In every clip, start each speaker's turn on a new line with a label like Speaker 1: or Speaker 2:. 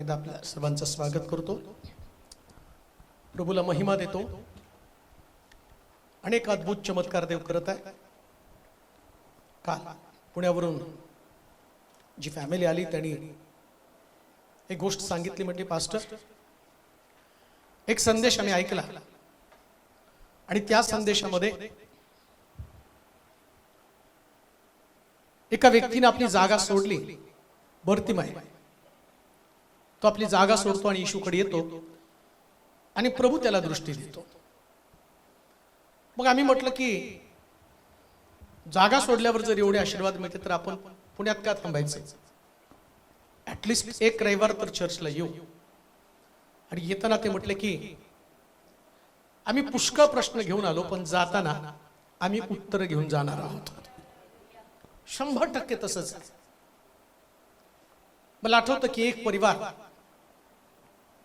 Speaker 1: एकदा आपल्या सर्वांचं स्वागत करतो, प्रभूला महिमा देतो। अनेक अद्भुत चमत्कार देव करत आहे। काल पुण्यावरून जी फॅमिली आली त्यांनी एक गोष्ट सांगितली, म्हणजे पास्टर एक संदेश आम्ही ऐकला आणि त्या संदेशामध्ये एका व्यक्तीने आपली जागा सोडली, भरतीमाय तो आपली जागा सोडतो आणि येशूकडे येतो आणि प्रभू त्याला दृष्टी देतो। मग आम्ही म्हटलं की जागा सोडल्यावर जर एवढे आशीर्वाद मिळते तर आपण पुण्यात का थांबायचं, ऍटलिस्ट एक रविवार तर चर्चला येऊ। आणि येताना ते म्हटले की आम्ही पुष्कळ प्रश्न घेऊन आलो, पण जाताना आम्ही उत्तर घेऊन जाणार आहोत। 100% तसंच आहे। मला आठवतं की एक परिवार,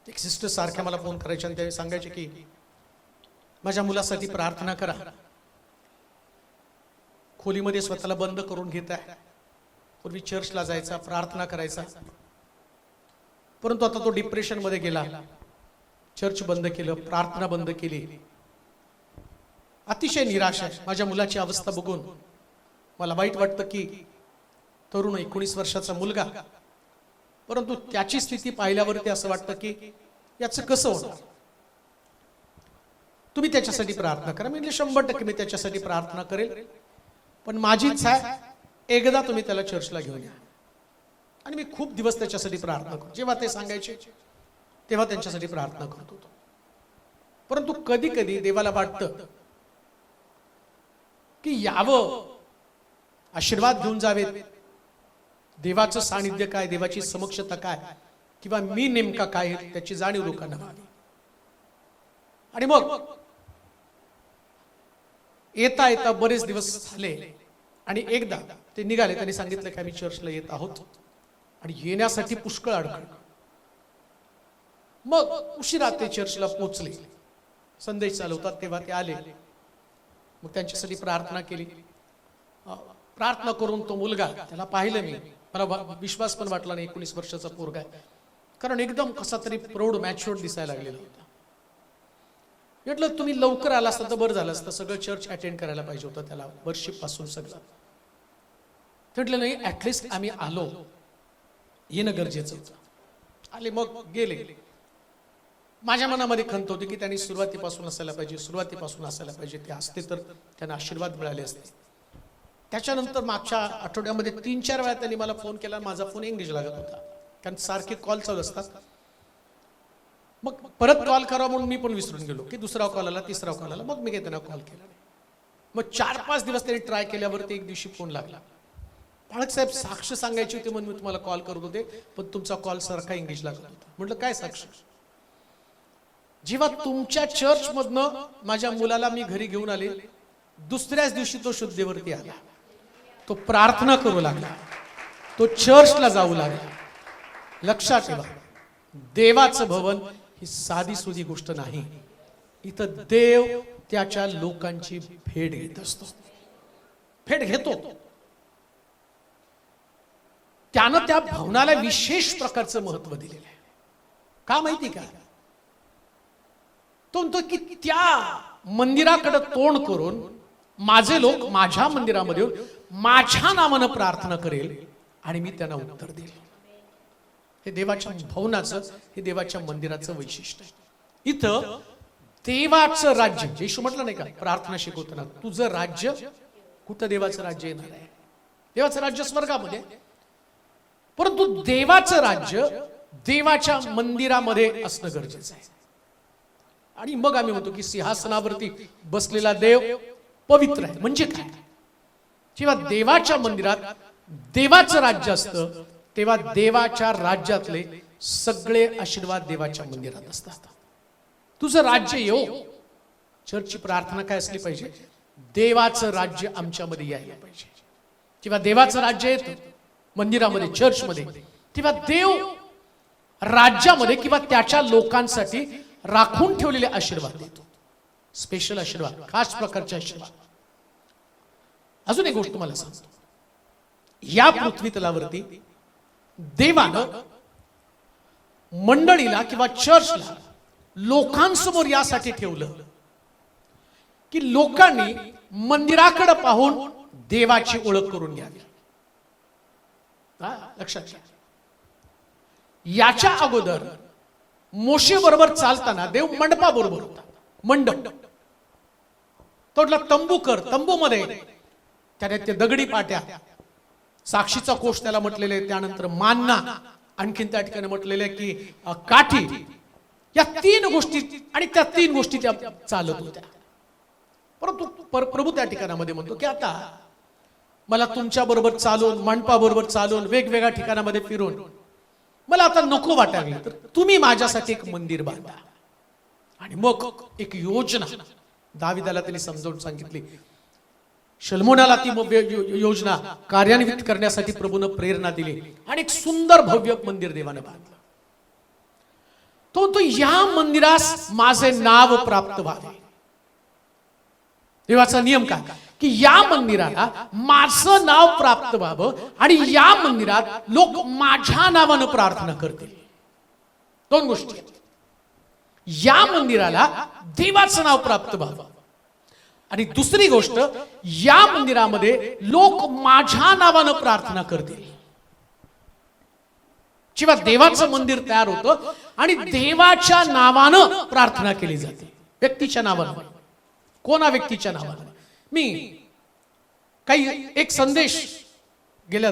Speaker 1: एक सिस्टर सारख्या मला फोन करायचे आणि ते सांगायचे की माझ्या मुलासाठी प्रार्थना करा। खोलीमध्ये स्वतःला बंद करून घेत आहे, पूर्वी चर्चला जायचा, प्रार्थना करायचा, परंतु आता तो डिप्रेशन मध्ये गेला, चर्च बंद केलं, प्रार्थना बंद केली, अतिशय निराश आहे। माझ्या मुलाची अवस्था बघून मला वाईट वाटतं की तरुण 19 वर्षाचा मुलगा, परंतु त्याची स्थिती पाहिल्यावरती असं वाटतं की याचं कसं होणार, तुम्ही त्याच्यासाठी प्रार्थना करा। मी म्हटलं 100% मी त्याच्यासाठी प्रार्थना करेल, पण माझी इच्छा आहे एकदा तुम्ही त्याला चर्चला घेऊन या। आणि मी खूप दिवस त्याच्यासाठी प्रार्थना करतो, जेव्हा ते सांगायचे तेव्हा त्यांच्यासाठी प्रार्थना करत होतो। परंतु कधी कधी देवाला वाटतं की यावं, आशीर्वाद घेऊन जावेत, देवाचं सानिध्य काय, देवाची समक्षता काय, किंवा मी नेमका काय त्याची जाणीव लोकांना व्हावी। आणि मग येता येता बरेच दिवस झाले आणि एकदा ते निघाले, त्यांनी सांगितलं की आम्ही चर्चला येत आहोत आणि येण्यासाठी पुष्कळ अडचण। मग उशिरा ते चर्चला पोहोचले, संदेश चालवतात तेव्हा ते आले, मग त्यांच्यासाठी प्रार्थना केली। प्रार्थना करून तो मुलगा, त्याला पाहिलं मी, मला विश्वास पण वाटला नाही, 19 वर्षाचा पोरगा आहे, कारण एकदम कसा तरी प्रौढ मॅच्युअर्ड दिसायला लागलेला होता। म्हटलं तुम्ही लवकर आला असता तर बरं झालं असतं, सगळं चर्च अटेंड करायला पाहिजे होतं त्याला, वर्शिप पासून सगळं। म्हटलं नाही, ऍटलिस्ट आम्ही आलो, येणं गरजेचं होतं। आले, मग गेले। माझ्या मनामध्ये खंत होती की त्यांनी सुरुवातीपासून असायला पाहिजे, ते असते तर त्यांना आशीर्वाद मिळाले असते। त्याच्यानंतर मागच्या आठवड्यामध्ये 3-4 वेळा त्यांनी मला फोन केला, माझा फोन एंगेज लागत होता, कारण सारखे कॉल चालू असतात। मग परत कॉल करा म्हणून मी पण विसरून गेलो की दुसरा कॉल आला, तिसरा कॉल आला, मग मी त्यांना कॉल केला। मग 4-5 दिवस त्यांनी ट्राय केल्यावरती एक दिवशी फोन लागला, पाळक साहेब साक्ष सांगायची होती म्हणून मी तुम्हाला कॉल करत होते, पण तुमचा कॉल सारखा एंगेज लागत होता। म्हटलं काय साक्ष? जेव्हा तुमच्या चर्च मधनं माझ्या मुलाला मी घरी घेऊन आले, दुसऱ्याच दिवशी तो शुद्धीवरती आला, तो प्रार्थना करू लागला, तो चर्चला जाऊ लागला। लक्षात ठेवा, देवाचं भवन ही साधी सुधी गोष्ट नाही, इथं देव त्याच्या लोकांची भेट घेत असतो, भेट घेतो। त्यानं त्या भवनाला विशेष प्रकारचं महत्व दिलेलं आहे। का माहिती का? तो म्हणतो की त्या मंदिराकडे तोंड करून माझे लोक माझ्या मंदिरामध्ये येऊन माझ्या नावानं प्रार्थना करेल आणि मी त्यांना उत्तर देईल। हे देवाच्या भवनाचं, हे देवाच्या मंदिराचं वैशिष्ट्य आहे। इथं देवाचं राज्य, येशू म्हटलं नाही का प्रार्थना शिकवताना, तुझं राज्य, कुठं देवाचं राज्य येणार आहे? देवाचं राज्य स्वर्गामध्ये, परंतु देवाचं राज्य देवाच्या मंदिरामध्ये असणं गरजेचं आहे। आणि मग आम्ही म्हणतो की सिंहासनावरती बसलेला देव पवित्र आहे। म्हणजे काय? जेव्हा देवाच्या मंदिरात देवाचं राज्य असतं, तेव्हा देवाच्या राज्यातले सगळे आशीर्वाद देवाच्या मंदिरात असतात। तुझं राज्य येऊ, चर्चची प्रार्थना काय असली पाहिजे? देवाचं राज्य आमच्यामध्ये यायला पाहिजे। जेव्हा देवाचं राज्य येतं मंदिरामध्ये, चर्चमध्ये, तेव्हा देव राज्यामध्ये किंवा त्याच्या लोकांसाठी राखून ठेवलेले आशीर्वाद देतो, स्पेशल आशीर्वाद, खास प्रकारचे आशीर्वाद। अजून एक गोष्ट तुम्हाला सांगतो, या पृथ्वी तलावरती देवानं मंडळीला किंवा चर्चला लोकांसमोर यासाठी ठेवलं की लोकांनी मंदिराकडे पाहून देवाची ओळख करून घ्यावी. लक्षात घ्या, याच्या अगोदर मोशे बरोबर चालताना देव मंडपाबरोबर होता. मंडप तोडला, तंबू कर, तंबूमध्ये त्याने ते दगडी पाट्या, साक्षीचा कोष त्याला म्हटलेले, त्यानंतर मान्ना, आणखीन त्या ठिकाणी म्हटलेले की काठी, या तीन गोष्टी, आणि त्या तीन गोष्टी त्या चालत होत्या. परंतु प्रभू त्या ठिकाणामध्ये म्हणतो की आता मला तुमच्या बरोबर चालून, मंडपाबरोबर चालून, वेगवेगळ्या ठिकाणामध्ये फिरून मला आता नको वाटायला, तर तुम्ही माझ्यासाठी एक मंदिर बांधा. आणि मग एक योजना दाविदाला त्यांनी समजावून सांगितली. शल्मोनाला ती योजना कार्यान्वित करण्यासाठी प्रभूनं प्रेरणा दिली आणि एक सुंदर भव्य मंदिर देवाने बांधलं. तो या मंदिरास माझे नाव प्राप्त व्हावे. देवाचा नियम काय की या मंदिराला माझं नाव प्राप्त व्हावं आणि या मंदिरात लोक माझ्या नावानं प्रार्थना करतील. दोन गोष्टी आहेत. या मंदिराला देवाचं नाव प्राप्त व्हावं आणि दुसरी गोष्ट, या मंदिरामध्ये लोक माझ्या नावानं प्रार्थना करतील. जेव्हा देवाचं मंदिर तयार होतं आणि देवाच्या नावानं प्रार्थना केली जाते, व्यक्तीच्या नावानं. कोणा व्यक्तीच्या नावानं? मी काही एक संदेश गेल्या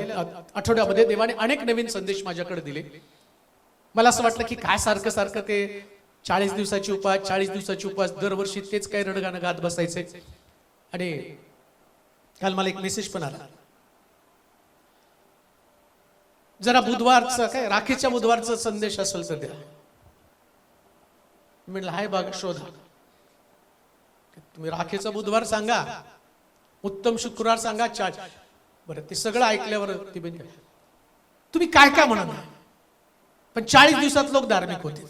Speaker 1: आठवड्यामध्ये देवाने अनेक नवीन संदेश माझ्याकडे दिले. मला असं वाटलं की काय सारखं सारखं ते 40 दिवसाची उपास, 40 दिवसाची उपास, दरवर्षी तेच काही रडगाणं गात बसायचे. आणि काल मला एक मेसेज पण आला, जरा बुधवारचा काय राखीच्या बुधवारचा संदेश असेल तर द्या. म्हटलं हाय बघा, शोधा. तुम्ही राखीचा बुधवार सांगा, उत्तम शुक्रवार सांगा, बरं ते सगळं ऐकल्यावर तुम्ही काय काय म्हणा, पण 40 दिवसात लोक धार्मिक होते,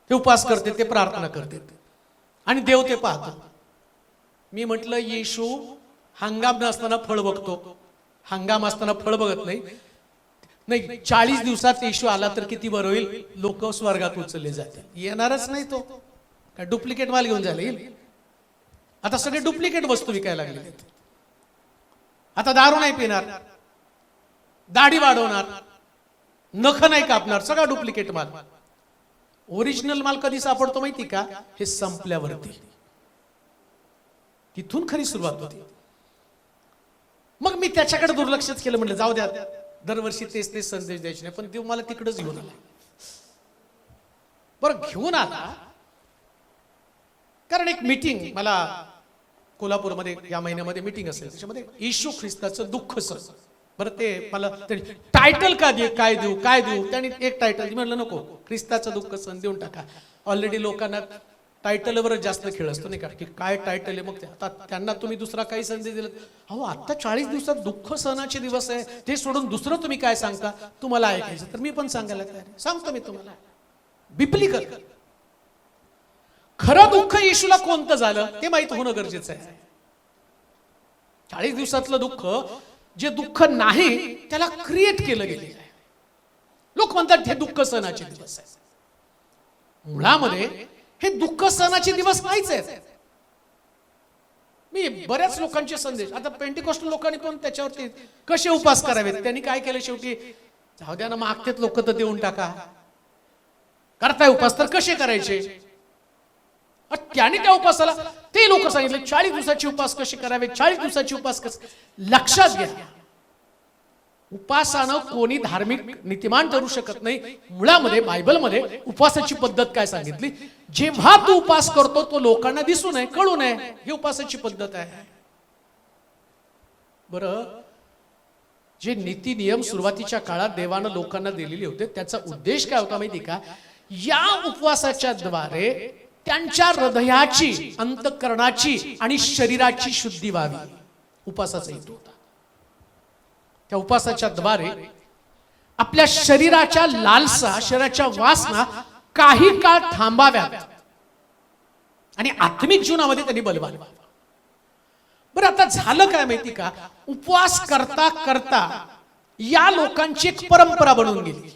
Speaker 1: ते उपास करते, ते प्रार्थना करते आणि देव ते पाहतो. मी म्हटलं येशू हंगाम नसताना फळ बघतो, हंगाम असताना फळ बघत नाही. 40 दिवसात येशू आला तर किती बरं होईल, लोक स्वर्गात उचलले जातील. येणारच नाही तो, काय डुप्लिकेट माल घेऊन जाईल. आता सगळे डुप्लिकेट वस्तू विकायला लागले. आता दारू नाही पिणार, दाढी वाढवणार, नख नाही कापणार, सगळा डुप्लिकेट माल. ओरिजिनल माल कधी सापडतो माहिती का? हे संपल्यावरती. तिथून खरी सुरुवात होती. मग मी त्याच्याकडे दुर्लक्षच केलं. म्हटलं जाऊ द्या, दरवर्षी तेच तेच संदेश द्यायचे नाही. पण देव मला तिकडेच घेऊन आला. बरं घेऊन आला कारण एक मीटिंग मला कोल्हापूरमध्ये या महिन्यामध्ये मीटिंग असेल, त्याच्यामध्ये येशू ख्रिस्ताचं दुःख सण. बरं ते मला टायटल का देऊ, काय देऊ काय देऊ, त्याने एक टायटल म्हटलं नको, ख्रिस्ताचं दुःख सण देऊन टाका. ऑलरेडी लोकांना टायटलवरच जास्त खेळ असतो नाही का, की काय टायटल आहे. मग आता त्यांना तुम्ही दुसरा काही संदेश दिला, अहो आता 40 दिवसात दुःख सणाचे दिवस आहे, ते सोडून दुसरं तुम्ही काय सांगता, तुम्हाला ऐकायचं तर मी पण सांगायला तयार आहे. सांगतो मी तुम्हाला, बिपली कर. खरं दुःख येशूला कोणतं झालं ते माहित होणं गरजेचं आहे. 40 दिवसातलं दुःख, जे दुःख नाही त्याला क्रिएट केलं गेलेलं आहे. लोक म्हणतात हे दुःख सणाचे दिवस आहे. मुळामध्ये हे दुःख सणाचे दिवस नाहीच आहेत. मी बऱ्याच लोकांचे संदेश, आता पेंटिकॉस्टल लोकांनी पण त्याच्यावरती कसे उपास करावेत, त्यांनी काय केलं, शेवटी जाऊ द्या ना, मागतेत लोक तर देऊन टाका. करताय उपास तर कसे करायचे, त्याने त्या उपासाला ते लोक सांगितले 40 दिवसाचे उपास कसे करावे, 40 दिवसाचे उपास कसे. लक्षात घ्या, उपासानं कोणी धार्मिक नीतिमान ठरू शकत नाही. मुळामध्ये बायबलमध्ये उपासाची पद्धत काय सांगितली, जेव्हा तू उपास करतो तो लोकांना दिसू नये, कळू नये, ही उपासाची पद्धत आहे. बरं, जे नीती नियम सुरुवातीच्या काळात देवानं लोकांना दिलेले होते, त्याचा उद्देश काय होता माहिती का? या उपवासाच्या द्वारे त्यांच्या हृदयाची, अंतःकरणाची आणि शरीराची शुद्धी व्हावी. उपासाचा हेतू होता. त्या उपासाच्या द्वारे आपल्या शरीराच्या लालसा, शरीराच्या वासना काही काळ थांबाव्यात आणि आत्मिक जीवनामध्ये त्यांनी बलवान व्हावं. बरं, आता झालं काय माहिती का? उपवास करता करता या लोकांची एक परंपरा बनून गेली.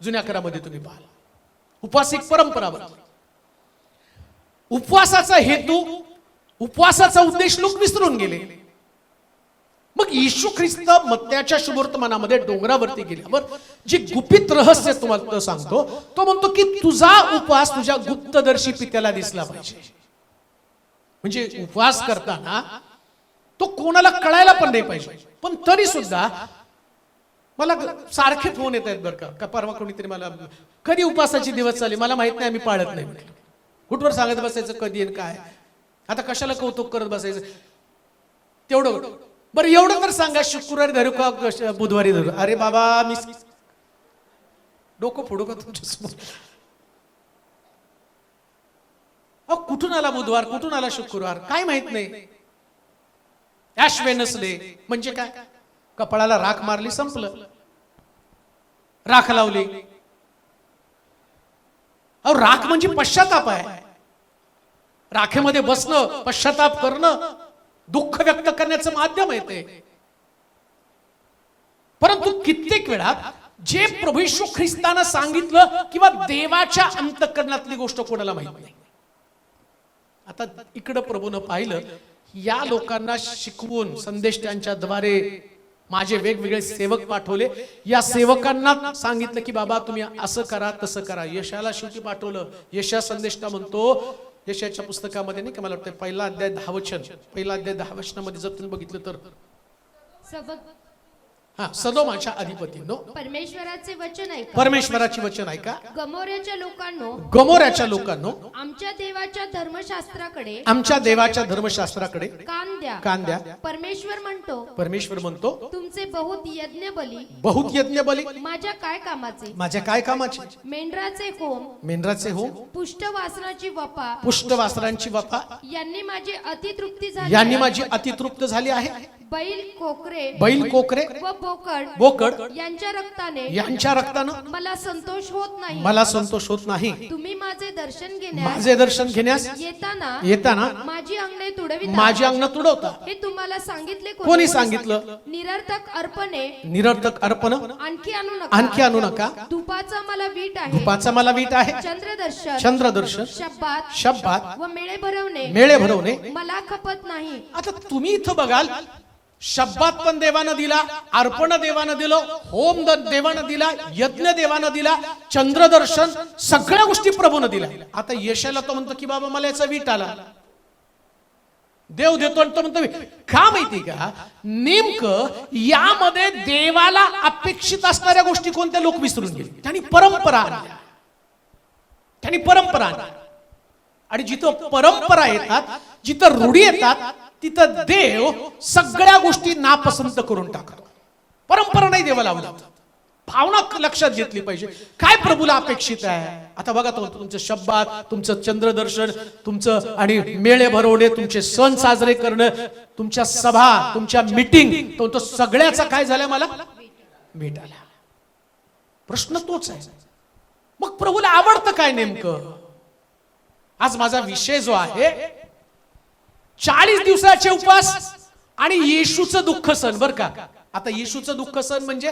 Speaker 1: जुन्या करामध्ये तुम्ही पाहाल उपवास एक परंपरा बनली. उपवासाचा हेतू, उपवासाचा उद्देश लोक विसरून गेले. मग येशू ख्रिस्त मत्त्याच्या शुभवर्तमानामध्ये डोंगरावरती गेल्यावर जे गुपित रहस्य तुम्हाला सांगतो, तो म्हणतो की तुझा उपवास तुझ्या गुप्तदर्शी पित्याला दिसला पाहिजे. म्हणजे उपवास करताना तो कोणाला कळायला पण नाही पाहिजे. पण तरी सुद्धा मला सारखे फोन येत आहेत बरं का. परवा कोणीतरी मला कधी उपवासाचे दिवस चालले मला माहित नाही, आम्ही पाळत नाही म्हटलं. कुठवर सांगत बसायचं कधी आणि काय, आता कशाला कौतुक करत बसायचं तेवढं. बरं एवढं तर सांगा, शुक्रवारी धरू का बुधवारी धरू? अरे बाबा मी डोकं फोडू का तुमच्यासमोर? कुठून आला बुधवार, कुठून आला शुक्रवार, काय माहित नाही. ऍश वेडनेसडे म्हणजे काय? कपाळाला राख मारली, संपलं. राख लावली. राख म्हणजे पश्चाताप आहे. राखेमध्ये बसणं, पश्चाताप करणं, दुःख व्यक्त करण्याचं माध्यम आहे ते. परंतु कित्येक वेळा जे प्रभू येशू ख्रिस्तानं सांगितलं किंवा देवाच्या अंतःकरणातली गोष्ट कोणाला माहित नाही. आता इकडं प्रभूनं पाहिलं, या लोकांना शिकवून संदेश त्यांच्या द्वारे माझे वेगवेगळे सेवक पाठवले. या सेवकांना सांगितलं की बाबा तुम्ही असं करा तसं करा. यशाला शेवटी पाठवलं. यशा संदेशला म्हणतो, यशाच्या पुस्तकामध्ये नाही का, मला वाटतं पहिला अध्याय 10 वचन, पहिला अध्याय 10 वचनामध्ये जर तुम्ही बघितलं तर सदोमाच्या अधिपतींनो
Speaker 2: परमेश्वराचे वचन ऐका.
Speaker 1: परमेश्वराची वचन ऐका.
Speaker 2: गमोऱ्याच्या लोकांनो,
Speaker 1: गमोऱ्याच्या लोकांनो
Speaker 2: आमच्या देवाच्या धर्मशास्त्राकडे,
Speaker 1: आमच्या देवाच्या धर्मशास्त्राकडे
Speaker 2: कान द्या.
Speaker 1: कान द्या.
Speaker 2: परमेश्वर म्हणतो,
Speaker 1: परमेश्वर म्हणतो
Speaker 2: तुमचे बहुत यज्ञ बली,
Speaker 1: बहुत यज्ञ बली
Speaker 2: माझ्या काय कामाचे?
Speaker 1: माझ्या काय कामाचे?
Speaker 2: मेंढराचे होम,
Speaker 1: मेंढराचे होम,
Speaker 2: पुष्ट वासनाची वपा,
Speaker 1: पुष्ट वासरांची वफा
Speaker 2: यांनी माझी अतितृप्ती झाली.
Speaker 1: यांनी माझी अतितृप्त झाली आहे.
Speaker 2: बैल कोकरे,
Speaker 1: बैल कोकरे
Speaker 2: व बोकड,
Speaker 1: बोकड
Speaker 2: यांच्या
Speaker 1: रक्तानं
Speaker 2: मला संतोष होत नाही.
Speaker 1: मला संतोष होत नाही.
Speaker 2: तुम्ही माझे दर्शन घेण्यास,
Speaker 1: माझे दर्शन घेण्यास
Speaker 2: येताना माझी अंगणे तुडविता,
Speaker 1: माझी अंगण तुडवता.
Speaker 2: हे तुम्हाला सांगितले
Speaker 1: कोणी सांगितलं?
Speaker 2: निरर्थक अर्पणे,
Speaker 1: निरर्थक अर्पण
Speaker 2: आणखी आणू नका. धुपाचा मला वीट आहे,
Speaker 1: धुपाचा मला वीट आहे. चंद्रदर्शन, शब्बात
Speaker 2: व मेळे
Speaker 1: भरवणे
Speaker 2: मला खपत नाही.
Speaker 1: आता तुम्ही इथं बघाल, शब्दात पण देवानं दिला, अर्पण देवानं दिलं, होम देवानं दिला, यज्ञ देवानं दिला, चंद्रदर्शन, सगळ्या गोष्टी प्रभूनं दिल्या. आता यशाला तो म्हणतो की बाबा मला याचा वीट आला, देव देतो. आणि तो म्हणतो का माहिती का, नेमकं यामध्ये देवाला अपेक्षित असणाऱ्या गोष्टी कोणत्या लोक विसरून गेले. त्यांनी परंपरा आणल्या. आणि जिथं परंपरा येतात, जिथं रूढी येतात, तिथं देव सगळ्या गोष्टी नापसंत करून टाकतो. परंपरा नाही देवाला आवडत. भावना लक्षात घेतली पाहिजे, काय प्रभूला अपेक्षित आहे. आता बघा तुमचं शब्दात, तुमचं चंद्रदर्शन, तुमचं आणि मेळे भरवणे, तुमचे सण साजरे करणं, तुमच्या सभा, तुमच्या मीटिंग, तो सगळ्याचा काय झालं, मला भेट आला. प्रश्न तोच आहे, मग प्रभूला आवडतं काय नेमकं. आज माझा विषय जो आहे 40 दिवसाचे उपवास आणि येशूचं दुःख सण. बर का, आता येशूचं दुःख सण म्हणजे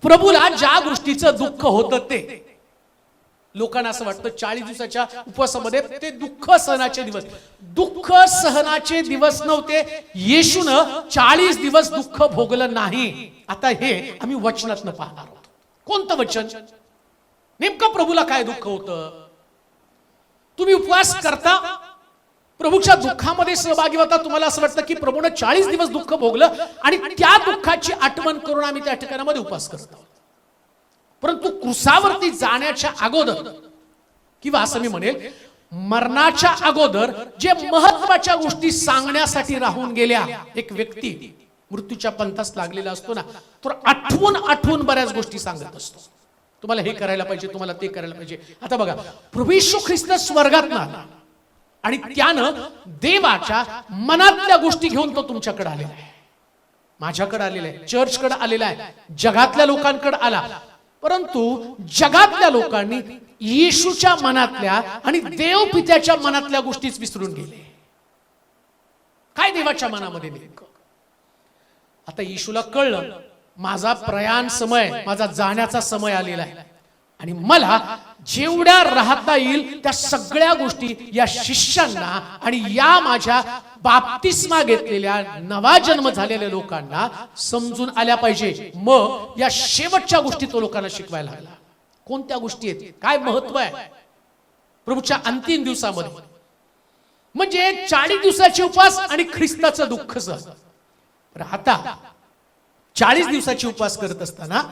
Speaker 1: प्रभूला ज्या गोष्टीचं दुःख होतं ते. लोकांना असं वाटतं 40 दिवसाच्या उपवासामध्ये ते दुःख सहनाचे दिवस. दुःख सहनाचे दिवस नव्हते. येशूनं 40 दिवस दुःख भोगलं नाही. आता हे आम्ही वचनातनं पाहणार आहोत. कोणतं वचन, नेमकं प्रभूला काय दुःख होतं. तुम्ही उपवास करता, प्रभूच्या दुःखामध्ये सहभागी होता, तुम्हाला असं वाटतं की प्रभूने 40 दिवस दुःख भोगलं आणि त्या दुःखाची आठवण करून आम्ही त्या ठिकाणामध्ये उपवास करतो. परंतु क्रूसावरती जाण्याच्या अगोदर, किंवा असं मी म्हणेल मरणाच्या अगोदर, जे महत्वाच्या गोष्टी सांगण्यासाठी राहून गेल्या, एक व्यक्ती मृत्यूच्या पंथास लागलेला असतो ना, तर आठवून बऱ्याच गोष्टी सांगत असतो. तुम्हाला हे करायला पाहिजे, तुम्हाला ते करायला पाहिजे. आता बघा, प्रभू येशू ख्रिस्त स्वर्गात आला आणि त्यानं देवाच्या मनातल्या गोष्टी घेऊन तो तुमच्याकडे आलेला आहे, माझ्याकडे आलेला आहे, चर्चकडे आलेला आहे, जगातल्या लोकांकडे आला. परंतु जगातल्या लोकांनी येशूच्या मनातल्या आणि देव पित्याच्या मनातल्या गोष्टीच विसरून गेले. काय देवाच्या मनामध्ये नेमकं. आता येशूला कळलं माझा प्रयाण समय, माझा जाण्याचा समय आलेला आहे. आणि मला जेवढ्या राहता येईल त्या सगळ्या गोष्टी या शिष्यांना आणि या माझ्या बाप्तिस्मा घेतलेल्या नवा जन्म झालेल्या लोकांना समजून आल्या पाहिजे. मग या शेवटच्या गोष्टी तो लोकांना शिकवायला लागला. कोणत्या गोष्टी आहेत, काय महत्व आहे प्रभूच्या अंतिम दिवसामध्ये. म्हणजे 40 दिवसाचे उपवास आणि ख्रिस्ताचं दुःख सहन. आता 40 दिवसाचे उपवास करत असताना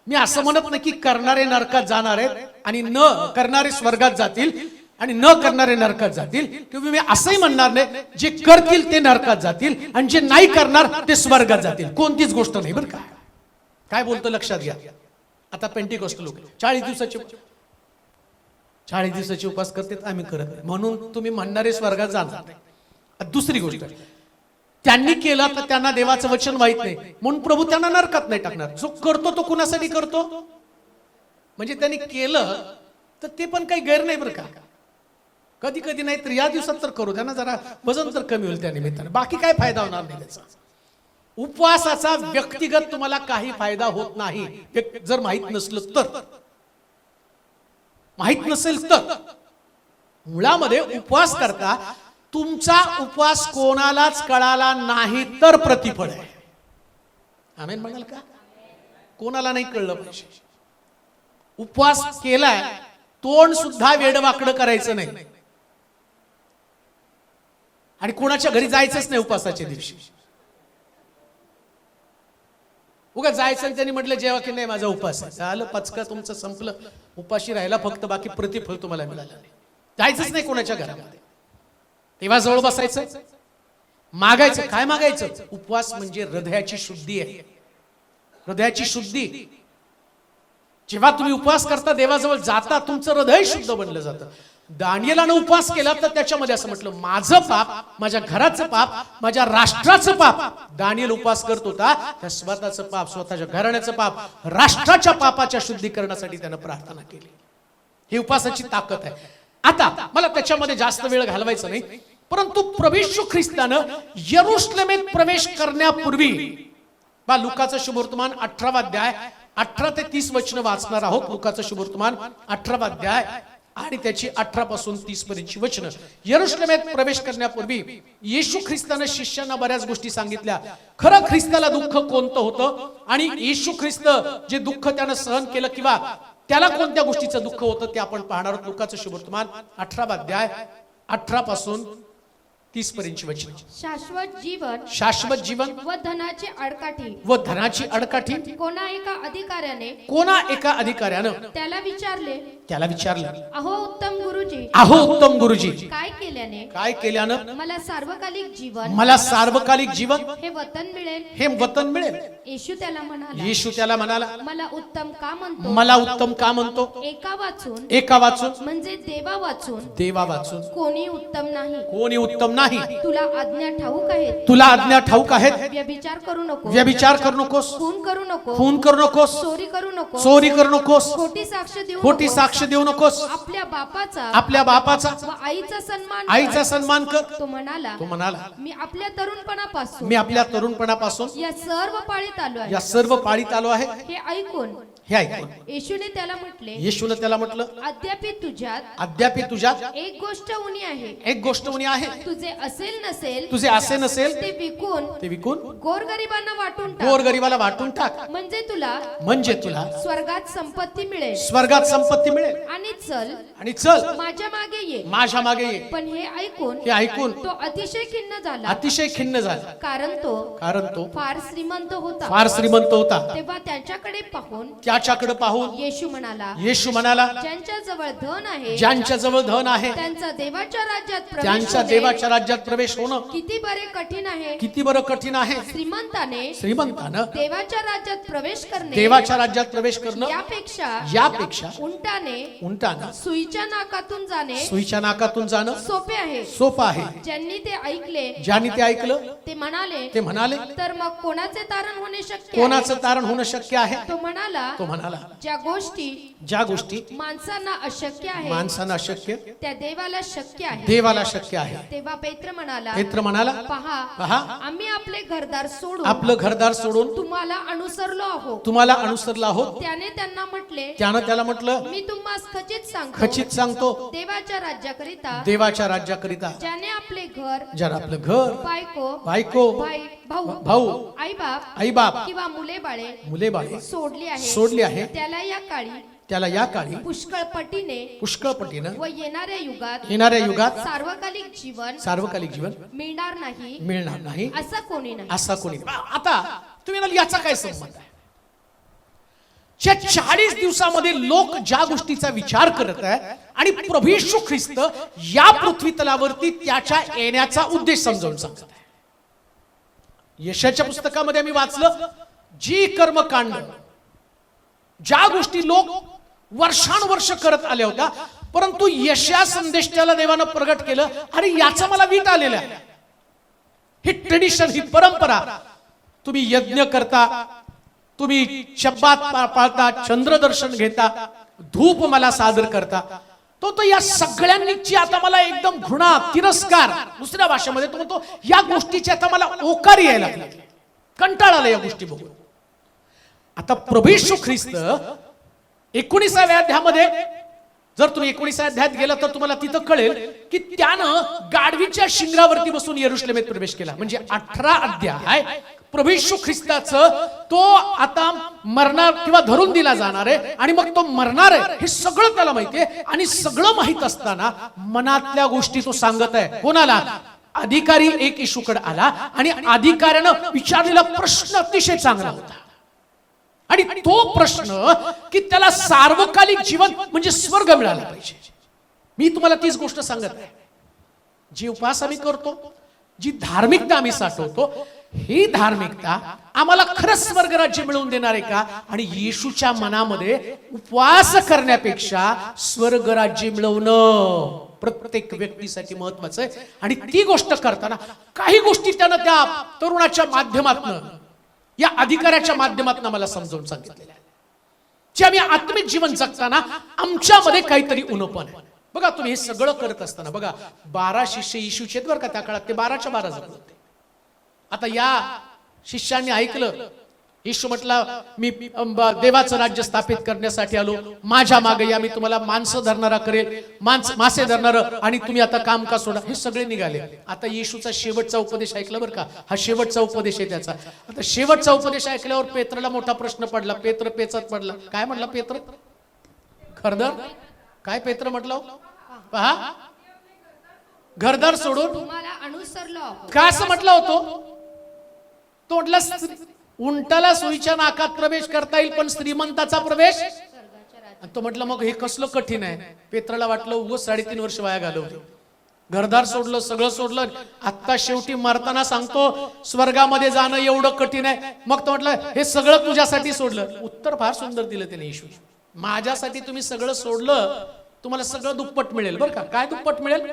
Speaker 1: मी असं म्हणत नाही की करणारे नरकात जाणार आहेत आणि न करणारे स्वर्गात जातील आणि न करणारे नरकात जातील, किंवा मी असंही म्हणणार नाही जे करतील ते नरकात जातील आणि जे नाही करणार ते स्वर्गात जातील. कोणतीच गोष्ट नाही बरं का. काय बोलतो लक्षात घ्या. आता पेंटिकॉस्ट लोक 40 दिवसाचे उपवास करतात, आम्ही करत नाही म्हणून तुम्ही म्हणणारे स्वर्गात जाणार नाही. दुसरी गोष्ट, त्यांनी केला तर त्यांना देवाचं वचन माहित नाही म्हणून प्रभू त्यांना नरकात नाही टाकणार. जो करतो तो कुणासाठी करतो, म्हणजे त्यांनी केलं तर ते पण काही गैर नाही बरं का. कधी कधी नाही तर या दिवसात तर करू, त्यांना जरा वजन तर कमी होईल त्या निमित्ताने, बाकी काय फायदा होणार नाही त्याचा. उपवासाचा व्यक्तिगत तुम्हाला काही फायदा होत नाही जर माहित नसलं तर. माहित नसेल तर मुळामध्ये उपवास करता तुमचा उपवास कोणालाच कळाला नाही तर प्रतिफळ आहे. आमेन म्हणाल का. कोणाला नाही कळलं पाहिजे. उपवास केलाय तोंड सुद्धा वेडवाकडं करायचं नाही आणि कोणाच्या घरी जायचंच नाही उपवासाच्या दिवशी. उगा जायचं आणि त्यांनी म्हटलं जेव्हा की नाही माझा उपवास आहे, झालं पचका तुमचं संपलं. उपाशी राहिला फक्त, बाकी प्रतिफळ तुम्हाला मिळालं नाही. जायचंच नाही कोणाच्या घरामध्ये. तेव्हा जवळ बसायचं, मागायचं. काय मागायचं. उपवास म्हणजे हृदयाची शुद्धी आहे. हृदयाची शुद्धी. जेव्हा तुम्ही उपवास करता देवाजवळ जाता तुमचं हृदय शुद्ध बनलं जातं. दानियेलानं उपवास केला तर त्याच्यामध्ये असं म्हटलं माझं पाप, माझ्या घराचं पाप, माझ्या राष्ट्राचं पाप. दानियल उपवास करत होता त्या स्वतःचं पाप, स्वतःच्या घराण्याचं पाप, राष्ट्राच्या पापाच्या शुद्धीकरणासाठी त्यानं प्रार्थना केली. ही उपवासाची ताकद आहे. आता मला त्याच्यामध्ये जास्त वेळ घालवायचा नाही, परंतु प्रभू येशू ख्रिस्तानं यरुशलेमेत प्रवेश करण्यापूर्वी लुकाचं शुभवर्तमान 18 अध्याय 18 ते 30 वचन वाचणार आहोत. लुकाचं शुभवर्तमान 18 अध्याय आणि त्याची 18 पासून 30 पर्यंतची वचनं. यरुशलेमेत प्रवेश करण्यापूर्वी येशू ख्रिस्तानं शिष्यांना बऱ्याच गोष्टी सांगितल्या. खरं ख्रिस्ताला दुःख कोणतं होतं आणि येशू ख्रिस्त जे दुःख त्यानं सहन केलं किंवा त्याला कोणत्या गोष्टीचं दुःख होतं ते आपण पाहणार आहोत. लुकाचं शुभवर्तमान 18 अध्याय 18 पासून 30 पर्यंतची वचन. शाश्वत जीवन
Speaker 2: व धनाची अडकाठी
Speaker 1: कोणा एका अधिकाऱ्यानं
Speaker 2: त्याला
Speaker 1: विचारलं
Speaker 2: अहो उत्तम गुरुजी
Speaker 1: काय केल्यानं
Speaker 2: मला
Speaker 1: सार्वकालिक जीवन
Speaker 2: हे वतन मिळेल. येशू त्याला म्हणाला मला उत्तम का म्हणतो.
Speaker 1: एका वाचून
Speaker 2: म्हणजे देवा वाचून कोणी उत्तम नाही. तुला आज्ञा ठाऊक आहेत. व्यभिचार करू नकोस. खून करू नकोस. चोरी करू नकोस. खोटी साक्ष देऊ नकोस. आपल्या बापाचा व आईचा सन्मान कर. तो म्हणाला मी आपल्या तरुणपणापासून या सर्व पाळीत आलो आहे. हे ऐकून येशूने त्याला म्हटलं अद्यापि तुझ्यात एक गोष्ट उणी आहे. तुझे असे नसेल ते विकून गोरगरिबाला वाटून टाक. म्हणजे तुला स्वर्गात संपत्ती मिळेल. आणि चल माझ्या मागे ये. पण हे ऐकून तो अतिशय खिन्न झाला. कारण तो फार श्रीमंत होता. तेव्हा त्याच्याकडे पाहून येशू म्हणाला ज्यांच्या जवळ धन आहे त्यांचा देवाच्या राज्यात प्रवेश होणं किती बरं कठीण आहे. श्रीमंतानं देवाच्या राज्यात प्रवेश करणं यापेक्षा उंटाने सुईच्या नाकातून जाणं सोपं आहे. ज्यांनी ते ऐकलं ते म्हणाले तर मग कोणाचे तारण होणे शक्य आहे. तो म्हणाला ज्या गोष्टी माणसांना अशक्य त्या देवाला शक्य आहे. तेव्हा पेत्र म्हणाला
Speaker 1: पहा,
Speaker 2: पहा आम्ही आपले घरदार सोडून
Speaker 1: आपलं घरदार सोडून
Speaker 2: तुम्हाला अनुसरलो आहोत.
Speaker 1: तुम्हाला अनुसरला आहोत.
Speaker 2: त्याने त्यांना म्हटले,
Speaker 1: त्यानं त्याला म्हटलं,
Speaker 2: मी तुम्हाला खचित
Speaker 1: खचित सांगतो,
Speaker 2: देवाच्या राज्याकरिता
Speaker 1: राज्याकरिता
Speaker 2: ज्याने आपले घर,
Speaker 1: जर आपलं घर,
Speaker 2: बायको,
Speaker 1: भाऊ,
Speaker 2: आई बाप किंवा मुले बाळे सोडली आहे त्याला या काळी पुष्कळपटीने व येणाऱ्या युगात सार्वकालिक जीवन मिळणार नाही
Speaker 1: असा कोणी. आता तुम्ही म्हणाल याचा काय संबंध आहे? 40 दिवसामध्ये लोक ज्या गोष्टीचा विचार करत आहे आणि प्रभू येशू ख्रिस्त या पृथ्वी तलावरती त्याच्या येण्याचा उद्देश समजावून सांगत आहे. यशाच्या पुस्तकामध्ये आम्ही वाचलं, जी कर्मकांड, ज्या गोष्टी लोक वर्षानुवर्ष करत आल्या होत्या, परंतु यशा संदेश त्याला देवानं प्रगट केलं, अरे याचा मला वीट आलेला आहे. ही ट्रेडिशन, ही परंपरा, तुम्ही यज्ञ करता, तुम्ही शब्दात पाळता, चंद्रदर्शन घेता, धूप मला सादर करता, तो या सगळ्यांची आता मला एकदम घृणा, तिरस्कार, दुसऱ्या भाषेमध्ये तो म्हणतो या गोष्टीची आता मला ओकारी यायला लागली, कंटाळा आला या गोष्टी बघून. आता प्रभू येशू ख्रिस्त 19व्या अध्यायामध्ये, जर तुम्ही 19व्या अध्यायात गेला तर तुम्हाला तिथं कळेल की त्यानं गाढवीच्या शिंगरावरती बसून यरुशलेमेत प्रवेश केला. म्हणजे 18 अध्याय प्रभू येशू ख्रिस्ताचं, तो आता मरणार किंवा धरून दिला जाणार आहे आणि मग तो मरणार आहे हे सगळं त्याला माहिती आहे. आणि सगळं माहित असताना मनातल्या गोष्टी तो सांगत आहे. कोणाला? अधिकारी एक येशूकडे आला आणि अधिकाऱ्यानं विचारलेला प्रश्न अतिशय चांगला होता. आणि तो प्रश्न की त्याला सार्वकालिक जीवन म्हणजे स्वर्ग मिळाला पाहिजे. मी तुम्हाला तीच गोष्ट सांगत आहे, जी उपवास आम्ही करतो, जी धार्मिकता आम्ही साठवतो, ही धार्मिकता आम्हाला खरंच स्वर्ग राज्य मिळवून देणार आहे का? आणि येशूच्या मनामध्ये उपवास करण्यापेक्षा स्वर्ग राज्य मिळवणं प्रत्येक व्यक्तीसाठी महत्वाचं आहे. आणि ती गोष्ट करताना काही गोष्टी त्यानं त्या तरुणाच्या माध्यमातून, या अधिकाऱ्याच्या माध्यमातून मला समजावून सांगितलेल्या आहे, जे आम्ही आत्मिक जीवन जगताना आमच्यामध्ये काहीतरी उणपण आहे. बघा, तुम्ही हे सगळं करत असताना बघा, 12 शिष्य येशूचे बरं का, त्या काळात ते 12च्या 12 जगत होते. आता या शिष्यांनी ऐकलं, येशू म्हटला, मी देवाचं राज्य स्थापित करण्यासाठी आलो, माझ्या मागे या, मी तुम्हाला माणसं धरणारा करेल, मासे धरणारं, आणि तुम्ही आता काम का सोडा. हे सगळे निघाले. आता येशूचा शेवटचा उपदेश ऐकला बरं का, हा शेवटचा उपदेश आहे त्याचा. आता शेवटचा उपदेश ऐकल्यावर पेत्रला मोठा प्रश्न पडला. पेत्र पेचत पडला. काय म्हटला पेत्र? घरदार? काय पेत्र म्हटलं? पहा, घरदार सोडून
Speaker 2: तुम्हाला अनुसरलो.
Speaker 1: काय असं म्हटलं होतं? तो म्हटलं, उंटाला सुईच्या नाकात प्रवेश करता येईल, पण श्रीमंताचा प्रवेश. तो म्हटलं, मग हे कसलं कठीण आहे? पेत्राला वाटलं उगाच 3.5 वर्ष वाया घालवली. घरदार सोडलं, सगळं सोडलं, आता शेवटी मरताना सांगतो स्वर्गामध्ये जाणं एवढं कठीण आहे. मग तो म्हटलं, हे सगळं तुझ्यासाठी सोडलं. उत्तर फार सुंदर दिलं त्याने येशू, माझ्यासाठी तुम्ही सगळं सोडलं, तुम्हाला सगळं दुप्पट मिळेल बरं का. काय दुप्पट मिळेल?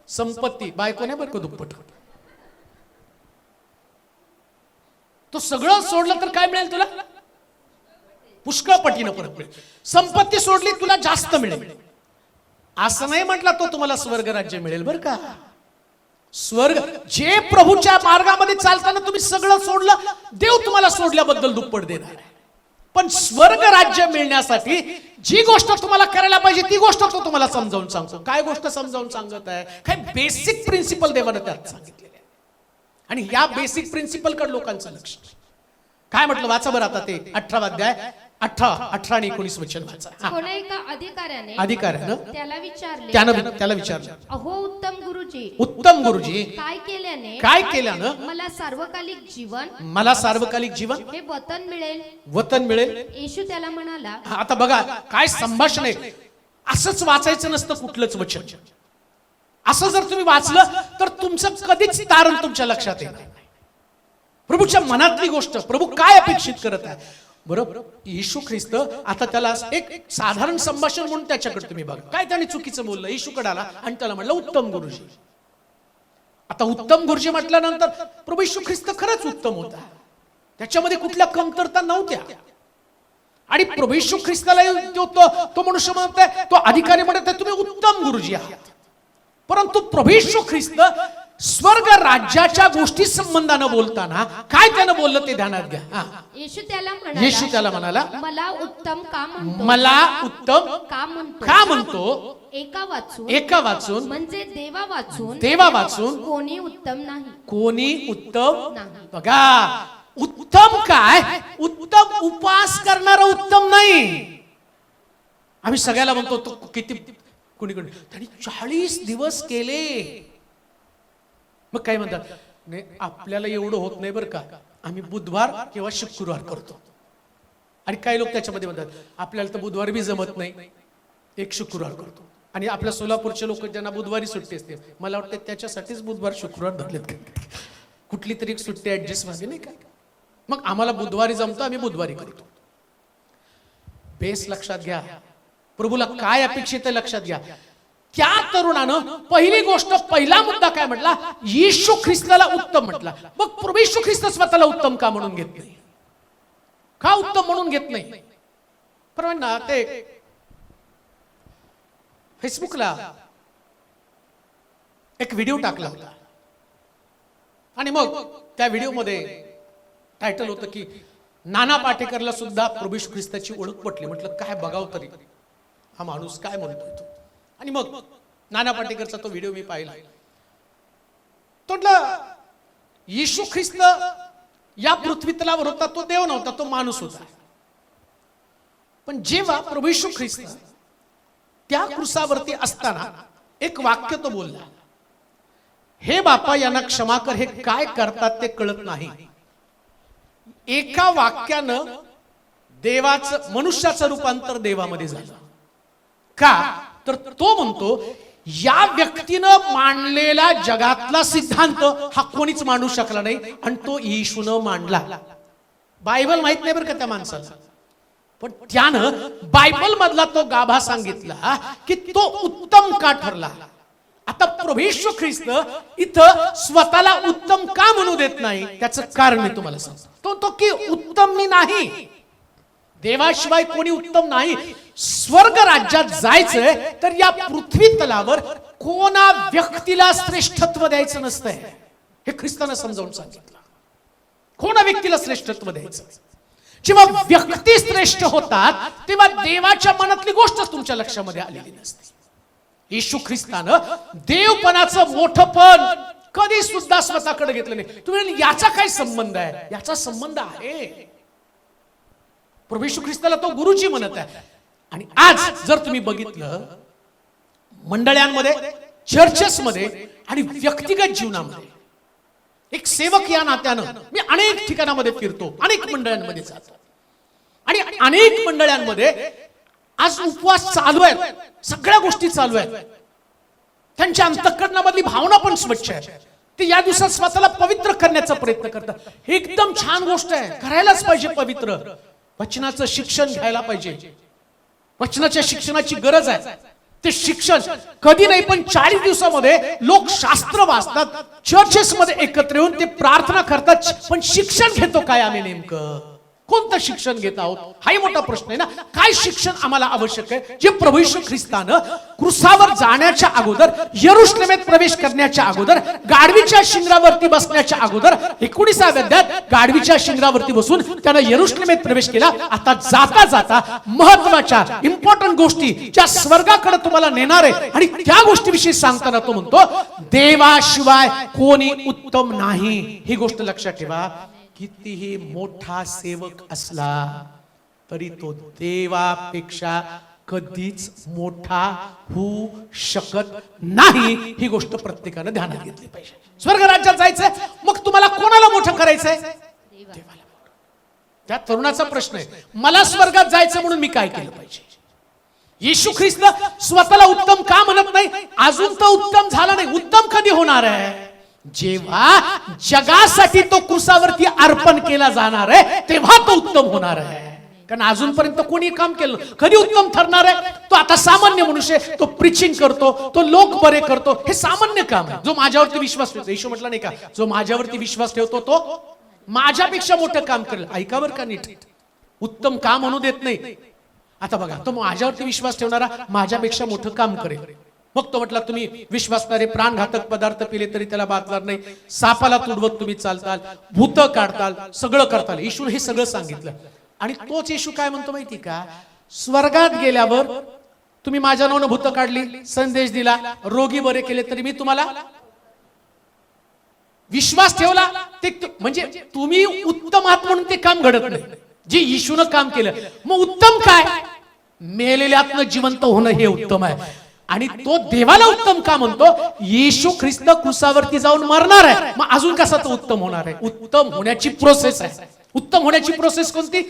Speaker 1: संपत्ती, बायको नाही बरं का दुप्पट. तो सगळं सोडलं तर काय मिळेल तुला? पुष्कळपटीनं परत मिळेल. संपत्ती सोडली तुला जास्त मिळेल. असं नाही म्हटलं तो तुम्हाला स्वर्ग राज्य मिळेल बरं का. स्वर्ग, जे प्रभूच्या मार्गामध्ये चालताना तुम्ही सगळं सोडलं, देव तुम्हाला सोडल्याबद्दल दुप्पट देणार आहे. पण स्वर्ग राज्य मिळण्यासाठी जी गोष्ट तुम्हाला करायला पाहिजे ती गोष्ट तो तुम्हाला समजावून सांगतो. काय गोष्ट समजावून सांगत आहे? काय बेसिक प्रिन्सिपल देवानं त्यात सांगितलेले आहे. आणि या बेसिक प्रिन्सिपल कडे लोकांचं लक्ष. काय म्हटलं? वाचा बरं आता ते 18 अध्याय 18 आणि 19 वचन वाचा.
Speaker 2: कोण्या एका अधिकाऱ्यानं त्याला विचारलं, अहो उत्तम गुरुजी, काय केल्यानं मला सार्वकालिक जीवन हे वतन मिळेल? येशू त्याला म्हणाला. आता बघा काय संभाषण आहे. असंच वाचायचं नसतं कुठलंच वचन. असं जर तुम्ही वाचलं तर तुमचं कधीच तारण तुमच्या लक्षात येणार नाही. प्रभूच्या मनातली गोष्ट, प्रभू काय अपेक्षित करत आहे. बरोबर, येशू ख्रिस्त आता त्याला एक साधारण संभाषण म्हणून त्याच्याकडे तुम्ही बघा, काय त्याने चुकीचं बोललं. येशूकडे आला आणि त्याला म्हटलं, उत्तम गुरुजी. आता उत्तम गुरुजी म्हटल्यानंतर प्रभू येशू ख्रिस्त खरंच उत्तम होता, त्याच्यामध्ये कुठल्या कमतरता नव्हत्या. आणि प्रभू येशू ख्रिस्ताला तो मनुष्य म्हणतोय, तो अधिकारी म्हणत आहे, तुम्ही उत्तम गुरुजी आहात. परंतु प्रभू येशू ख्रिस्त
Speaker 1: स्वर्ग राज्याच्या गोष्टी संबंधानं बोलताना काय त्यानं बोललं ते ध्यानात घ्या.
Speaker 2: येशू त्याला
Speaker 1: म्हणाला
Speaker 2: मला उत्तम का म्हणतो,
Speaker 1: मला उत्तम का म्हणतो. एका वाचून
Speaker 2: म्हणजे
Speaker 1: देवा वाचून
Speaker 2: कोणी उत्तम नाही.
Speaker 1: कोणी उत्तम बघा, उत्तम काय, उत्तम उपास करणारा उत्तम नाही. आम्ही सगळ्याला म्हणतो तो किती कोणी त्यांनी 40 दिवस केले. मग काय म्हणतात, नाही आपल्याला एवढं होत नाही बरं का, आम्ही बुधवार किंवा शुक्रवार करतो. आणि काही लोक त्याच्यामध्ये म्हणतात आपल्याला तर बुधवार बी जमत नाही, एक शुक्रवार करतो. आणि आपल्या सोलापूरचे लोक ज्यांना बुधवारी सुट्टी असते, मला वाटतं त्याच्यासाठीच बुधवार शुक्रवार धरलेत, कुठली तरी एक सुट्टी ऍडजस्ट व्हावी नाही का. मग आम्हाला बुधवारी जमतं, आम्ही बुधवारी करतो. बेस लक्षात घ्या, प्रभूला काय अपेक्षित आहे लक्षात घ्या. त्या तरुणानं पहिली गोष्ट, पहिला मुद्दा काय म्हटला, येशू ख्रिस्ताला उत्तम म्हटला. मग प्रभू येशू ख्रिस्त स्वतःला उत्तम का म्हणून घेत नाही, का उत्तम म्हणून घेत नाही. पण ना ते फेसबुकला एक व्हिडिओ टाकला होता आणि मग त्या व्हिडिओमध्ये टायटल होतं की नाना पाटेकरला सुद्धा प्रभू येशू ख्रिस्ताची ओळख पटली. म्हटलं काय बघाव तरी हा माणूस काय म्हणतोय तो. आणि मग नाना पाटेकरचा तो व्हिडिओ मी पाहिला. तो म्हटलं येशू ख्रिस्त या पृथ्वी तलावर होता, तो देव नव्हता, तो माणूस होता. पण जेव्हा प्रभू येशू ख्रिस्त त्या क्रुसावरती असताना एक वाक्य तो बोलला, हे बापा यांना क्षमा कर, हे काय करतात ते कळत नाही. एका वाक्यानं देवाचं, मनुष्याचं रूपांतर देवामध्ये झालं. का तर तो म्हणतो या व्यक्तीनं मांडलेला जगातला सिद्धांत हा कोणीच मांडू शकला नाही आणि तो येशूनं मांडला. बायबल माहित नाही बरं का त्या माणसाला, पण त्यानं बायबल मधला तो गाभा सांगितला की तो उत्तम का ठरला. आता प्रभू येशू ख्रिस्त इथं स्वतःला उत्तम का म्हणू देत नाही, त्याचं कारण मी तुम्हाला सांगतो. तो की उत्तम मी नाही, देवाशिवाय कोणी उत्तम नाही. स्वर्ग राज्यात जायचंय तर या पृथ्वी तलावर कोणा व्यक्तीला श्रेष्ठत्व द्यायचं नसतंय, हे ख्रिस्तानं समजावून सांगितलं. कोणा व्यक्तीला श्रेष्ठत्व द्यायचं. जेव्हा व्यक्ती श्रेष्ठ होतात तेव्हा देवाच्या मनातली गोष्ट तुमच्या लक्षामध्ये आलेली नसते. येशू ख्रिस्तानं देवपणाचं मोठपण कधी सुद्धा स्वतःकडे घेतलं नाही. तुम्ही याचा काय संबंध आहे, याचा संबंध आहे. प्रभू येशू ख्रिस्ताला तो गुरुजी म्हणत आहे. आणि आज जर तुम्ही बघितलं मंडळांमध्ये, चर्चेसमध्ये आणि व्यक्तिगत जीवनामध्ये, एक सेवक या नात्यानं मी अनेक ठिकाणामध्ये फिरतो, अनेक मंडळांमध्ये जातो आणि अनेक मंडळांमध्ये आज उपवास चालू आहेत, सगळ्या गोष्टी चालू आहेत. त्यांच्या अंतःकरणामधली भावना पण स्वच्छ आहे. ते या दिवसात स्वतःला पवित्र करण्याचा प्रयत्न करतात. हे एकदम छान गोष्ट आहे, करायलाच पाहिजे पवित्र. वचनाचं शिक्षण घ्यायला पाहिजे, वचनाच्या शिक्षणाची गरज आहे. ते शिक्षण कधी नाही पण 40 दिवसामध्ये लोक शास्त्र वाचतात, चर्चेसमध्ये एकत्र येऊन ते प्रार्थना करतात. पण शिक्षण घेतो काय आम्ही नेमकं, कोणतं शिक्षण घेत आहोत हाही मोठा प्रश्न आहे ना. काय शिक्षण आम्हाला आवश्यक आहे, जे प्रभू येशू ख्रिस्तानं क्रुसावर जाण्याच्या अगोदर, यरुशलेमेत प्रवेश करण्याच्या अगोदर, गाढवीच्या शिंगरावरती बसण्याच्या अगोदर, 19व्या अध्यायात गाढवीच्या शिंगरावरती बसून त्यानं यरुशलेमेत प्रवेश केला. आता जाता जाता महत्वाच्या इम्पॉर्टंट गोष्टी ज्या स्वर्गाकडे तुम्हाला नेणार आहे आणि त्या गोष्टीविषयी सांगताना तो म्हणतो देवाशिवाय कोणी उत्तम नाही. ही गोष्ट लक्षात ठेवा. कितीही मोठा सेवक असला तरी तो देवापेक्षा कधीच मोठा होऊ शकत नाही. ही गोष्ट प्रत्येकानं ध्यानात घेतली पाहिजे. स्वर्ग राज्यात जायचंय, मग तुम्हाला कोणाला मोठं करायचंय, देवाला. त्या तरुणाचा प्रश्न आहे, मला स्वर्गात जायचं म्हणून मी काय केलं पाहिजे. येशू ख्रिस्त स्वतःला उत्तम का म्हणत नाही, अजून तो उत्तम झाला नाही. उत्तम कधी होणार आहे, जेव्हा जगासाठी तो क्रुसावरती अर्पण केला जाणार आहे तेव्हा तो उत्तम होणार आहे. कारण अजूनपर्यंत कोणी काम केलं, कधी उत्तम ठरणार आहे. तो आता सामान्य मनुष्य, तो प्रीचिंग करतो, तो लोक बरे करतो, हे सामान्य काम आहे. जो माझ्यावरती विश्वास ठेवतो, येशू म्हटला नाही का, जो माझ्यावरती विश्वास ठेवतो तो माझ्यापेक्षा मोठं काम करेल. ऐका बरं का नीट, उत्तम काम म्हणू देत नाही. आता बघा, तो माझ्यावरती विश्वास ठेवणारा माझ्यापेक्षा मोठं काम करेल. मग तो म्हटला तुम्ही विश्वासणारे प्राणघातक पदार्थ पिले तरी त्याला बाधणार नाही, सापाला तुडवत तुम्ही चालताल, भूत काढताल, सगळं करताल. येशूने हे सगळं सांगितलं. आणि तोच येशू काय म्हणतो माहिती का, स्वर्गात गेल्यावर तुम्ही माझ्या नावानं भूत काढली, संदेश दिला, रोगी बरे केले, तरी मी तुम्हाला विश्वास ठेवला, ते म्हणजे तुम्ही उत्तम आहात म्हणून ते काम घडत नाही, जे येशूनं काम केलं. मग उत्तम काय, मेलेल्यातनं जिवंत होणं हे उत्तम आहे. आणि तो देवाला उत्तम का म्हणतो, येशू ख्रिस्त क्रुसावरती जाऊन मरणार आहे, मग अजून कसा तो उत्तम होणार आहे. उत्तम होण्याची प्रोसेस आहे. उत्तम होण्याची प्रोसेस कोणती,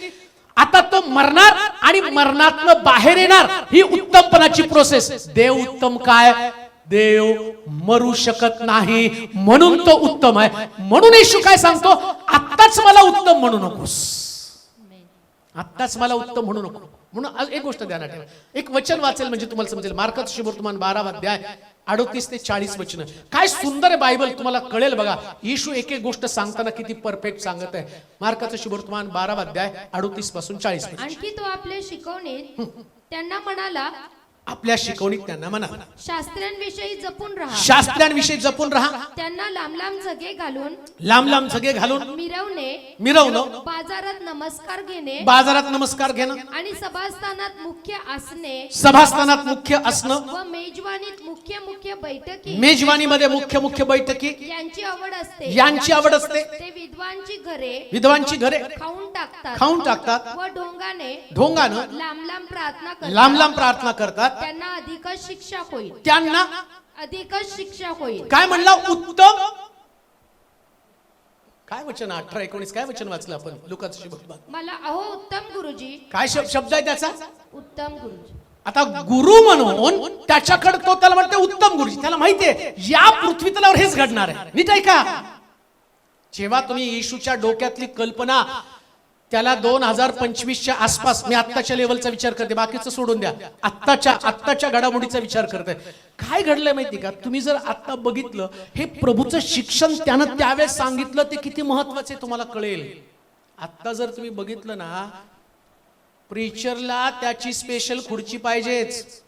Speaker 1: आता तो मरणार आणि मरणातनं बाहेर येणार, ही उत्तमपणाची प्रोसेस. देव उत्तम काय, देव मरू शकत नाही म्हणून तो उत्तम आहे. म्हणून येशू काय सांगतो, आत्ताच मला उत्तम म्हणू नकोस, आत्ताच मला उत्तम म्हणू नको. म्हणून एक गोष्ट ध्यानात ठेवा, एक वचन वाचेल म्हणजे तुम्हाला समजेल. मार्काचं शुभवर्तमान 12 अध्याय 38 ते 40 वचन. काय सुंदर आहे बायबल, तुम्हाला कळेल बघा. येशू एक एक गोष्ट सांगताना किती परफेक्ट सांगत आहे. मार्काचं शुभवर्तमान 12 अध्याय 38 पासून 40.
Speaker 2: आणखी तो आपल्या शिकवणीत त्यांना म्हणाला,
Speaker 1: आपल्या शिकवणीत त्यांना म्हणा,
Speaker 2: शास्त्रांविषयी जपून राहा,
Speaker 1: शास्त्रांविषयी जपून राहा,
Speaker 2: त्यांना लांब लांब जगे घालून,
Speaker 1: लांब लांब जगे घालून, मिरवणं,
Speaker 2: बाजारात नमस्कार घेणे,
Speaker 1: बाजारात नमस्कार घेणं,
Speaker 2: आणि सभास्थानात मुख्य आसने,
Speaker 1: सभास्थानात मुख्य असणं,
Speaker 2: व मेजवानीत मुख्य मुख्य बैठकी,
Speaker 1: मेजवानीमध्ये मुख्य मुख्य बैठकी
Speaker 2: यांची आवड असते,
Speaker 1: यांची आवड असते.
Speaker 2: ते विद्वांची घरे,
Speaker 1: विद्वांची घरे
Speaker 2: खाऊन टाकतात, व
Speaker 1: ढोंगानं
Speaker 2: लांब लांब प्रार्थना करतात,
Speaker 1: लांब लांब प्रार्थना करतात,
Speaker 2: त्यांना अधिकच शिक्षा होईल,
Speaker 1: त्यांना
Speaker 2: अधिकच शिक्षा होईल.
Speaker 1: काय म्हणला, उत्तम काय वचन 18-19 काय वचन वाचलं आपण लुकाचं शुभवर्तमान.
Speaker 2: मला अहो उत्तम गुरुजी,
Speaker 1: काय शब्द आहे त्याचा,
Speaker 2: उत्तम गुरुजी.
Speaker 1: आता गुरु म्हणून त्याच्याकडे तो त्याला म्हणते उत्तम गुरुजी. त्याला माहितीये या पृथ्वी तलावर हेच घडणार आहे. नीट ऐका, जेव्हा तुम्ही येशूच्या डोक्यातली कल्पना त्याला 2025च्या आसपास, मी आत्ताच्या लेवलचा विचार करते, बाकीचं सोडून द्या, आत्ताच्या घडामोडीचा विचार करते. काय घडलंय माहिती का, तुम्ही जर आता बघितलं हे प्रभूचं शिक्षण त्यानं त्यावेळेस सांगितलं ते किती महत्वाचे तुम्हाला कळेल. आता जर तुम्ही बघितलं ना, प्रीचरला त्याची स्पेशल खुर्ची पाहिजेच.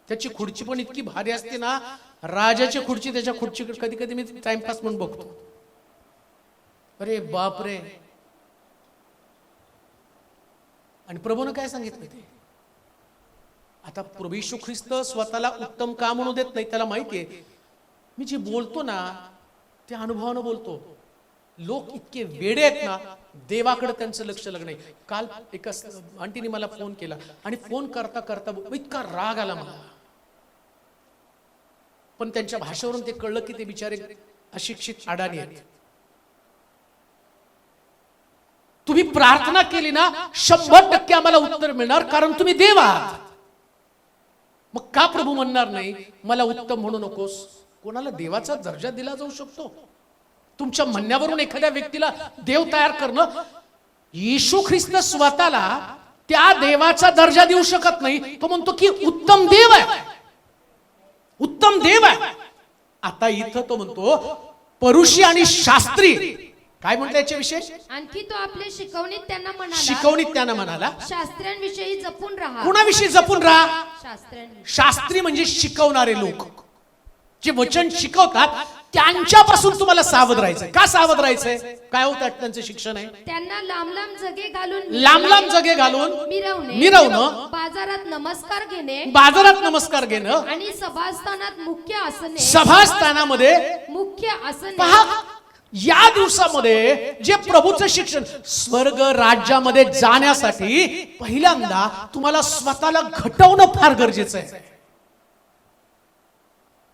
Speaker 1: त्याची खुर्ची पण इतकी भारी असते ना, राजाची खुर्ची त्याच्या खुर्चीकडे कधी कधी मी टाइमपास म्हणून बघतो, अरे बाप रे. आणि प्रभूनं काय सांगितलं ते, आता प्रभू येशू ख्रिस्त स्वतःला उत्तम का म्हणू देत नाही, त्याला माहितीये मी जे बोलतो ना ते अनुभवानं बोलतो. लोक इतके वेडे आहेत ना, देवाकडे त्यांचं लक्ष लागलं नाही. काल एका आंटीने मला फोन केला आणि फोन करता करता इतका राग आला मला, पण त्यांच्या भाषेवरून ते कळलं की ते बिचारे अशिक्षित अडाणी आहेत. तुम्ही प्रार्थना केली ना 100% आम्हाला उत्तर मिळणार, कारण तुम्ही देव आहात. मग का प्रभू म्हणणार नाही मला उत्तम म्हणू नकोस. कोणाला देवाचा दर्जा दिला जाऊ शकतो. तुमच्या म्हणण्यावरून एखाद्या व्यक्तीला देव तयार करणं, येशू ख्रिस्त स्वतःला त्या देवाचा दर्जा देऊ शकत नाही. तो म्हणतो की उत्तम देव आहे, उत्तम देव आहे. आता इथं तो म्हणतो परुषी आणि शास्त्री काय म्हणतो याच्याविषयी,
Speaker 2: आणखी तो आपल्या शिकवणीत त्यांना म्हणाला, शास्त्रांविषयी जपून राहा.
Speaker 1: कुणाविषयी जपून राहा,
Speaker 2: शास्त्री
Speaker 1: म्हणजे शिकवणारे लोक, जे वचन शिकवतात त्यांच्यापासून तुम्हाला सावध राहायचंय. का सावध राहायचंय, काय होतात त्यांचं शिक्षण आहे,
Speaker 2: त्यांना लांब लांब जगे घालून
Speaker 1: मिरवणं,
Speaker 2: बाजारात नमस्कार घेणं, आणि
Speaker 1: सभास्थानामध्ये
Speaker 2: मुख्य आसने.
Speaker 1: पहा, या दिवसामध्ये जे प्रभूचं शिक्षण, स्वर्ग राज्यामध्ये जाण्यासाठी पहिल्यांदा तुम्हाला स्वतःला घटवणं फार गरजेचं आहे.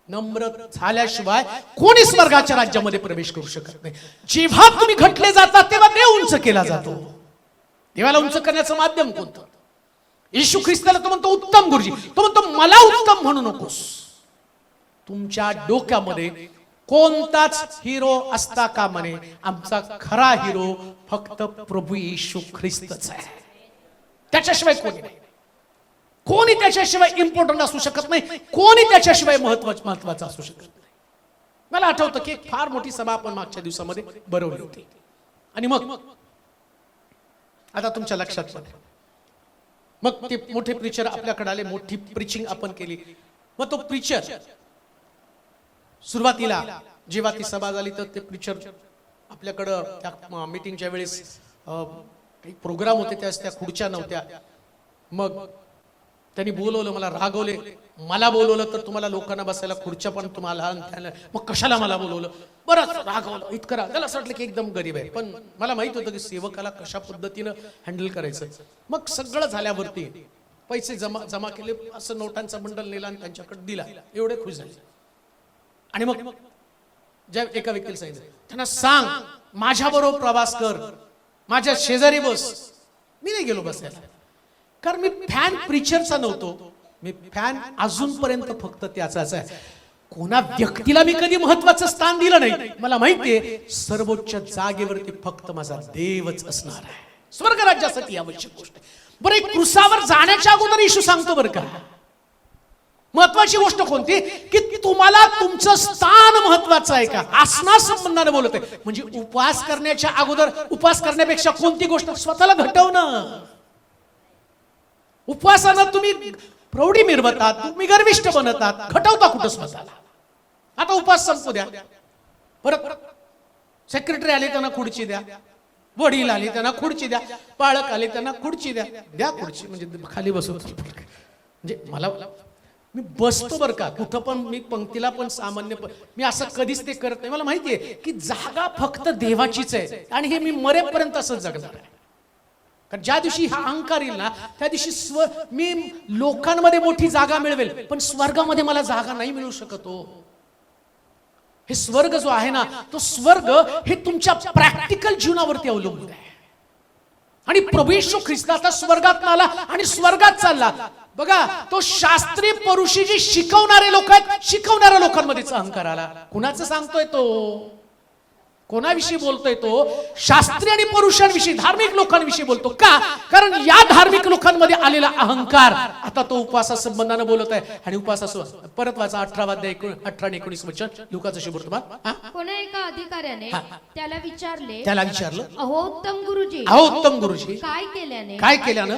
Speaker 1: नम्र झाल्याशिवाय कोणी स्वर्गाच्या राज्यामध्ये प्रवेश करू शकत नाही. जेव्हा तुम्ही घटले जातात तेव्हा देव उंच केला जातो. देवाला उंच करण्याचं माध्यम कोणतं, येशू ख्रिस्ताला तो म्हणतो उत्तम गुरुजी. तो म्हणतो मला उत्तम म्हणू नकोस. तुमच्या डोक्यामध्ये कोणताच हिरो असता कामा नये. आमचा खरा हिरो फक्त प्रभू येशू ख्रिस्तच आहे. त्याच्याशिवाय कोणी नाही. कोणी त्याच्याशिवाय इम्पॉर्टंट असू शकत नाही. कोणी त्याच्याशिवाय महत्वाचं असू शकत नाही. मला आठवतं की एक फार मोठी सभा आपण मागच्या दिवसामध्ये भरवली होती. आणि मग आता तुमच्या लक्षात मग ते मोठे प्रीचर आपल्याकडे आले, मोठी प्रीचिंग आपण केली. मग तो प्रीचर सुरुवातीला जेव्हा ती सभा झाली तर ते प्रीचर आपल्याकडं त्या मीटिंगच्या वेळेस काही प्रोग्राम होते त्या खुर्च्या नव्हत्या. मग त्यांनी बोलवलं, मला रागवले. मला बोलवलं तर तुम्हाला लोकांना बसायला खुर्च्या पण तुम्हाला, मग कशाला मला बोलवलं, बरंच रागवलं. इतकं त्याला असं वाटलं की एकदम गरीब आहे. पण मला माहित होतं की सेवकाला कशा पद्धतीनं हँडल करायचं. मग सगळं झाल्यावरती पैसे जमा केले, असं नोटांचा बंडल नेला आणि त्यांच्याकडे दिला. एवढे खुश झाले. आणि मग ज्या एका व्यक्तीला सांगितलं, त्यांना सांग माझ्याबरोबर प्रवास कर, माझ्या शेजारी बस. मी नाही गेलो बसायला, कारण मी फॅन प्रीचरचा नव्हतो. मी फॅन अजूनपर्यंत फक्त त्याचाच आहे. कोणा व्यक्तीला मी कधी महत्वाचं स्थान दिलं नाही. मला माहितीये सर्वोच्च जागेवरती फक्त माझा देवच असणार आहे. स्वर्ग राज्यासाठी आवश्यक गोष्ट आहे. बरं, एक क्रुसावर जाण्याच्या अगोदर येशू सांगतो बरं का, महत्वाची गोष्ट कोणती, की तुम्हाला तुमचं स्थान महत्वाचं आहे का, आसना संबंधाने बोलत आहे. म्हणजे उपवास करण्याच्या अगोदर, उपवास करण्यापेक्षा कोणती गोष्ट, स्वतःला घटवणं. उपवासानं तुम्ही प्रौढी मिरवतात, तुम्ही गर्विष्ठ बनतात, घटवता कुठं स्वतःला. आता उपवास संपू द्या, परत सेक्रेटरी आले त्यांना खुर्ची द्या, वडील आले त्यांना खुर्ची द्या, पाळक आले त्यांना खुर्ची द्या. द्या खुर्ची, म्हणजे खाली बसवतो. म्हणजे मला, मी बसतो बरं का कुठं पण, मी पंक्तीला पण सामान्य, मी असं कधीच ते करत नाही. मला माहितीये की जागा फक्त देवाचीच आहे आणि हे मी मरेपर्यंत असंच जगणार आहे. कारण ज्या दिवशी हा अहंकार येईल ना, त्या दिवशी मी लोकांमध्ये मोठी जागा मिळवेल, पण स्वर्गामध्ये मला जागा नाही मिळू शकत. हे स्वर्ग जो आहे ना, तो स्वर्ग हे तुमच्या प्रॅक्टिकल जीवनावरती अवलंबून आहे. आणि प्रभू येशू ख्रिस्त आता स्वर्गात आला आणि स्वर्गात चालला. बघा, तो शास्त्री परुषी जी शिकवणारे लोक आहेत, शिकवणाऱ्या लोकांमध्येच अहंकार आला. कुणाचं सांगतोय तो, कोणाविषयी बोलतोय तो, शास्त्री आणि परुषांविषयी, धार्मिक लोकांविषयी बोलतो. का, कारण या धार्मिक लोकांमध्ये आलेला अहंकार आता तो उपवासा संबंधाने बोलत आहे. आणि उपवासा परत वाचा 18 अध्याय 18 आणि 19 वचन, लुकाचं शुभवर्तमान.
Speaker 2: कोणा एका अधिकाऱ्याने त्याला
Speaker 1: विचारलं,
Speaker 2: अहो उत्तम गुरुजी, काय केल्यानं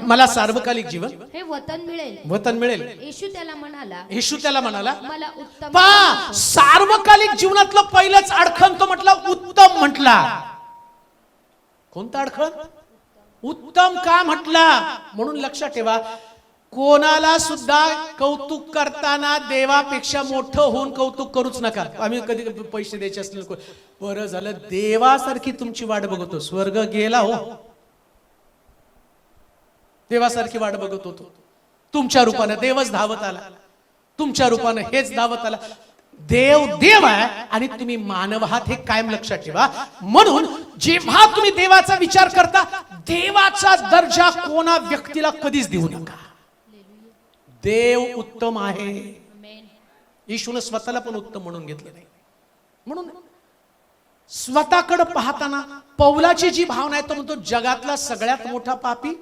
Speaker 2: मला सार्वकालिक जीवन हे वतन मिळेल. येशू त्याला म्हणाला, मला उत्तम,
Speaker 1: सार्वकालिक जीवनातलं पहिलंच अडखण तो म्हटला उत्तम म्हटला. कोणता अडखण? उत्तम का म्हटला? म्हणून लक्षात ठेवा, कोणाला सुद्धा कौतुक करताना देवापेक्षा मोठं होऊन कौतुक करूच नका. आम्ही कधी पैसे द्यायचे असले, बरं झालं देवासारखी तुमची वाट बघतो, स्वर्ग गेला हो, देवासारखी वाट बघत होतो. तुमच्या रूपानं देवच धावत आला, तुमच्या रूपानं हेच धावत आला. देव आहे आणि तुम्ही मानव आहात, हे कायम लक्षात ठेवा. म्हणून जेव्हा तुम्ही देवाचा विचार करता, देवाचा दर्जा कोणा व्यक्तीला कधीच देऊ नका. देव उत्तम आहे. येशूने स्वतःला पण उत्तम म्हणून घेतलं नाही. म्हणून स्वतःकडे पाहताना पौलाची जी भावना आहे, तो म्हणतो जगातला सगळ्यात मोठा पापी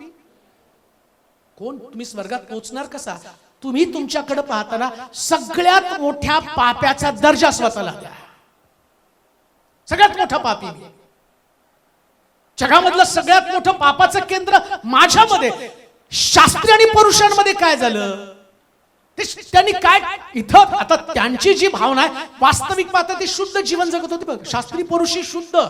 Speaker 1: कोण? तुम्ही स्वर्गात पोहोचणार कसा? तुम्ही तुमच्याकडे पाहताना सगळ्यात मोठ्या पाप्याचा दर्जा स्वतःला द्या. सगळ्यात मोठा पापी, जगामधलं सगळ्यात मोठं पापाचं केंद्र माझ्यामध्ये. शास्त्री आणि पुरुषांमध्ये काय झालं? त्यांनी काय इथं, आता त्यांची जी भावना आहे, वास्तविक पाहता ते शुद्ध जीवन जगत होते. बघ, शास्त्री पुरुषी शुद्ध,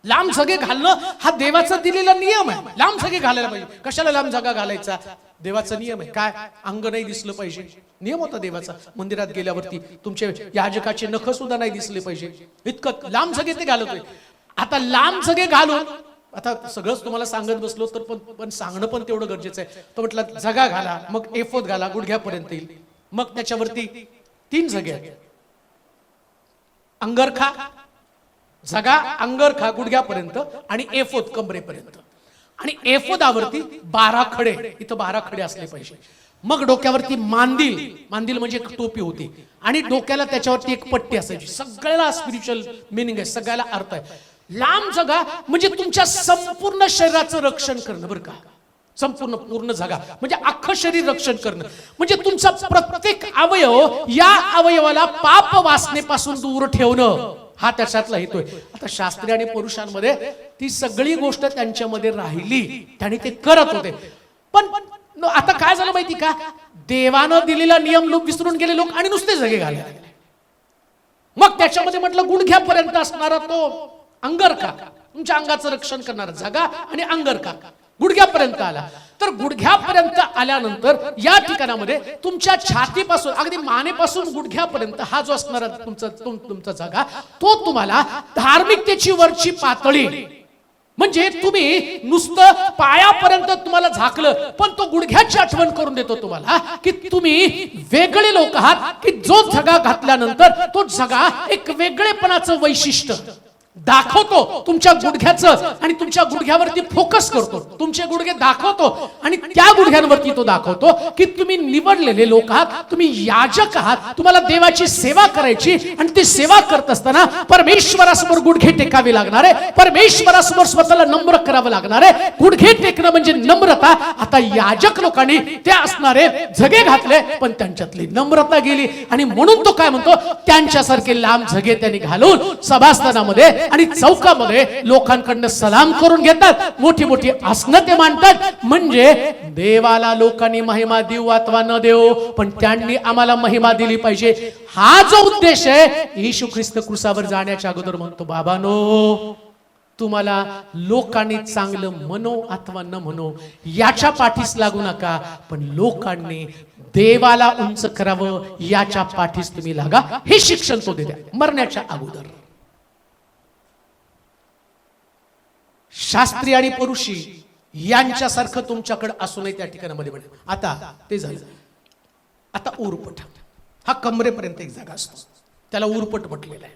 Speaker 1: लांब झगे घालणं हा देवाचा दिलेला नियम आहे. लांब झगे घालायला पाहिजे. कशाला लांब झगा घालायचा? देवाचा नियम आहे. काय? अंग नाही दिसलं पाहिजे, नियम होता देवाचा. मंदिरात गेल्यावरती तुमचे याजकाचे नख सुद्धा नाही दिसले पाहिजे, इतकं लांब झगे ते घालतोय. आता लांब झगे घालून, आता सगळंच तुम्हाला सांगत बसलो तर पण सांगणं पण तेवढं गरजेचं आहे. तो म्हटलं झगा घाला, मग एफोद घाला, गुडघ्यापर्यंत येईल. मग त्याच्यावरती 3 झगे आहेत, अंगरखा, झगा, अंगरखा गुडघ्यापर्यंत आणि एफोद कमरेपर्यंत. आणि एफोदावरती 12 खडे, इथं 12 खडे असले पाहिजे. मग डोक्यावरती मांदिल म्हणजे एक टोपी होती आणि डोक्याला त्याच्यावरती एक पट्टी असायची. सगळ्याला स्पिरिच्युअल मिनिंग आहे, सगळ्याला अर्थ आहे. लांब झगा म्हणजे तुमच्या संपूर्ण शरीराचं रक्षण करणं, बरं का. पूर्ण झगा म्हणजे अख्खं शरीर रक्षण करणं, म्हणजे तुमचा प्रत्येक अवयव, या अवयवाला पाप वासनेपासून दूर ठेवणं, हा त्याच्यातला हेतू आहे. आता शास्त्री आणि पुरुषांमध्ये ती सगळी गोष्ट त्यांच्यामध्ये राहिली, त्यांनी ते करत होते. पण आता काय झालं माहिती का, देवानं दिलेला नियम लोक विसरून गेले लोक आणि नुसते जगे घालायला लागले. मग त्याच्यामध्ये म्हटलं गुडघ्यापर्यंत असणारा तो अंगरखा, तुमच्या अंगाचं रक्षण करणारा जागा आणि अंगरखा गुडघ्यापर्यंत आला. तर गुडघ्यापर्यंत आल्यानंतर या ठिकाणामध्ये तुमच्या छातीपासून अगदी मानेपासून गुडघ्यापर्यंत हा जो असणारा तुमचा जागा, तो तुम्हाला धार्मिकतेची वरची पातळी, म्हणजे तुम्ही नुसतं पायापर्यंत तुम्हाला झाकलं, पण तो गुडघ्याची आठवण करून देतो तुम्हाला की तुम्ही वेगळे लोक आहात, की जो झगा घातल्यानंतर तो झगा एक वेगळेपणाचं वैशिष्ट्य दाखवतो तुमच्या गुडघ्याचं, आणि तुमच्या गुडघ्यावरती फोकस करतो, तुमचे गुडघे दाखवतो आणि त्या गुडघ्यांवरती तो दाखवतो की तुम्ही निवडलेले लोक आहात, तुम्ही याजक आहात, तुम्हाला देवाची सेवा करायची. आणि ती सेवा करत असताना परमेश्वरासमोर गुडघे टेकावे लागणार आहे, परमेश्वरासमोर स्वतःला नम्र करावं लागणार आहे. गुडघे टेकणं म्हणजे नम्रता. आता याजक लोकांनी ते असणारे झगे घातले, पण त्यांच्यातली नम्रता गेली, आणि म्हणून तो काय म्हणतो, त्यांच्यासारखे लांब झगे त्यांनी घालून सभास्थानामध्ये आणि चौकामध्ये लोकांकडनं सलाम करून घेतात, मोठी मोठी आसनं ते मांडतात. म्हणजे देवाला लोकांनी महिमा देऊ अथवा न देऊ, पण त्यांनी आम्हाला महिमा दिली पाहिजे, हा जो उद्देश आहे. येशू ख्रिस्त क्रूसावर जाण्याच्या अगोदर म्हणतो, बाबानो, तुम्हाला लोकांनी चांगलं म्हणो अथवा न म्हणो याच्या पाठीस लागू नका, पण लोकांनी देवाला उंच करावं याच्या पाठीस तुम्ही लागा. हे शिक्षण तो देते मरण्याच्या अगोदर. शास्त्री आणि पुरुषी यांच्यासारखं तुमच्याकडे असू नये त्या ठिकाणामध्ये म्हणे. आता ते झालं. आता उरपट, हा कमरेपर्यंत एक जागा असतो, त्याला उरपट म्हटलेला आहे.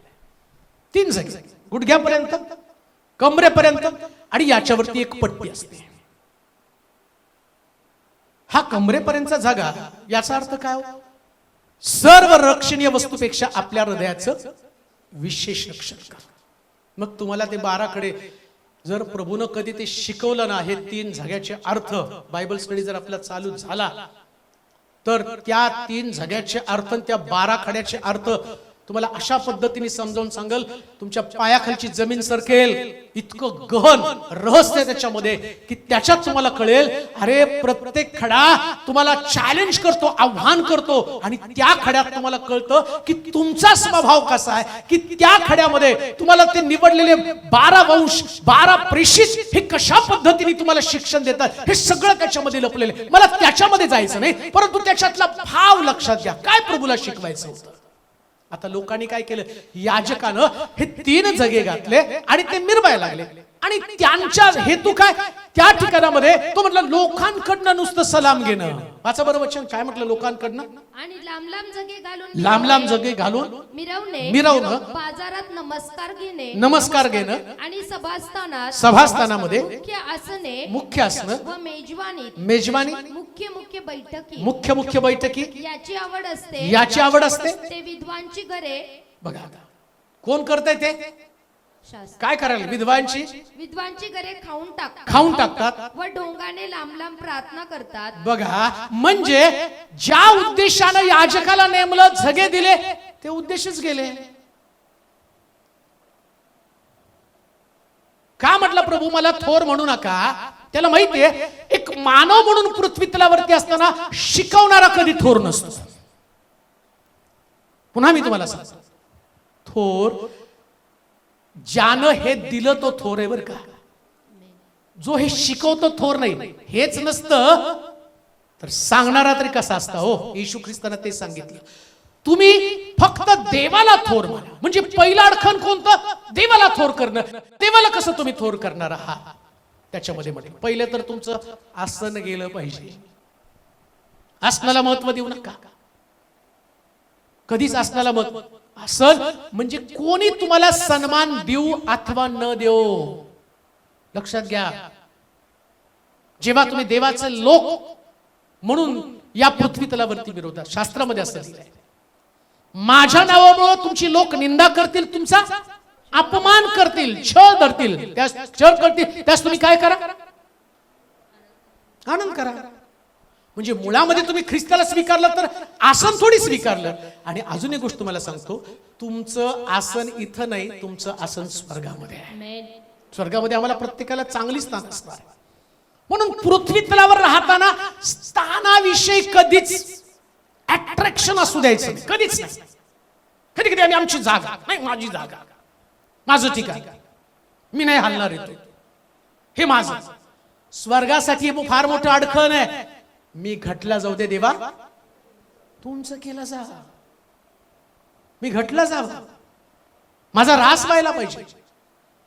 Speaker 1: 3 जागा, गुडघ्यापर्यंत, कमरेपर्यंत, आणि याच्यावरती एक पट्टी असते. हा कमरेपर्यंतचा जागा, याचा अर्थ काय? सर्व रक्षणीय वस्तूपेक्षा आपल्या हृदयाचं विशेष रक्षण कर. मग तुम्हाला ते 12 कडे जर प्रभूनं कधी ते शिकवलं ना, हे 3 झग्याचे अर्थ, बायबल स्टडी जर आपला चालू झाला तर त्या 3 झग्याचे अर्थ, त्या 12 खड्याचे अर्थ तुम्हाला अशा पद्धतीने समजावून सांगल, तुमच्या पायाखालची जमीन सरकेल. इतकं गहन रहस्य त्याच्यामध्ये की त्याच्यात तुम्हाला कळेल, अरे प्रत्येक खडा तुम्हाला चॅलेंज करतो, आव्हान करतो, आणि त्या खड्यात तुम्हाला कळतं की तुमचा स्वभाव कसा आहे, की त्या खड्यामध्ये तुम्हाला ते निवडलेले 12 वंश, 12 प्रेषित हे कशा पद्धतीने तुम्हाला शिक्षण देतात, हे सगळं त्याच्यामध्ये लपलेलं. मला त्याच्यामध्ये जायचं नाही, परंतु त्याच्यातला भाव लक्षात घ्या, काय प्रभूला शिकवायचं होतं. आता लोकांनी काय केलं, याजकानं हे 3 जगे घातले आणि ते मिरवायला लागले, आणि त्यांचा हेतू काय, त्या ठिकाणामध्ये तो म्हटला लोकांकडनं नुसतं सलाम घेणं. वाचा बरं वचन, काय म्हटलं, लोकांकडनं
Speaker 2: आणि लांब लांब जगे घालून,
Speaker 1: लांब लांब जगे घालून मिरवणं,
Speaker 2: बाजारात
Speaker 1: नमस्कार घेणं,
Speaker 2: आणि
Speaker 1: सभास्थानामध्ये
Speaker 2: मुख्य आसनं
Speaker 1: व
Speaker 2: मेजवानी
Speaker 1: मुख्य बैठकी
Speaker 2: याची आवड असते. ते विद्वांची घरे, बघा
Speaker 1: आता कोण करताय ते, काय करायला, विद्वांची
Speaker 2: घरे
Speaker 1: खाऊन टाकतात
Speaker 2: व ढोंगाने लांब लांब प्रार्थना करतात.
Speaker 1: बघा, म्हणजे ज्या उद्देशाने याजकाला नेमलं, झगे दिले, ते उद्देशच गेले. का म्हटलं प्रभू मला थोर म्हणू नका, त्याला माहितीये एक मानव म्हणून पृथ्वी तलावरती असताना शिकवणारा कधी थोर नसतो. पुन्हा मी तुम्हाला सांगतो, थोर ज्यानं हे दिलं तो थोर आहे बरं का. जो हे शिकवतो थोर नाही. हेच नसतं तर सांगणारा तरी कसा असता हो. येशू ख्रिस्तानं ते सांगितलं, तुम्ही फक्त देवाला थोर माना. म्हणजे पहिलं अडखण कोणतं, देवाला थोर करणं. देवाला कसं तुम्ही थोर करणार आहात, त्याच्यामध्ये म्हटलं पहिलं तर तुमचं आसन गेलं पाहिजे. आसनाला महत्व देऊ नका कधीच. आसनाला महत्व, आसन म्हणजे कोणी तुम्हाला सन्मान देऊ अथवा न देऊ, लक्षात घ्या. जेव्हा तुम्ही देवाचे लोक म्हणून या पृथ्वी तलावरती विरोधात, शास्त्रामध्ये असं लिहिलंय, माझ्या नावामुळे तुमची लोक निंदा करतील, तुमचा अपमान करतील, छळ धरतील, छळ करतील, त्यास तुम्ही काय करा, आनंद करा. म्हणजे मुळामध्ये तुम्ही ख्रिस्ताला स्वीकारलं तर आसन थोडी स्वीकारलं. आणि अजून एक गोष्ट तुम्हाला सांगतो, तुमचं आसन इथं नाही, तुमचं आसन स्वर्गामध्ये आहे. स्वर्गामध्ये आम्हाला प्रत्येकाला चांगली स्थान असणार. म्हणून पृथ्वी तलावर राहताना स्थानाविषयी कधीच अट्रॅक्शन असू द्यायचं नाही, कधीच नाही. कधी कधी आम्ही आमची जागा नाही, माझी जागा, माझं ठिकाण, मी नाही हलणार येतो, हे माझं. स्वर्गासाठी फार मोठं अडखण आहे. मी घटला जाऊ दे देवा, तुमचं केलं जा, मी घटला जावं, माझा ऱ्हास व्हायला पाहिजे.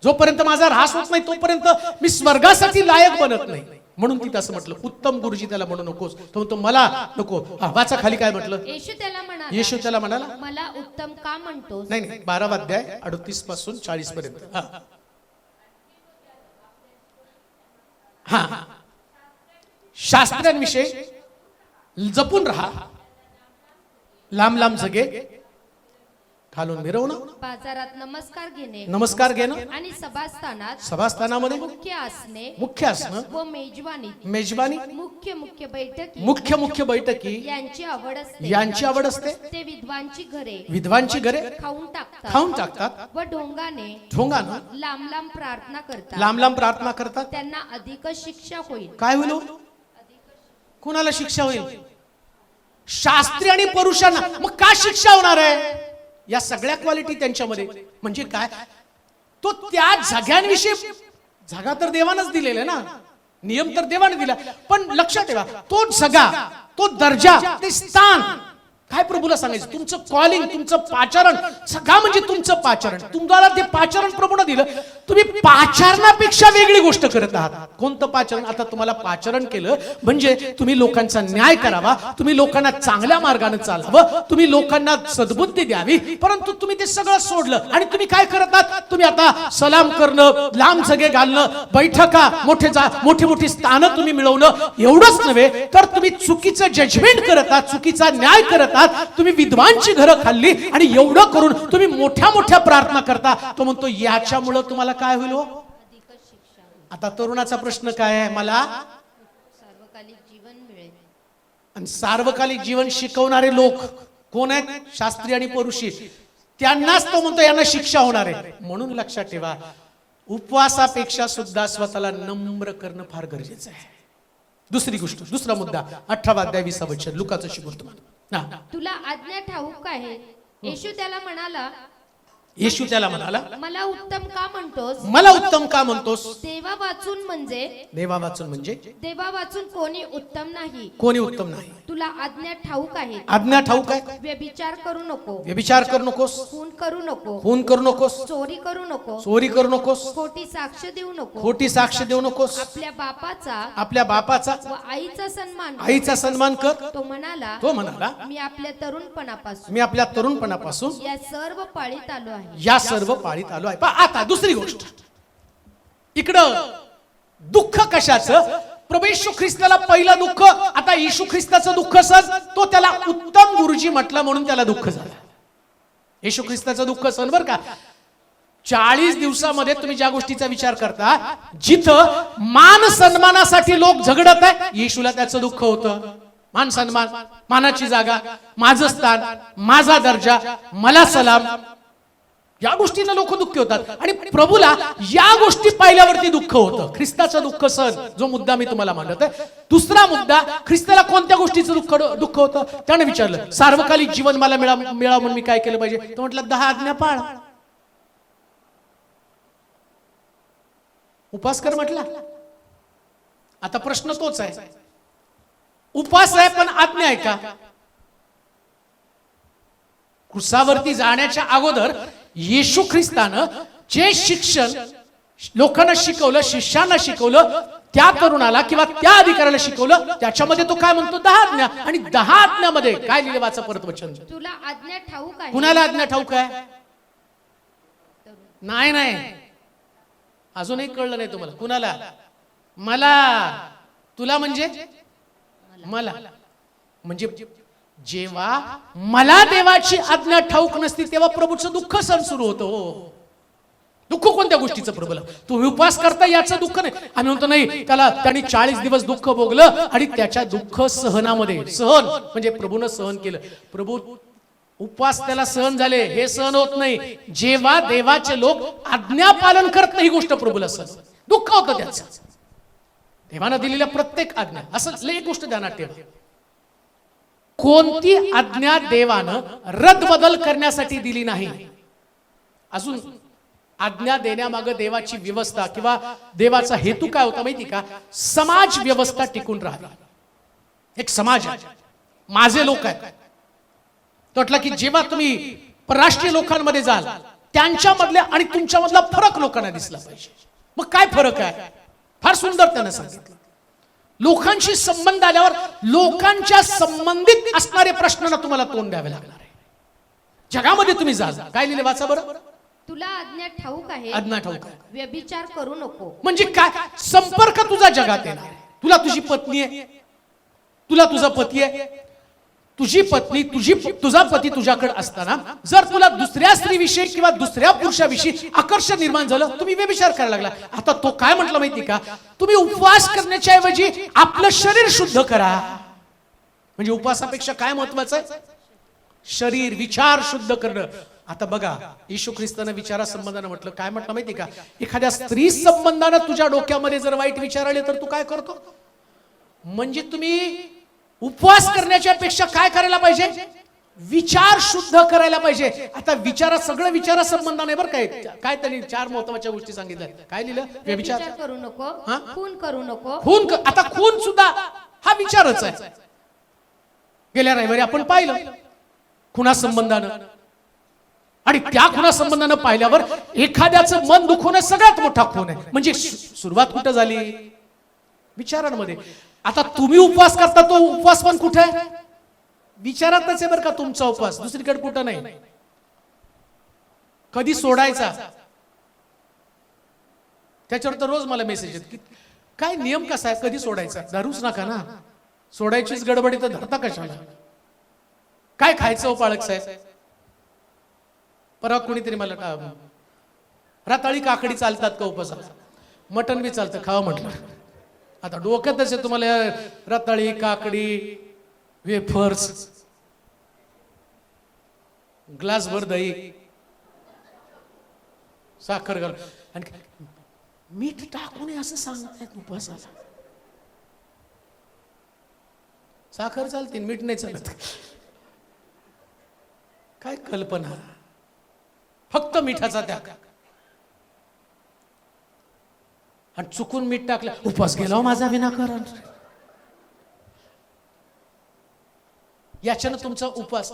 Speaker 1: जोपर्यंत माझा ऱ्हास होत नाही तोपर्यंत मी स्वर्गासाठी लायक बनत नाही. म्हणून तिथं असं म्हटलं, उत्तम गुरुजी त्याला म्हणू नकोस. तो म्हणतो मला नको. वाचा खाली काय म्हटलं. येशू त्याला म्हणाला,
Speaker 2: मला उत्तम का म्हणतोस.
Speaker 1: नाही 12वा अध्याय 38 पासून 40 पर्यंत. हा, शास्त्रांविषयी जपून राहा, लांब लांब जगे, खालून मिरवणं,
Speaker 2: बाजारात
Speaker 1: नमस्कार घेणं
Speaker 2: आणि
Speaker 1: सभास्थानामध्ये मुख्य असणं
Speaker 2: व
Speaker 1: मेजबानी,
Speaker 2: मुख्य
Speaker 1: बैठकी यांची आवड असते.
Speaker 2: ते
Speaker 1: विद्वांची घरे खाऊन टाकतात
Speaker 2: व ढोंगानं
Speaker 1: लांब लांब प्रार्थना करतात.
Speaker 2: त्यांना अधिक शिक्षा होईल.
Speaker 1: काय होईल? कुणाला शिक्षा होईल? शास्त्री आणि पुरुषांना. मग का शिक्षा होणार आहे? या सगळ्या क्वालिटी त्यांच्यामध्ये. म्हणजे काय, तो त्या जगांविषयी, जगा तर देवानच दिलेला ना, नियम तर देवाने दिला, पण लक्षात ठेवा तो जगा, तो दर्जा, ते स्थान काय प्रभूला सांगायचं. तुमचं कॉलिंग, तुमचं पाचारण, सगळं म्हणजे तुमचं पाचारण. तुम्हाला ते पाचारण प्रभूने दिलं, तुम्ही पाचारणापेक्षा वेगळी गोष्ट करत आहात. कोणतं पाचारण? आता तुम्हाला पाचारण केलं म्हणजे तुम्ही लोकांचा न्याय करावा, तुम्ही लोकांना चांगल्या मार्गाने चालावं, तुम्ही लोकांना सद्बुद्धी द्यावी. परंतु तुम्ही ते सगळं सोडलं आणि तुम्ही काय करत आहात? तुम्ही आता सलाम करणं, लांब जगे घालणं, बैठका, मोठी स्थानं तुम्ही मिळवणं, एवढंच नव्हे तर तुम्ही चुकीचं जजमेंट करत आहात, चुकीचा न्याय करत आहात. तुम्ही विद्वांची घरं खाल्ली आणि एवढं करून तुम्ही मोठ्या प्रार्थना करता. तो म्हणतो याच्यामुळे तुम्हाला काय होईल? आता तरुणाचा प्रश्न काय आहे? मला
Speaker 2: सार्वकालिक जीवन मिळेल.
Speaker 1: आणि सार्वकालिक जीवन शिकवणारे लोक कोण आहेत? शास्त्री आणि पुरुषी. त्यांनाच तो म्हणतो यांना शिक्षा होणार आहे. म्हणून लक्षात ठेवा, उपवासापेक्षा सुद्धा स्वतःला नम्र करणं फार गरजेचं आहे. दुसरी गोष्ट, दुसरा मुद्दा 18वा अध्याय 20वा वचन, लुकाचं शिकवतो तुम्हाला.
Speaker 2: तुला आज्ञा ठाऊक आहे. येशू त्याला म्हणाला, मला उत्तम का म्हणतोस. देवा वाचून म्हणजे देवा वाचून कोणी उत्तम नाही. तुला आज्ञा ठाऊक आहे. व्यभिचार करू नकोस. खून करू नकोस. चोरी करू नकोस. खोटी साक्ष देऊ नकोस. आपल्या बापाचा व आईचा सन्मान कर. तो म्हणाला, मी आपल्या तरुणपणापासून या सर्व पाळीत आलो आहे.
Speaker 1: आता दुसरी गोष्ट, इकडं दुःख कशाचं? प्रभू येशू ख्रिस्ताला पहिलं दुःख. आता येशू ख्रिस्ताचं दुःख सण, तो त्याला उत्तम गुरुजी म्हटलं म्हणून त्याला दुःख झालं. येशू ख्रिस्ताचं दुःख सण बरं का. 40 दिवसामध्ये तुम्ही ज्या गोष्टीचा विचार करता, जिथं मान सन्मानासाठी लोक झगडत आहे, येशूला त्याचं दुःख होतं. मान सन्मान, मानाची जागा, माझं स्थान, माझा दर्जा, मला सलाम, या गोष्टीला लोक दुःखी होतात. आणि प्रभूला या गोष्टी पाहिल्यावरती दुःख होतं. ख्रिस्ताचं दुःख सण, जो मुद्दा मी तुम्हाला मांडत आहे. दुसरा मुद्दा, ख्रिस्ताला कोणत्या गोष्टीचं दुःख होतं? त्याने विचारलं, सार्वकालिक जीवन मला मिळावं म्हणून मी काय केलं पाहिजे? तो म्हटलं 10 आज्ञा पाळ. उपवास कर म्हटला. आता प्रश्न तोच आहे, उपवास आहे पण आज्ञा आहे का? क्रुसावरती जाण्याच्या अगोदर येशू ख्रिस्तानं जे शिक्षण लोकांना शिकवलं, शिष्यांना शिकवलं, त्या तरुणाला किंवा त्या अधिकाऱ्याला शिकवलं, त्याच्यामध्ये तो काय म्हणतो? 10 आज्ञा. आणि 10 आज्ञामध्ये काय लिहिले? वाचा परत वचन.
Speaker 2: तुला आज्ञा ठाऊक आहे.
Speaker 1: कुणाला आज्ञा ठाऊक आहे? नाही, अजूनही कळलं नाही तुम्हाला. कुणाला? मला. तुला म्हणजे मला. म्हणजे जेव्हा मला देवाची आज्ञा ठाऊक नसती तेव्हा प्रभूचं दुःख सण सुरू होतं. दुःख कोणत्या गोष्टीचं प्रभूला? तुम्ही उपवास करता याचं दुःख नाही. आम्ही म्हणतो नाही, त्यांनी 40 दिवस दुःख भोगलं आणि त्याच्या दुःख सहनामध्ये, सहन म्हणजे प्रभूनं सहन केलं. प्रभू उपवास त्याला सहन झाले, हे सहन होत नाही. जेव्हा देवाचे लोक आज्ञा पालन करत नाही, ही गोष्ट प्रभूला सहन, दुःख होतं त्याचं. देवानं दिलेल्या प्रत्येक आज्ञा, असं एक गोष्ट ध्यानात ठेवा, कोणती आज्ञा देवानं रद्दबदल करण्यासाठी दिली नाही. अजून आज्ञा देण्यामागे देवाची व्यवस्था किंवा देवाचा हेतू काय होता माहिती का? समाज व्यवस्था टिकून राहावी. एक समाज आहे, माझे लोक आहेत. तो म्हटलं की जेव्हा तुम्ही परराष्ट्रीय लोकांमध्ये जाल, त्यांच्यामधल्या आणि तुमच्यामधला फरक लोकांना दिसला पाहिजे. मग काय फरक आहे? फार सुंदर त्यानं सांगितलं. लोकांशी संबंध आल्यावर लोकांच्या संबंधित असणारे प्रश्नांना तुम्हाला तोंड द्यावे लागणार आहे. जगामध्ये तुम्ही जा, काय लिहिले वाचा बरं.
Speaker 2: तुला आज्ञा ठाऊक आहे,
Speaker 1: आज्ञा ठाऊक आहे,
Speaker 2: व्यभिचार करू नको.
Speaker 1: म्हणजे काय? संपर्क तुझा जगात येणार आहे. तुला तुझी पत्नी आहे, तुला तुझा पती आहे, तुझी पत्नी तुझा पती तुझ्याकडे असताना जर तुला दुसऱ्या स्त्रीविषयी किंवा दुसऱ्या पुरुषाविषयी आकर्षण निर्माण झालं, तुम्ही व्यभिचार करायला लागला. आता तो काय म्हटलं माहिती का? तुम्ही उपवास करण्याच्या ऐवजी आपलं शरीर शुद्ध करा. म्हणजे उपवासापेक्षा काय महत्वाचं आहे? शरीर, विचार शुद्ध करणं. आता बघा, येशू ख्रिस्तानं विचारा संबंधानं म्हटलं, काय म्हटलं माहिती का? एखाद्या स्त्री संबंधानं तुझ्या डोक्यामध्ये जर वाईट विचार आले तर तू काय करतो? म्हणजे तुम्ही उपवास करण्याच्या पेक्षा काय करायला पाहिजे? विचार शुद्ध करायला पाहिजे. आता सगळं विचारा संबंधाने बरं काय त्यांनी 4 महत्वाच्या गोष्टी सांगितल्या. काय लिहिलं?
Speaker 2: व्यभिचार करू नको, खून करू नको.
Speaker 1: आता खून सुद्धा हा विचारच आहे. गेल्या रविवारी आपण पाहिलं खुना संबंधानं, आणि त्या खुना संबंधानं पाहिल्यावर एखाद्याचं मन दुखवणं सगळ्यात मोठा खून आहे. म्हणजे सुरुवात कुठं झाली? विचारांमध्ये. आता तुम्ही उपवास करता, तो उपवास पण कुठे आहे? विचारातच आहे बरं का तुमचा उपवास, दुसरीकडे कुठं नाही. कधी सोडायचा त्याच्यावर तर रोज मला मेसेज येत की काय नियम कसा आहे, कधी सोडायचा? धरूच नका ना, सोडायचीच गडबडी तर धरता कशाला? काय खायचं पाळक साहेब? परवा कोणीतरी मला रताळी काकडी चालतात का उपवासाला? मटण बी चालतं, खावा म्हटलं. आता डोक्यातच आहे तुम्हाला रताळी, काकडी, वेफर्स, ग्लासभर दही, साखर घाल आणि मीठ टाकू नये असं सांगतायत उपवासाला. साखर चालते, मीठ नाही चालत. काय कल्पना! फक्त मिठाचा त्याग, आणि चुकून मीठ टाकलं, उपवास गेला माझा विनाकारण. याच्यानं तुमचा उपवास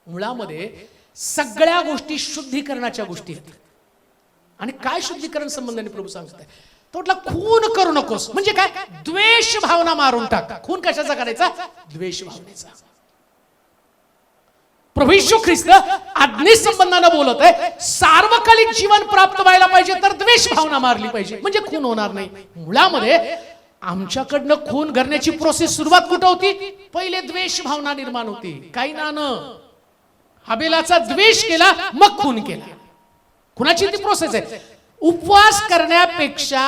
Speaker 1: मुळामध्ये सगळ्या गोष्टी शुद्धीकरणाच्या गोष्टी आहेत. आणि काय शुद्धीकरण संबंधाने प्रभू सांगताय? तो म्हटलं खून करू नकोस. म्हणजे काय? द्वेष भावना मारून टाक. खून कशाचा करायचा? द्वेष भावनेचा. प्रभू येशू ख्रिस्त आज्ञे संबंधाने बोलत आहे, सार्वकालिक जीवन प्राप्त व्हायला पाहिजे तर द्वेष भावना मारली पाहिजे, म्हणजे खून होणार नाही. मुळामध्ये आमच्याकडनं खून करण्याची प्रोसेस सुरुवात कुठं होती? पहिले द्वेष भावना निर्माण होती. काईनानं हाबेलाचा द्वेष केला, मग खून केला. खुनाची ती प्रोसेस आहे. उपवास करण्यापेक्षा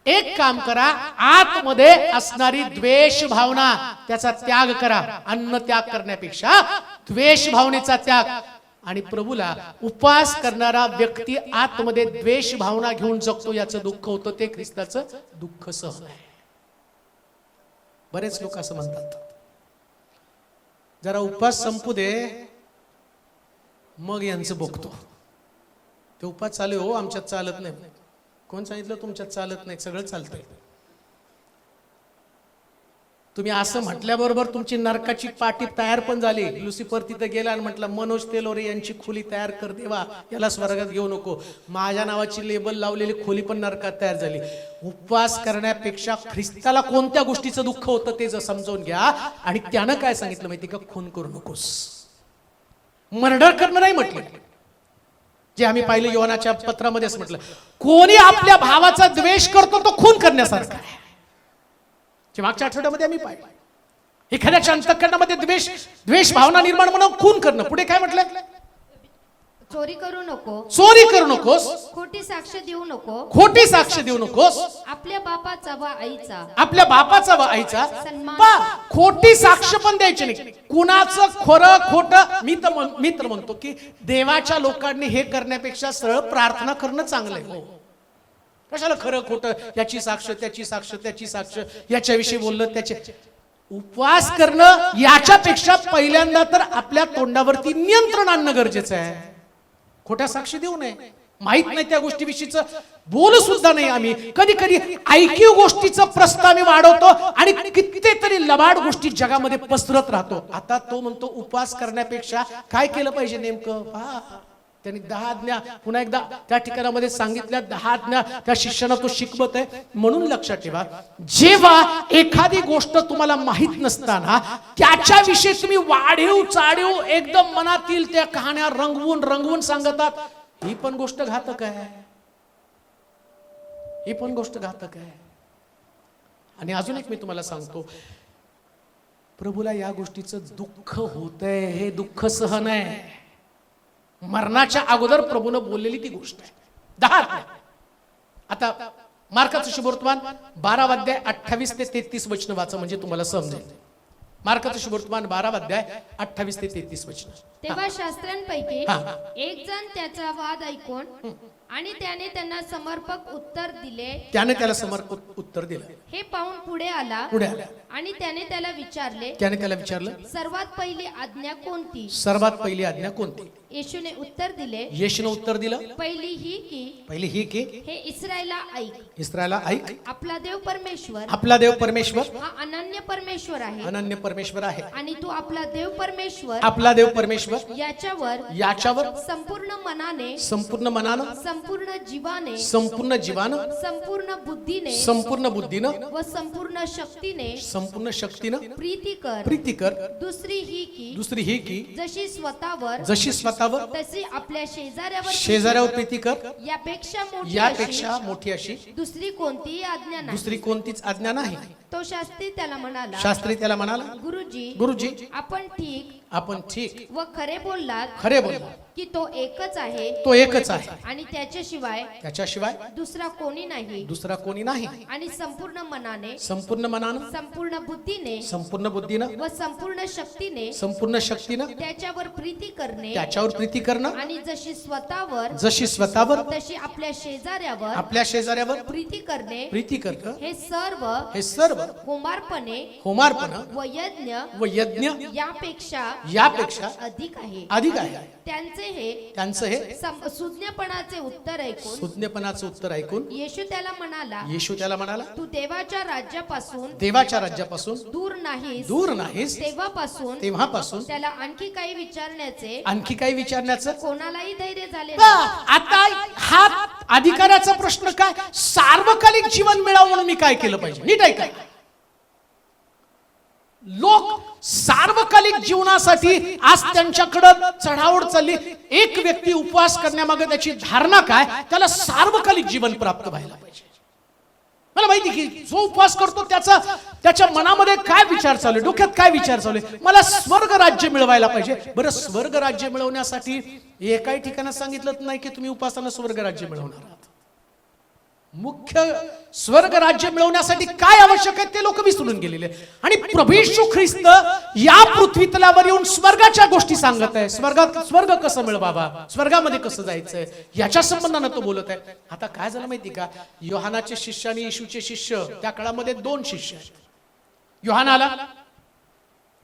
Speaker 1: एक काम करा, आतमध्ये असणारी द्वेष भावना त्याचा त्याग करा. अन्न त्याग करण्यापेक्षा द्वेष भावनेचा त्याग. आणि प्रभूला उपवास करणारा व्यक्ती आतमध्ये द्वेष भावना घेऊन जगतो, याचं दुःख होतं, ते ख्रिस्ताचं दुःख सहन आहे. बरेच लोक असं म्हणतात, जरा उपवास संपू दे मग यांचं बघतो. ते उपवास चालू हो, आमच्यात चालत नाही. कोण सांगितलं तुमच्यात चालत नाही? सगळं चालतंय. तुम्ही असं म्हटल्याबरोबर तुमची नरकाची पाटी तयार पण झाली. लुसिफर तिथे गेला आणि म्हटलं, मनोज तेलोरे यांची खोली तयार कर देवा, याला स्वर्गात घेऊ नको. माझ्या नावाची लेबल लावलेली खोली पण नरकात तयार झाली. उपवास करण्यापेक्षा ख्रिस्ताला कोणत्या गोष्टीचं दुःख होतं ते जर समजावून घ्या. आणि त्यानं काय सांगितलं माहिती का? खून करू नकोस. मर्डर करणं नाही म्हटलं. जे आम्ही पाहिलं योहानाच्या पत्रामध्ये असं म्हटलं, कोणी आपल्या भावाचा द्वेष करतो तो खून करण्यासारखा आहे. मागच्या आठवड्यामध्ये आम्ही पाहिलं, एखाद्याच्या अंतःकरणामध्ये द्वेष भावना निर्माण म्हणून खून करणं. पुढे काय म्हटलं?
Speaker 2: चोरी करू नको,
Speaker 1: चोरी करू नकोस,
Speaker 2: खोटी साक्ष देऊ नको,
Speaker 1: खोटी साक्ष देऊ नकोस,
Speaker 2: आपल्या बापाचा व आईचा,
Speaker 1: आपल्या बापाचा व आईचा खोटी साक्ष पण द्यायची नाही. कुणाचं खरं खोटं? मी तर म्हणतो की देवाच्या लोकांनी हे करण्यापेक्षा सरळ प्रार्थना करणं चांगलं आहे. कशाला खरं खोटं, याची साक्ष त्याची साक्ष त्याची साक्ष, याच्याविषयी बोललं त्याचे. उपवास करणं याच्यापेक्षा पहिल्यांदा तर आपल्या तोंडावरती नियंत्रण आणणं गरजेचं आहे. खोट्या साक्षी देऊ नये. माहित नाही त्या गोष्टीविषयीच बोलू सुद्धा नाही आम्ही. कधी कधी ऐकीव गोष्टीचं प्रस्ताव आम्ही वाढवतो आणि कितीतरी लबाड गोष्टी जगामध्ये पसरत राहतो. आता तो म्हणतो उपवास करण्यापेक्षा काय केलं पाहिजे नेमकं. त्यांनी 10 आज्ञा पुन्हा एकदा त्या ठिकाणामध्ये सांगितल्या. 10 आज्ञा त्या शिष्याला तो शिकवत आहे. म्हणून लक्षात ठेवा, जेव्हा एखादी गोष्ट तुम्हाला माहित नसताना त्याच्याविषयी तुम्ही वाढीव चाढीव एकदम मनातील त्या कहाण्या रंगवून सांगतात, ही पण गोष्ट घातक आहे. ही पण गोष्ट घातक आहे. आणि अजून एक मी तुम्हाला सांगतो, प्रभूला या गोष्टीचं दुःख होतंय. हे दुःख सहन आहे. मरणाच्या अगोदर प्रभूनं बोललेली ती गोष्ट आहे. 10 आज्ञा. आता मार्काचं शुभवर्तमान 12 अध्याय 28 ते 33 वचन वाचा, म्हणजे तुम्हाला समजेल. मार्काचं शुभवर्तमान 12 अध्याय 28 ते 33 वचन.
Speaker 2: तेव्हा शास्त्रांपैकी एक जण त्याचा वाद ऐकून आणि त्याने त्यांना समर्पक उत्तर दिले.
Speaker 1: त्याने त्याला समर्पक उत्तर दिलं.
Speaker 2: हे पाहून पुढे आला आणि त्याने त्याला विचारलं, सर्वात पहिली आज्ञा कोणती?
Speaker 1: सर्वात पहिली आज्ञा कोणती?
Speaker 2: येशूने उत्तर दिलं, पहिली ही की हे इस्रायला ऐक, आपला देव परमेश्वर हा अनन्य परमेश्वर आहे आणि तू आपला देव परमेश्वर याच्यावर संपूर्ण मनाने, संपूर्ण जीवाने, संपूर्ण बुद्धीने व संपूर्ण शक्तीने प्रीती कर. दुसरी ही की जशी स्वतःवर तशी आपल्या शेजाऱ्यावर प्रीती कर. यापेक्षा मोठी अशी दुसरी कोणतीच आज्ञा नाही. तो शास्त्री त्याला म्हणाला, गुरुजी आपण ठीक व खरे बोललात की तो एकच आहे आणि त्याच्याशिवाय दुसरा कोणी नाही. आणि संपूर्ण मनाने, संपूर्ण बुद्धीने व संपूर्ण शक्तीने त्याच्यावर प्रीती करणे आणि जशी स्वतःवर तशी आपल्या शेजाऱ्यावर प्रीती करणे, हे सर्व होमार्पणे व यज्ञ यापेक्षा अधिक आहे. त्यांचे हे सुज्ञपणाचे उत्तर ऐकून येशू त्याला म्हणाला, तू देवाच्या राज्यापासून दूर नाहीस. तेव्हापासून त्याला आणखी काही विचारण्याचं कोणालाही धैर्य झाले.
Speaker 1: आता हा अधिकाराचा प्रश्न काय? सार्वकालिक जीवन मिळावं म्हणून मी काय केलं पाहिजे? नीट ऐका. लोक सार्वकालिक जीवनासाठी आज त्यांच्याकडे चढाओढ चालली. एक व्यक्ती उपवास करण्यामागे त्याची धारणा काय? त्याला सार्वकालिक जीवन प्राप्त व्हायला पाहिजे. मला माहिती की जो उपवास करतो त्याच्या मनामध्ये काय विचार चालू आहे, डोक्यात काय विचार चालू आहे? मला स्वर्ग राज्य मिळवायला पाहिजे. बरं, स्वर्ग राज्य मिळवण्यासाठी एकाही ठिकाणी सांगितलं नाही की तुम्ही उपासानं स्वर्ग राज्य मिळवणार आहात. मुख्य स्वर्ग राज्य मिळवण्यासाठी काय आवश्यक आहे ते लोक विसरून गेलेले. आणि प्रभू येशू ख्रिस्त या पृथ्वी तलावर येऊन स्वर्गाच्या गोष्टी सांगत आहे. स्वर्ग कसं मिळवावा, स्वर्गामध्ये कसं जायचंय, याच्या संबंधाने तो बोलत आहे. आता काय झालं माहिती का? योहानाचे शिष्य आणि येशूचे शिष्य, त्या काळामध्ये 2 शिष्य आहेत.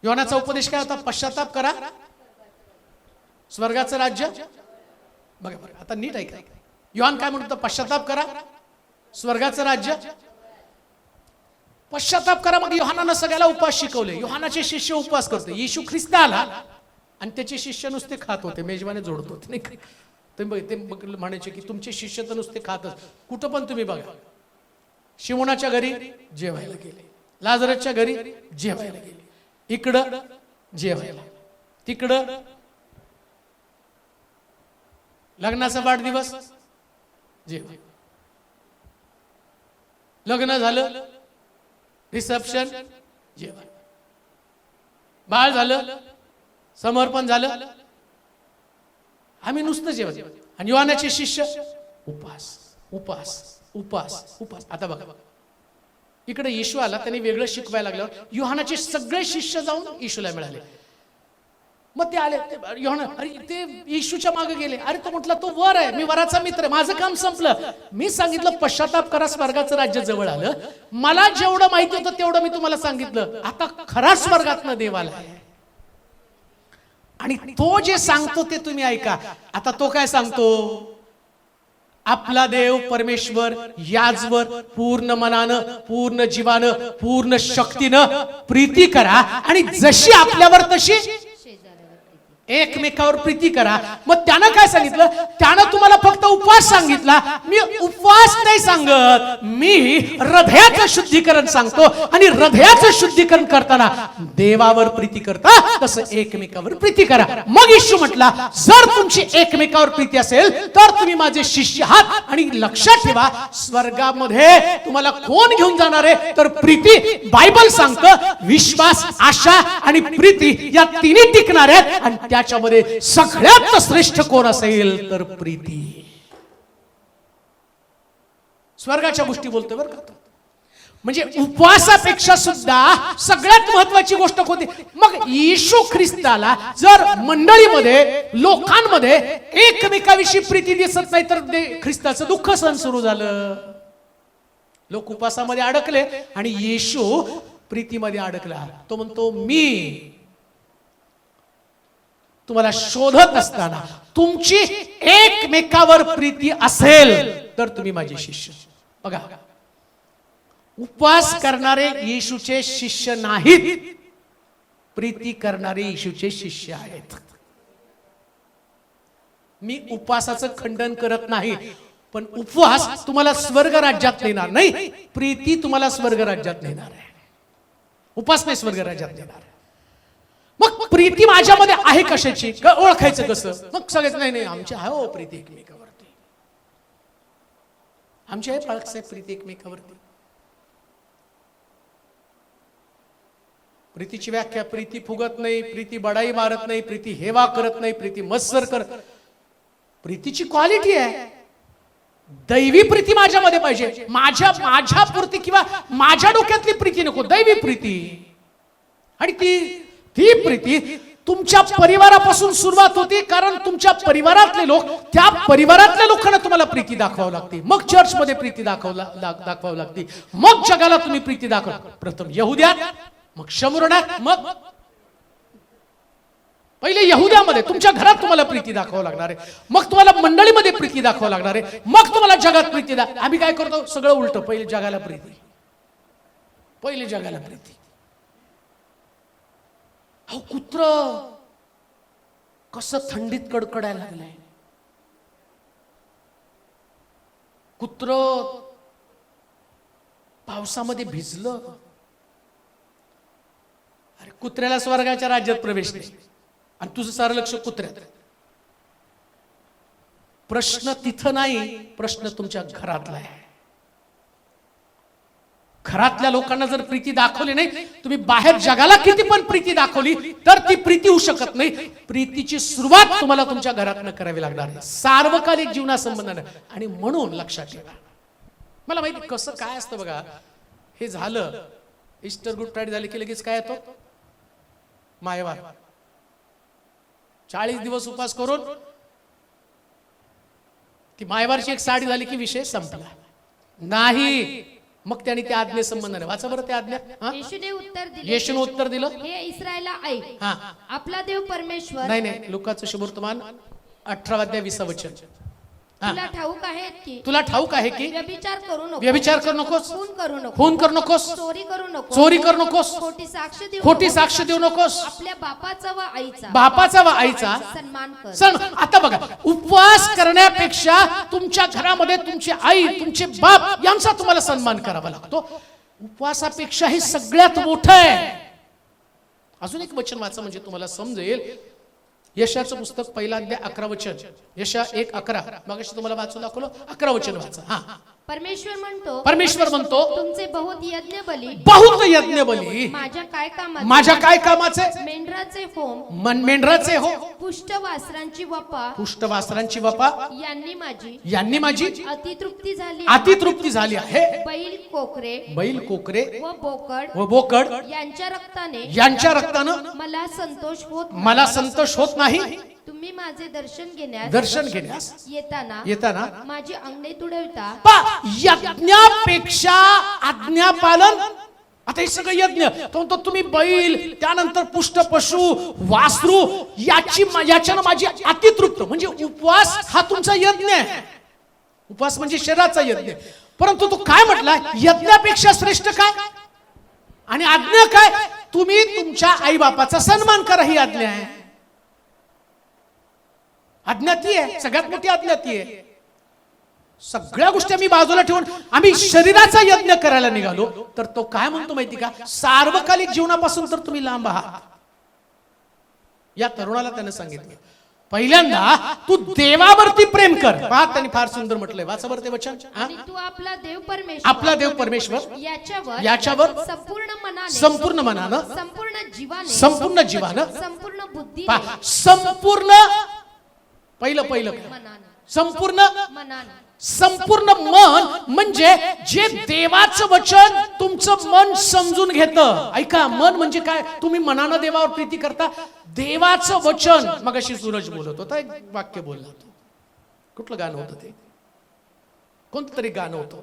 Speaker 1: योहानाचा उपदेश काय होता? पश्चाताप करा, स्वर्गाचं राज्य बघा. बरं, आता नीट ऐका. योहान काय म्हणतो? पश्चाताप करा, स्वर्गाचं राज्य. पश्चाताप करा. मग योहानानं सगळ्याला उपवास शिकवले. योहानाचे शिष्य उपवास करते. येशू ख्रिस्त आला आणि त्याचे शिष्य नुसते खात होते, मेजवाने जोडत होते. नाही ते म्हणायचे की तुमचे शिष्य तर नुसते खातच. कुठं पण तुम्ही बघा, शिमोनाच्या घरी जेवायला गेले, लाजरसच्या घरी जेवायला गेले, इकडं जेवायला, तिकडं लग्नाचा वाढदिवस जेवण, लग्न झालं, रिसेप्शन जेवण, बाळ झालं, समर्पण झालं, आम्ही नुसतं जेवण. आणि योहानाचे शिष्य उपवास उपवास उपवास उपवास. आता बघा, इकडे येशू आला, त्याने वेगळं शिकवायला लागल्यावर योहानाचे सगळे शिष्य जाऊन येशूला मिळाले. मग ते आले, अरे ते येशूच्या मागे गेले. अरे तो म्हटला तो वर आहे, मी वराचा मित्र आहे, माझं काम संपलं. मी सांगितलं पश्चाताप करा, स्वर्गाचं राज्य जवळ आलं. मला जेवढं माहिती होतं तेवढं मी तुम्हाला सांगितलं. आता खरा स्वर्गातनं देव आला आणि तो जे सांगतो ते तुम्ही ऐका. आता तो काय सांगतो? आपला देव परमेश्वर याचवर पूर्ण मनानं, पूर्ण जीवानं, पूर्ण शक्तीनं प्रीती करा आणि जशी आपल्यावर तशी एकमेकावर प्रीती करा. मग त्यानं काय सांगितलं? त्यानं तुम्हाला फक्त उपवास सांगितला. मी उपवास नाही सांगत, मी हृदयाचं शुद्धीकरण सांगतो. आणि हृदयाचं शुद्धीकरण करताना देवावर प्रीती करता तसं एकमेकावर प्रीती करा. मग येशू म्हटला, जर तुमची एकमेकावर प्रीती असेल तर तुम्ही माझे शिष्य आहात. आणि लक्षात ठेवा, स्वर्गामध्ये तुम्हाला कोण घेऊन जाणार आहे? तर प्रीती. बायबल सांगतं विश्वास, आशा आणि प्रीती या तिन्ही टिकणार आहेत. आणि त्याच्यामध्ये सगळ्यात श्रेष्ठ कोण असेल तर प्रीती. स्वर्गाच्या गोष्टी बोलतोय बरं का. म्हणजे उपवासापेक्षा सुद्धा सगळ्यात महत्वाची गोष्ट कोणती? मग येशू ख्रिस्ताला जर मंडळीमध्ये, लोकांमध्ये एकमेकाविषयी प्रीती दिसत नाही तर ख्रिस्ताचं दुःख सहन सुरू झालं. लोक उपवासामध्ये अडकले आणि येशू प्रीतीमध्ये अडकला. तो म्हणतो, मी तुम्हाला शोधत असताना तुमची एकमेकावर प्रीती असेल तर तुम्ही माझे शिष्य. बघा, उपवास करणारे येशूचे शिष्य नाहीत, प्रीती करणारे येशूचे शिष्य आहेत. मी उपवासाचं खंडन करत नाही, पण उपवास तुम्हाला स्वर्ग राज्यात नेणार नाही, प्रीती तुम्हाला स्वर्ग राज्यात नेणार आहे. उपवास नाही स्वर्ग राज्यात नेणार. मग प्रीती माझ्यामध्ये आहे कशाची? ओळखायचं कसं? मग सगळेच नाही आमची आहे हो प्रीती एकमेकावरती, आमची आहे बाळासाहेब प्रीती एकमेकावरती. प्रीतीची व्याख्या, प्रीती फुगत नाही, प्रीती बडाई मारत नाही, प्रीती हेवा करत नाही, प्रीती मत्सर करत. प्रीतीची क्वालिटी आहे. दैवी प्रीती माझ्यामध्ये पाहिजे, माझ्या पुरती किंवा माझ्या डोक्यातली प्रीती नको, दैवी प्रीती. आणि ती प्रीती तुमच्या परिवारापासून सुरुवात होती, कारण तुमच्या परिवारातले लोक, त्या परिवारातल्या लोकांना तुम्हाला प्रीती दाखवावी लागते. मग चर्च मध्ये प्रीती दाखवावी लागते. मग जगाला तुम्ही प्रीती दाखवा. प्रथम यहुद्यात, मग शमुरणात, मग पहिले यहुद्यामध्ये तुमच्या घरात तुम्हाला प्रीती दाखवावं लागणार आहे. मग तुम्हाला मंडळीमध्ये प्रीती दाखवावं लागणार आहे. मग तुम्हाला जगात प्रीती आम्ही काय करतो? सगळं उलट. पहिले जगाला प्रीती, पहिले जगाला प्रीती. अहो, कुत्र कसं थंडीत कडकडायला लागलंय. कुत्र पावसामध्ये भिजलं. अरे कुत्र्याला स्वर्गाच्या राज्यात प्रवेश नाही आणि तुझं सारं लक्ष कुत्र्यात. प्रश्न तिथं नाही, प्रश्न तुमच्या घरातला आहे. घरातल्या लोकांना जर प्रीती दाखवली नाही, तुम्ही बाहेर जगाला किती पण प्रीती दाखवली तर ती प्रीती होऊ शकत नाही. प्रीतीची सुरुवात तुम्हाला तुमच्या घरातनं करावी लागणार आहे, सार्वकालिक जीवनासंबंधाने. आणि म्हणून लक्षात ठेवा, मला माहिती कसं काय असतं बघा. हे झालं, ईस्टर गुड फ्रायडे झाले की लगेच काय येतो? मायवार. 40 दिवस उपवास करून ती मायवारची एक साडी झाली की विषय संपला. नाही, मग त्यांनी त्या आज्ञे संबंधाने वाचा बरं त्या आज्ञा. येशूने उत्तर दिलं,
Speaker 2: हे इस्रायला ऐक,
Speaker 1: हा,
Speaker 2: आपला देव परमेश्वर.
Speaker 1: नाही लुकाचं शुभवर्तमान 18 अध्याय 20 वचन.
Speaker 2: तुला ठाऊक आहे की,
Speaker 1: तुला ठाऊक आहे की
Speaker 2: व्यभिचार करू नकोस,
Speaker 1: व्यभिचार करू नकोस,
Speaker 2: खून करू नकोस,
Speaker 1: खून करू नकोस,
Speaker 2: चोरी करू नकोस,
Speaker 1: चोरी करू नकोस,
Speaker 2: खोटी साक्ष देऊ
Speaker 1: नकोस,
Speaker 2: आपल्या बापाचा
Speaker 1: व आईचा
Speaker 2: सन्मान कर.
Speaker 1: आता बघा, उपवास करण्यापेक्षा तुमच्या घरामध्ये तुमची आई, तुमचे बाप यांचा तुम्हाला सन्मान करावा लागतो. उपवासापेक्षा हे सगळ्यात मोठं आहे. अजून एक वचन वाचा म्हणजे तुम्हाला समजेल. यशाचं पुस्तक 1 अध्याय 11 वचन. यशा 1:11. मगाशी तुम्हाला वाचून दाखवलं, 11 वचन वाचा. हा, परमेश्वर म्हणतो
Speaker 2: तुमचे बहुत यज्ञ बली
Speaker 1: माझ्या काय कामाचे?
Speaker 2: मेंढराचे होम,
Speaker 1: मेंढराचे हो,
Speaker 2: पुष्ट वासरांची वपा
Speaker 1: पुष्टवासरांची वपा
Speaker 2: यांनी माझी
Speaker 1: अतितृप्ती झाली आहे. बैल कोकरे व बोकड यांच्या रक्तानं मला संतोष होत नाही.
Speaker 2: तुम्ही माझे
Speaker 1: दर्शन घेण्यास येताना
Speaker 2: माझी अंगणे तुडविता.
Speaker 1: यज्ञापेक्षा आज्ञापालन. आता हे सगळं यज्ञ तो तुम्ही बैल, त्यानंतर पुष्ट पशु, वासरू, याच्यानं माझी अतितृप्त. म्हणजे उपवास हा तुमचा यज्ञ आहे. उपवास म्हणजे शरीराचा यज्ञ. परंतु तो काय म्हटला, यज्ञापेक्षा श्रेष्ठ काय आणि आज्ञा काय, तुम्ही तुमच्या आई बापाचा सन्मान करा. ही आज्ञा आहे. आज्ञा ती आहे, सगळ्यात मोठी आज्ञा ती आहे. सगळ्या गोष्टी आम्ही बाजूला ठेवून आम्ही शरीराचा यज्ञ करायला निघालो तर तो काय म्हणतो माहिती का, सार्वकालिक जीवनापासून तर तुम्ही लांब आहात. या तरुणाला त्याने सांगितलं, पहिल्यांदा तू देवावरती प्रेम कर. पहा त्यांनी फार सुंदर म्हटलंय, वाचा बरं ते वचन.
Speaker 2: तू आपला देव परमेश्वर
Speaker 1: याच्यावर संपूर्ण मनानं संपूर्ण जीवानं संपूर्ण पहिलं संपूर्ण मन म्हणजे जे देवाचं वचन तुमचं मन समजून घेतं. ऐका, मन म्हणजे काय, तुम्ही मनानं देवावर प्रीती करता. देवाचं वचन, मगाशी सूरज बोलत होता, एक वाक्य बोलला होता. कुठलं गाणं होतं ते, कोणतं तरी गाणं होतं.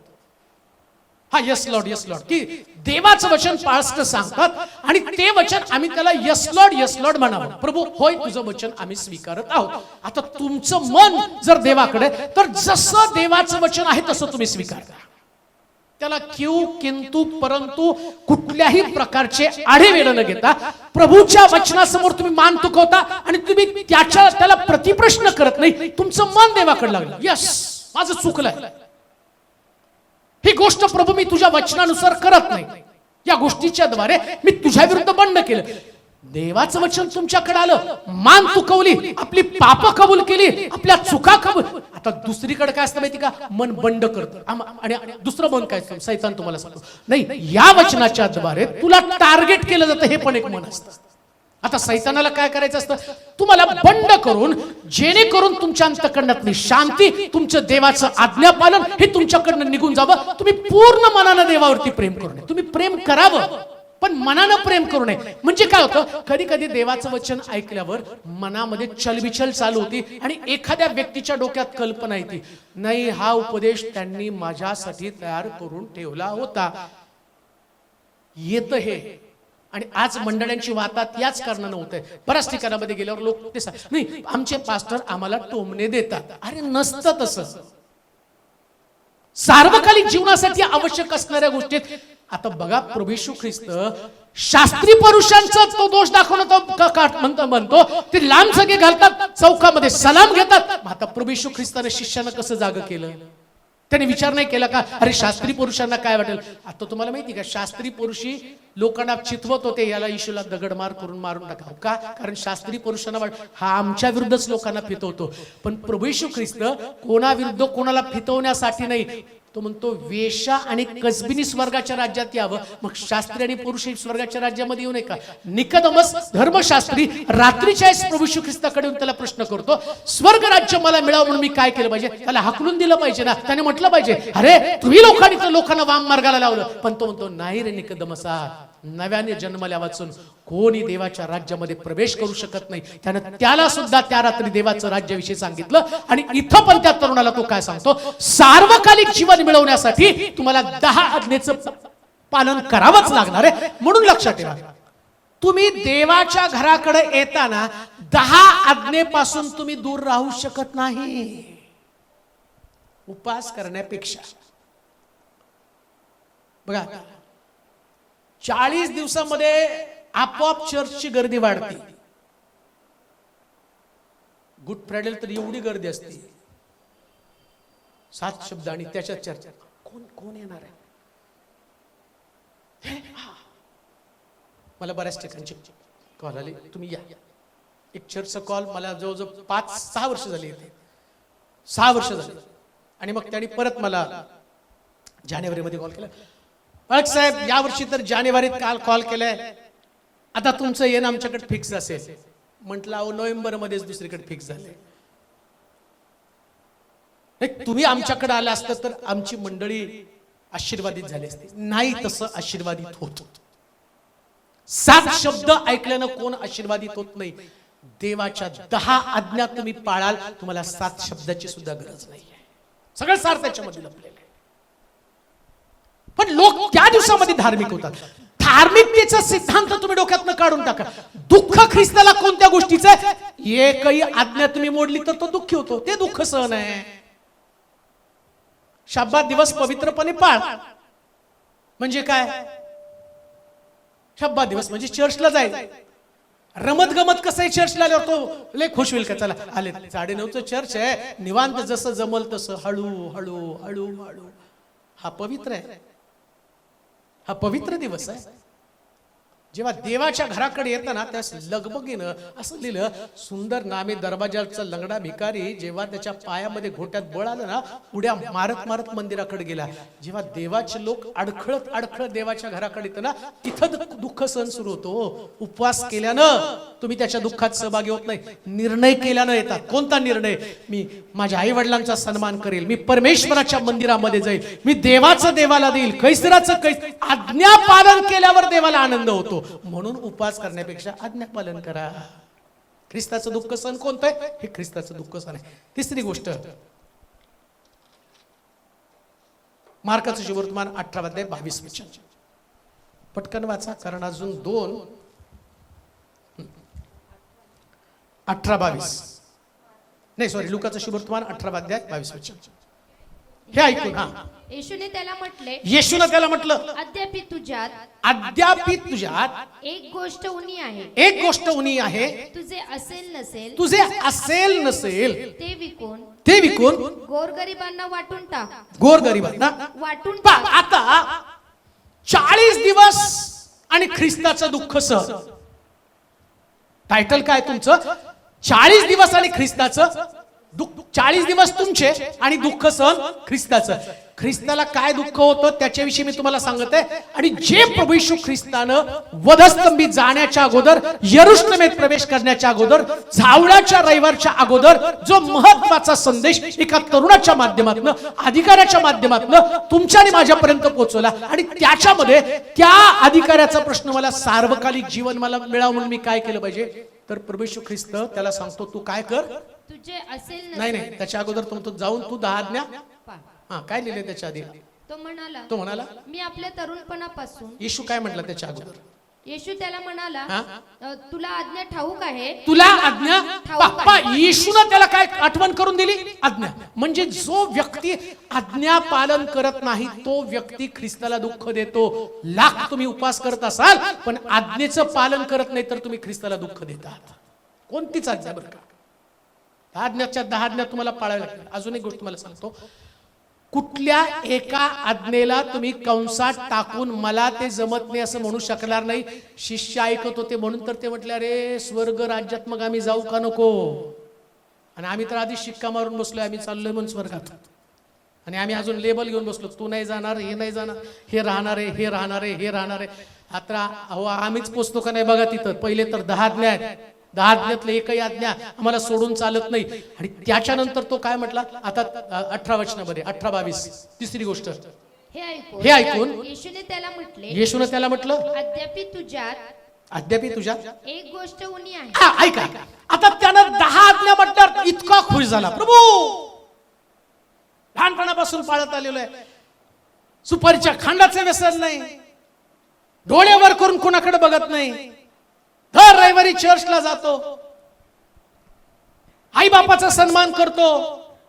Speaker 1: हा, यस लॉर्ड की देवाचं वचन पाळस्त सांगतात आणि ते वचन आम्ही त्याला यस लॉर्ड म्हणावं. प्रभू होय, तुझं वचन आम्ही स्वीकारत आहोत. आता तुमचं मन जर देवाकडे, तर जसं देवाचं वचन आहे तसं तुम्ही स्वीकारता. त्याला किंतु परंतु कुठल्याही प्रकारचे आढेवेढ न घेता प्रभूच्या वचनासमोर तुम्ही मान तुकवता आणि तुम्ही त्याला प्रतिप्रश्न करत नाही. तुमचं मन देवाकडे लागलं, यस माझं चुकलंय, ही गोष्ट प्रभू मी तुझ्या वचनानुसार करत नाही, या गोष्टीच्या द्वारे मी तुझ्या विरुद्ध बंड केलं. देवाचं वचन तुमच्याकडे आलं, मान तुकवली, आपली पाप कबूल केली, आपल्या चुका कबूल. आता दुसरीकडे काय असतं माहिती का, मन बंड करतं. आणि दुसरं मन काय असतं, सैतान तुम्हाला सांगतो, नाही या वचनाच्या द्वारे तुला टार्गेट केलं जातं. हे पण एक मन असतं. आता सैतानाला काय करायचं असतं, तुम्हाला बंड करून, जेणेकरून तुमच्या अंतःकरणातली शांती, तुमचं देवाचं आज्ञापालन हे तुमच्याकडनं निघून जावं. तुम्ही पूर्ण मनानं देवावरती प्रेम करू नये. तुम्ही प्रेम करावं पण मनानं प्रेम करू नये. म्हणजे काय होतं, कधी कधी देवाचं वचन ऐकल्यावर मनामध्ये चलबिचल चालू होती आणि एखाद्या व्यक्तीच्या डोक्यात कल्पना येते, नाही हा उपदेश त्यांनी माझ्यासाठी तयार करून ठेवला होता. येतं हे. आणि आज मंडळांची वातात याच कारणानं होतंय. बऱ्याच ठिकाणामध्ये गेल्यावर लोक ते नाही, आमचे पास्टर आम्हाला टोमणे देतात. अरे नसतं तसं. सार्वकालिक जीवनासाठी आवश्यक असणाऱ्या गोष्टीत आता बघा, प्रभू येशू ख्रिस्त शास्त्री पुरुषांचा तो दोष दाखवणं म्हणतो ते लांब सगळे घालतात, चौकामध्ये सलाम घेतात. आता प्रभू येशू ख्रिस्ताने शिष्यानं कसं जाग केलं, त्याने विचार नाही केला का, अरे शास्त्री पुरुषांना काय वाटेल. आता तुम्हाला माहिती का, शास्त्री पुरुषी लोकांना चितवत होते, याला येशूला दगडमार करून मारून टाका. का, कारण शास्त्री पुरुषांना हा आमच्या विरुद्धच लोकांना फितवतो. पण प्रभू येशू ख्रिस्त कोणाविरुद्ध कोणाला फितवण्यासाठी नाही, तो म्हणतो वेश्या आणि कसबिनी स्वर्गाच्या राज्यात यावं. मग शास्त्री आणि पुरुष स्वर्गाच्या राज्यामध्ये येऊ नये का. निकोदेमस धर्मशास्त्री रात्रीच्या प्रभू येशू ख्रिस्ताकडे त्याला प्रश्न करतो, स्वर्ग राज्य मला मिळावं म्हणून मी काय केलं पाहिजे. त्याला हाकलून दिलं पाहिजे ना. त्याने म्हटलं पाहिजे, अरे तुम्ही लोकांनी तर लोकांना वाम मार्गाला लावलं. पण तो म्हणतो, नाही रे निकोदेमसा, नव्याने जन्मल्या वाचून कोणी देवाच्या राज्यामध्ये प्रवेश करू शकत नाही. त्याला सुद्धा त्या रात्री देवाचं राज्याविषयी सांगितलं. आणि इथं पण त्या तरुणाला तो काय सांगतो, सार्वकालिक जीवन मिळवण्यासाठी तुम्हाला 10 आज्ञेचं पालन करावंच लागणार आहे. म्हणून लक्षात ठेवा, तुम्ही देवाच्या घराकडे येताना 10 आज्ञेपासून तुम्ही दूर राहू शकत नाही. उपास करण्यापेक्षा बघा, 40 दिवसामध्ये आपोआप चर्चची गर्दी वाढते. गुड फ्रायडेला तर एवढी गर्दी असते, 7 शब्द आणि त्याच्यात चर्चा. कोण येणार आहे. मला बऱ्याच ठिकाणचे कॉल आले, तुम्ही या. एक चर्चचा कॉल मला जवळजवळ 5-6 वर्ष झाली येते, 6 वर्ष झाली. आणि मग त्यांनी परत मला जानेवारीमध्ये कॉल केला, बाळक साहेब यावर्षी तर जानेवारीत काल कॉल केलाय, आता तुमचं येणं आमच्याकडे फिक्स असेल. म्हटलं अहो नोव्हेंबर मध्येच दुसरीकडे फिक्स झाले. तुम्ही आमच्याकडे आला असता तर आमची मंडळी आशीर्वादित झाली असती. नाही तसं आशीर्वादित होत. 7 शब्द ऐकल्यानं कोण आशीर्वादित होत नाही. देवाच्या 10 आज्ञा तुम्ही पाळाल, तुम्हाला 7 शब्दाची सुद्धा गरज नाही. सगळं सार त्याच्यामध्ये लपलेलं आहे. पण लोक त्या दिवसामध्ये धार्मिक होतात. धार्मिकतेचा सिद्धांत तुम्ही डोक्यातनं काढून टाका. दुःख ख्रिस्ताला कोणत्या गोष्टीचं आहे? एकही आज्ञा तुम्ही मोडली तर तो दुःखी होतो. ते दुःख सहन आहे. शब्दात दिवस पवित्रपणे पाळ म्हणजे काय? शब्दात दिवस म्हणजे चर्चला जाईल. रमत गमत कसं आहे चर्चला आल्यावर तो लय खुश होईल का? चला आले 9:30चं चर्च आहे, निवांत जसं जमल तसं हळू हळू हळू हळू. हा पवित्र आहे. हा पवित्र दिवस आहे. जेव्हा देवाच्या घराकडे येताना त्यास लगबगीनं असं लिहिलं, सुंदर नामे दरवाजाचा लंगडा भिकारी जेव्हा त्याच्या पायामध्ये घोट्यात बळ आलं ना, उड्या मारत मारत मंदिराकडे गेला. जेव्हा देवाचे लोक अडखळत अडखळत देवाच्या घराकडे येतं ना, तिथं दुःख सहन सुरू होतो. उपवास केल्यानं तुम्ही त्याच्या दुःखात सहभागी होत नाही. निर्णय केल्यानं येतात. कोणता निर्णय? मी माझ्या आई वडिलांचा सन्मान करेल, मी परमेश्वराच्या मंदिरामध्ये जाईल, मी देवाचं देवाला देईल, कैसराचं कैस. आज्ञा पालन केल्यावर देवाला आनंद होतो. म्हणून उपवास करण्यापेक्षा आज्ञा पालन करा. ख्रिस्ताचं दुःख सण कोणतं आहे? हे ख्रिस्ताचं दुःख सण आहे. तिसरी गोष्ट, मार्काचं सुवर्तमान 18 अध्याय 22 वचन. पटकन वाचा कारण अजून 2 18-22 नाही सॉरी लुकाचं सुवर्तमान 18 अध्याय 22 वचन. हे ऐकून
Speaker 2: येशूने त्याला म्हटलं,
Speaker 1: अद्यापि तुझ्यात
Speaker 2: एक गोष्ट उणी आहे. तुझे असेल नसेल ते विकून गोरगरिबांना वाटून टाक. वाटून टाक.
Speaker 1: आता 40 दिवस आणि ख्रिस्ताचं दुःख सह. टायटल काय तुमचं? 40 दिवस आणि ख्रिस्ताचं दुःख. 40 दिवस तुमचे आणि दुःख सहन ख्रिस्ताचं. ख्रिस्ताला काय दुःख होतं त्याच्याविषयी मी तुम्हाला सांगत आहे. आणि जे प्रभू येशू ख्रिस्तानं वधस्तंभी जाण्याच्या अगोदर, यरुशलेमेत प्रवेश करण्याच्या अगोदर, झावळ्याच्या रविवारच्या अगोदर जो महत्वाचा संदेश एका तरुणाच्या माध्यमातून, अधिकाऱ्याच्या माध्यमातून तुमच्या आणि माझ्यापर्यंत पोहोचवला, आणि त्याच्यामध्ये त्या अधिकाऱ्याचा प्रश्न मला सार्वकालिक जीवन मला मिळावं म्हणून मी काय केलं पाहिजे? तर प्रभू येशू ख्रिस्त त्याला सांगतो तू काय कर?
Speaker 2: तुझे असेल
Speaker 1: नाही त्याच्या अगोदर तो जाऊन तू 10 आज्ञा. काय लिहिले त्याच्या आधी? तो म्हणाला
Speaker 2: मी आपल्या तरुणपणापासून.
Speaker 1: येशू काय म्हटलं त्याच्या अगोदर?
Speaker 2: येशू त्याला म्हणाला, तुला आज्ञा ठाऊक आहे.
Speaker 1: तुला आज्ञा. बाप्पा येशूने त्याला काय आठवण करून दिली? आज्ञा. म्हणजे जो व्यक्ती आज्ञा पालन करत नाही तो व्यक्ती ख्रिस्ताला दुःख देतो. लाख तुम्ही उपवास करत असाल पण आज्ञेचं पालन करत नाही तर तुम्ही ख्रिस्ताला दुःख देतात. कोणतीच आज्ञा बरं का? आज्ञाच्या 10 आज्ञा तुम्हाला पाळाव्या लागतील. अजून एक गोष्ट तुम्हाला सांगतो, कुठल्या एका आज्ञेला तुम्ही कंसात टाकून मला ते जमत नाही असं म्हणू शकणार नाही. शिष्य ऐकत होते म्हणून तर ते म्हटले, अरे स्वर्ग राज्यात मग आम्ही जाऊ का नको? आणि आम्ही तर आधी शिक्का मारून बसलोय, आम्ही चाललोय म्हणून स्वर्गात. आणि आम्ही अजून लेबल घेऊन बसलो, तू नाही जाणार, हे नाही जाणार, हे राहणार आहे, हे राहणार आहे, हे राहणार आहे. आता अहो आम्हीच पोचतो का नाही बघा तिथं. पहिले तर 10 आज्ञा आहेत. 10 आज्ञातले एकही आज्ञा आम्हाला सोडून चालत नाही. आणि त्याच्यानंतर तो काय म्हटला? आता 18 वचनामध्ये 18-22 तिसरी गोष्ट. हे ऐकून
Speaker 2: येशूने
Speaker 1: त्याला म्हटलं, अद्यापि तुझ्यात
Speaker 2: एक गोष्ट उणी आहे.
Speaker 1: ऐका. आता त्यानं 10 आज्ञा म्हटल्यावर इतका खुश झाला. प्रभू लहानपणापासून पाळत आलेलो आहे, सुपारीच्या खांडाचे व्यसन नाही, डोळ्यावर करून कोणाकडे बघत नाही, दर रविवारी चर्चला जातो, आई बापाचा सन्मान करतो,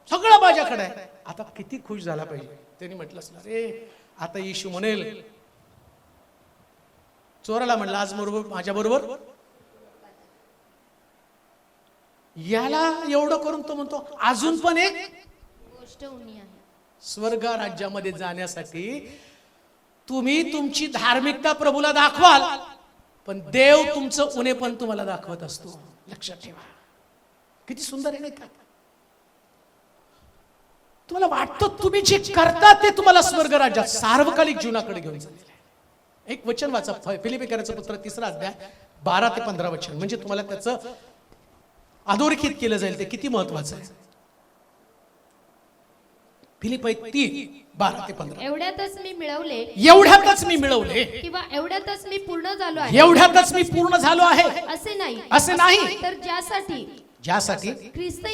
Speaker 1: सगळं माझ्याकडे आहे. आता किती खुश झाला पाहिजे. त्यांनी म्हटलं असणार, रे आता येशू म्हणेल, चोराला म्हणला आज बरोबर माझ्या बरोबर. याला एवढं करून तो म्हणतो अजून पण एक
Speaker 2: गोष्ट उणी आहे.
Speaker 1: स्वर्ग राज्यामध्ये जाण्यासाठी तुम्ही तुमची धार्मिकता प्रभूला दाखवाल पण देव तुमचं उणे पण तुम्हाला दाखवत असतो. लक्षात ठेवा. किती सुंदर आहे नाही का? तुम्हाला वाटतं तुम्ही जे करता ते तुम्हाला स्वर्ग राज्यात सार्वकालिक जीवनाकडे घेऊन जाईल. एक वचन वाचा, फिलिप्पियरांचं पत्र 3 अध्याय 12 ते 15 वचन. म्हणजे तुम्हाला त्याचं अधोरेखित केलं जाईल ते किती महत्वाचं आहे. फिलिप्पी 3:12-15.
Speaker 2: एवढ्यातच मी मिळवले
Speaker 1: एवढ्यातच मी मिळवले
Speaker 2: किंवा एवढ्यातच मी पूर्ण झालो आहे
Speaker 1: एवढ्यातच मी पूर्ण झालो आहे
Speaker 2: असे नाही तर ज्यासाठी ख्रिस्त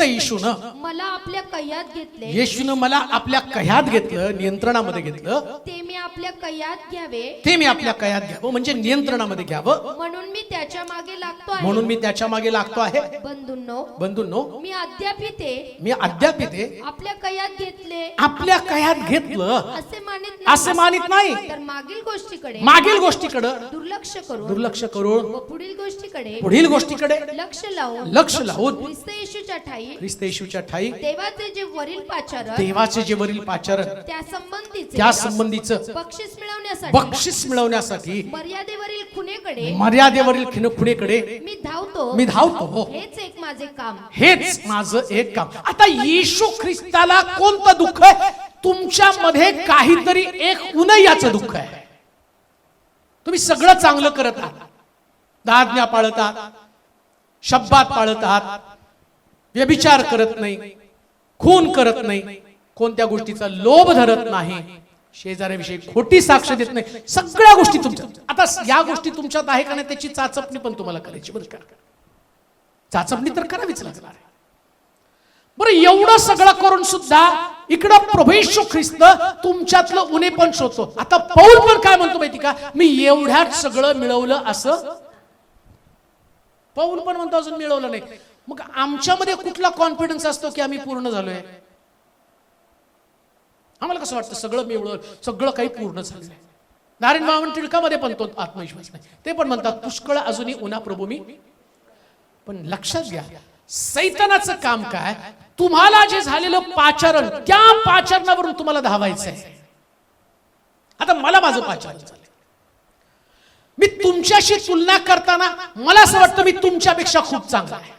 Speaker 2: येशूने मला आपल्या कह्यात घेतले
Speaker 1: येशूनं मला आपल्या कह्यात घेतलं, नियंत्रणामध्ये घेतलं,
Speaker 2: ते मी आपल्या कह्यात
Speaker 1: घ्यावं म्हणजे नियंत्रणामध्ये घ्यावं.
Speaker 2: म्हणून मी त्याच्या मागे लागतो आहे
Speaker 1: बंधूंनो
Speaker 2: मी अद्याप ते आपल्या कह्यात घेतलं
Speaker 1: असे मानित नाही
Speaker 2: तर मागील गोष्टीकडे
Speaker 1: दुर्लक्ष करून
Speaker 2: व
Speaker 1: पुढील गोष्टीकडे
Speaker 2: लक्ष लावून
Speaker 1: ख्रिस्त येशूच्या ठाई
Speaker 2: देवाचे जे वरील पाचारण
Speaker 1: त्या संबंधीचं बक्षीस मिळवण्यासाठी मर्यादेवरील खुणेकडे मी धावतो. हेच माझं एक काम. आता येशू ख्रिस्ताला कोणतं दुःख आहे? तुमच्यामध्ये काहीतरी एक उन्हाळ्याचं दुःख आहे. तुम्ही सगळं चांगलं करत आहात, 10 आज्ञा पाळत आहात, शब्दात पाळत आहात, व्यभिचार करत नाही, खून करत नाही, कोणत्या गोष्टीचा लोभ धरत नाही, शेजाऱ्याविषयी खोटी साक्ष देत नाही, सगळ्या गोष्टी तुमच्या. आता या गोष्टी तुमच्यात आहे का नाही त्याची चाचपणी पण तुम्हाला करायची बरं का. चाचपणी तर करावीच लागणार आहे. बरं, एवढं सगळं करून सुद्धा इकडं प्रभू येशू ख्रिस्त तुमच्यातलं उणे पण शोधतो. आता पौल पण काय म्हणतो माहिती का? मी एवढ्यात सगळं मिळवलं असं पौल पण म्हणतो अजून मिळवलं नाही. मग आमच्यामध्ये कुठला कॉन्फिडन्स असतो की आम्ही पूर्ण झालोय? आम्हाला कसं वाटतं सगळं मिळवलं, सगळं काही पूर्ण झालंय. नारायण बाबा टिळकामध्ये पण तो आत्मविश्वास नाही. ते पण म्हणतात पुष्कळ अजूनही उन्हा प्रभू मी. पण लक्षात घ्या, सैतानाचं काम काय? तुम्हाला जे झालेलं पाचारण, त्या पाचारणावरून तुम्हाला धावायचंय. आता मला माझं पाचारण झालं, मी तुमच्याशी तुलना करताना मला असं वाटतं मी तुमच्यापेक्षा खूप चांगला आहे.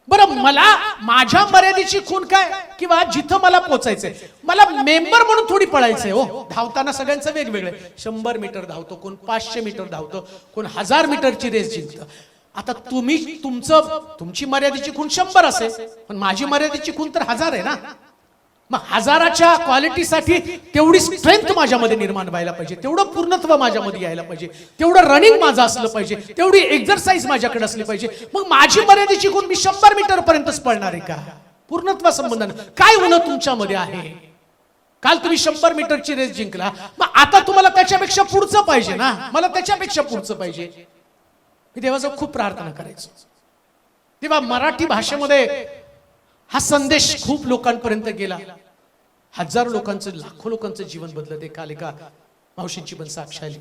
Speaker 1: बरं, मला माझ्या मर्यादेची खूण काय? किंवा जिथं मला पोचायचंय, मला मेंबर म्हणून थोडी पळायचंय. हो, धावताना सगळ्यांचं वेगवेगळं. 100 मीटर धावतो, कोण 500 मीटर धावतो, कोण 1000 मीटरची रेस जिंकतं. आता तुमची मर्यादेची खूण 100 असेल, पण माझी मर्यादेची खूण तर 1000 आहे ना. मग 1000च्या क्वालिटीसाठी तेवढी स्ट्रेंथ माझ्यामध्ये निर्माण व्हायला पाहिजे, तेवढं पूर्णत्व माझ्यामध्ये यायला पाहिजे, तेवढं रनिंग माझं असलं पाहिजे, तेवढी एक्झरसाइज माझ्याकडे असली पाहिजे. मग माझी मर्यादेची खूण मी 100 मीटर पर्यंतच पळणार आहे का? पूर्णत्व संबंधानं काय उन्ह तुमच्यामध्ये आहे? काल तुम्ही 100 मीटरची रेस जिंकला, मग आता तुम्हाला त्याच्यापेक्षा पुढचं पाहिजे ना. मला त्याच्यापेक्षा पुढचं पाहिजे. मी देवाचं खूप प्रार्थना करायचो. तेव्हा मराठी भाषेमध्ये हा संदेश खूप लोकांपर्यंत गेला. हजारो लोकांचं, लाखो लोकांचं जीवन बदलत. काल एका मावशींची पण साक्ष आली.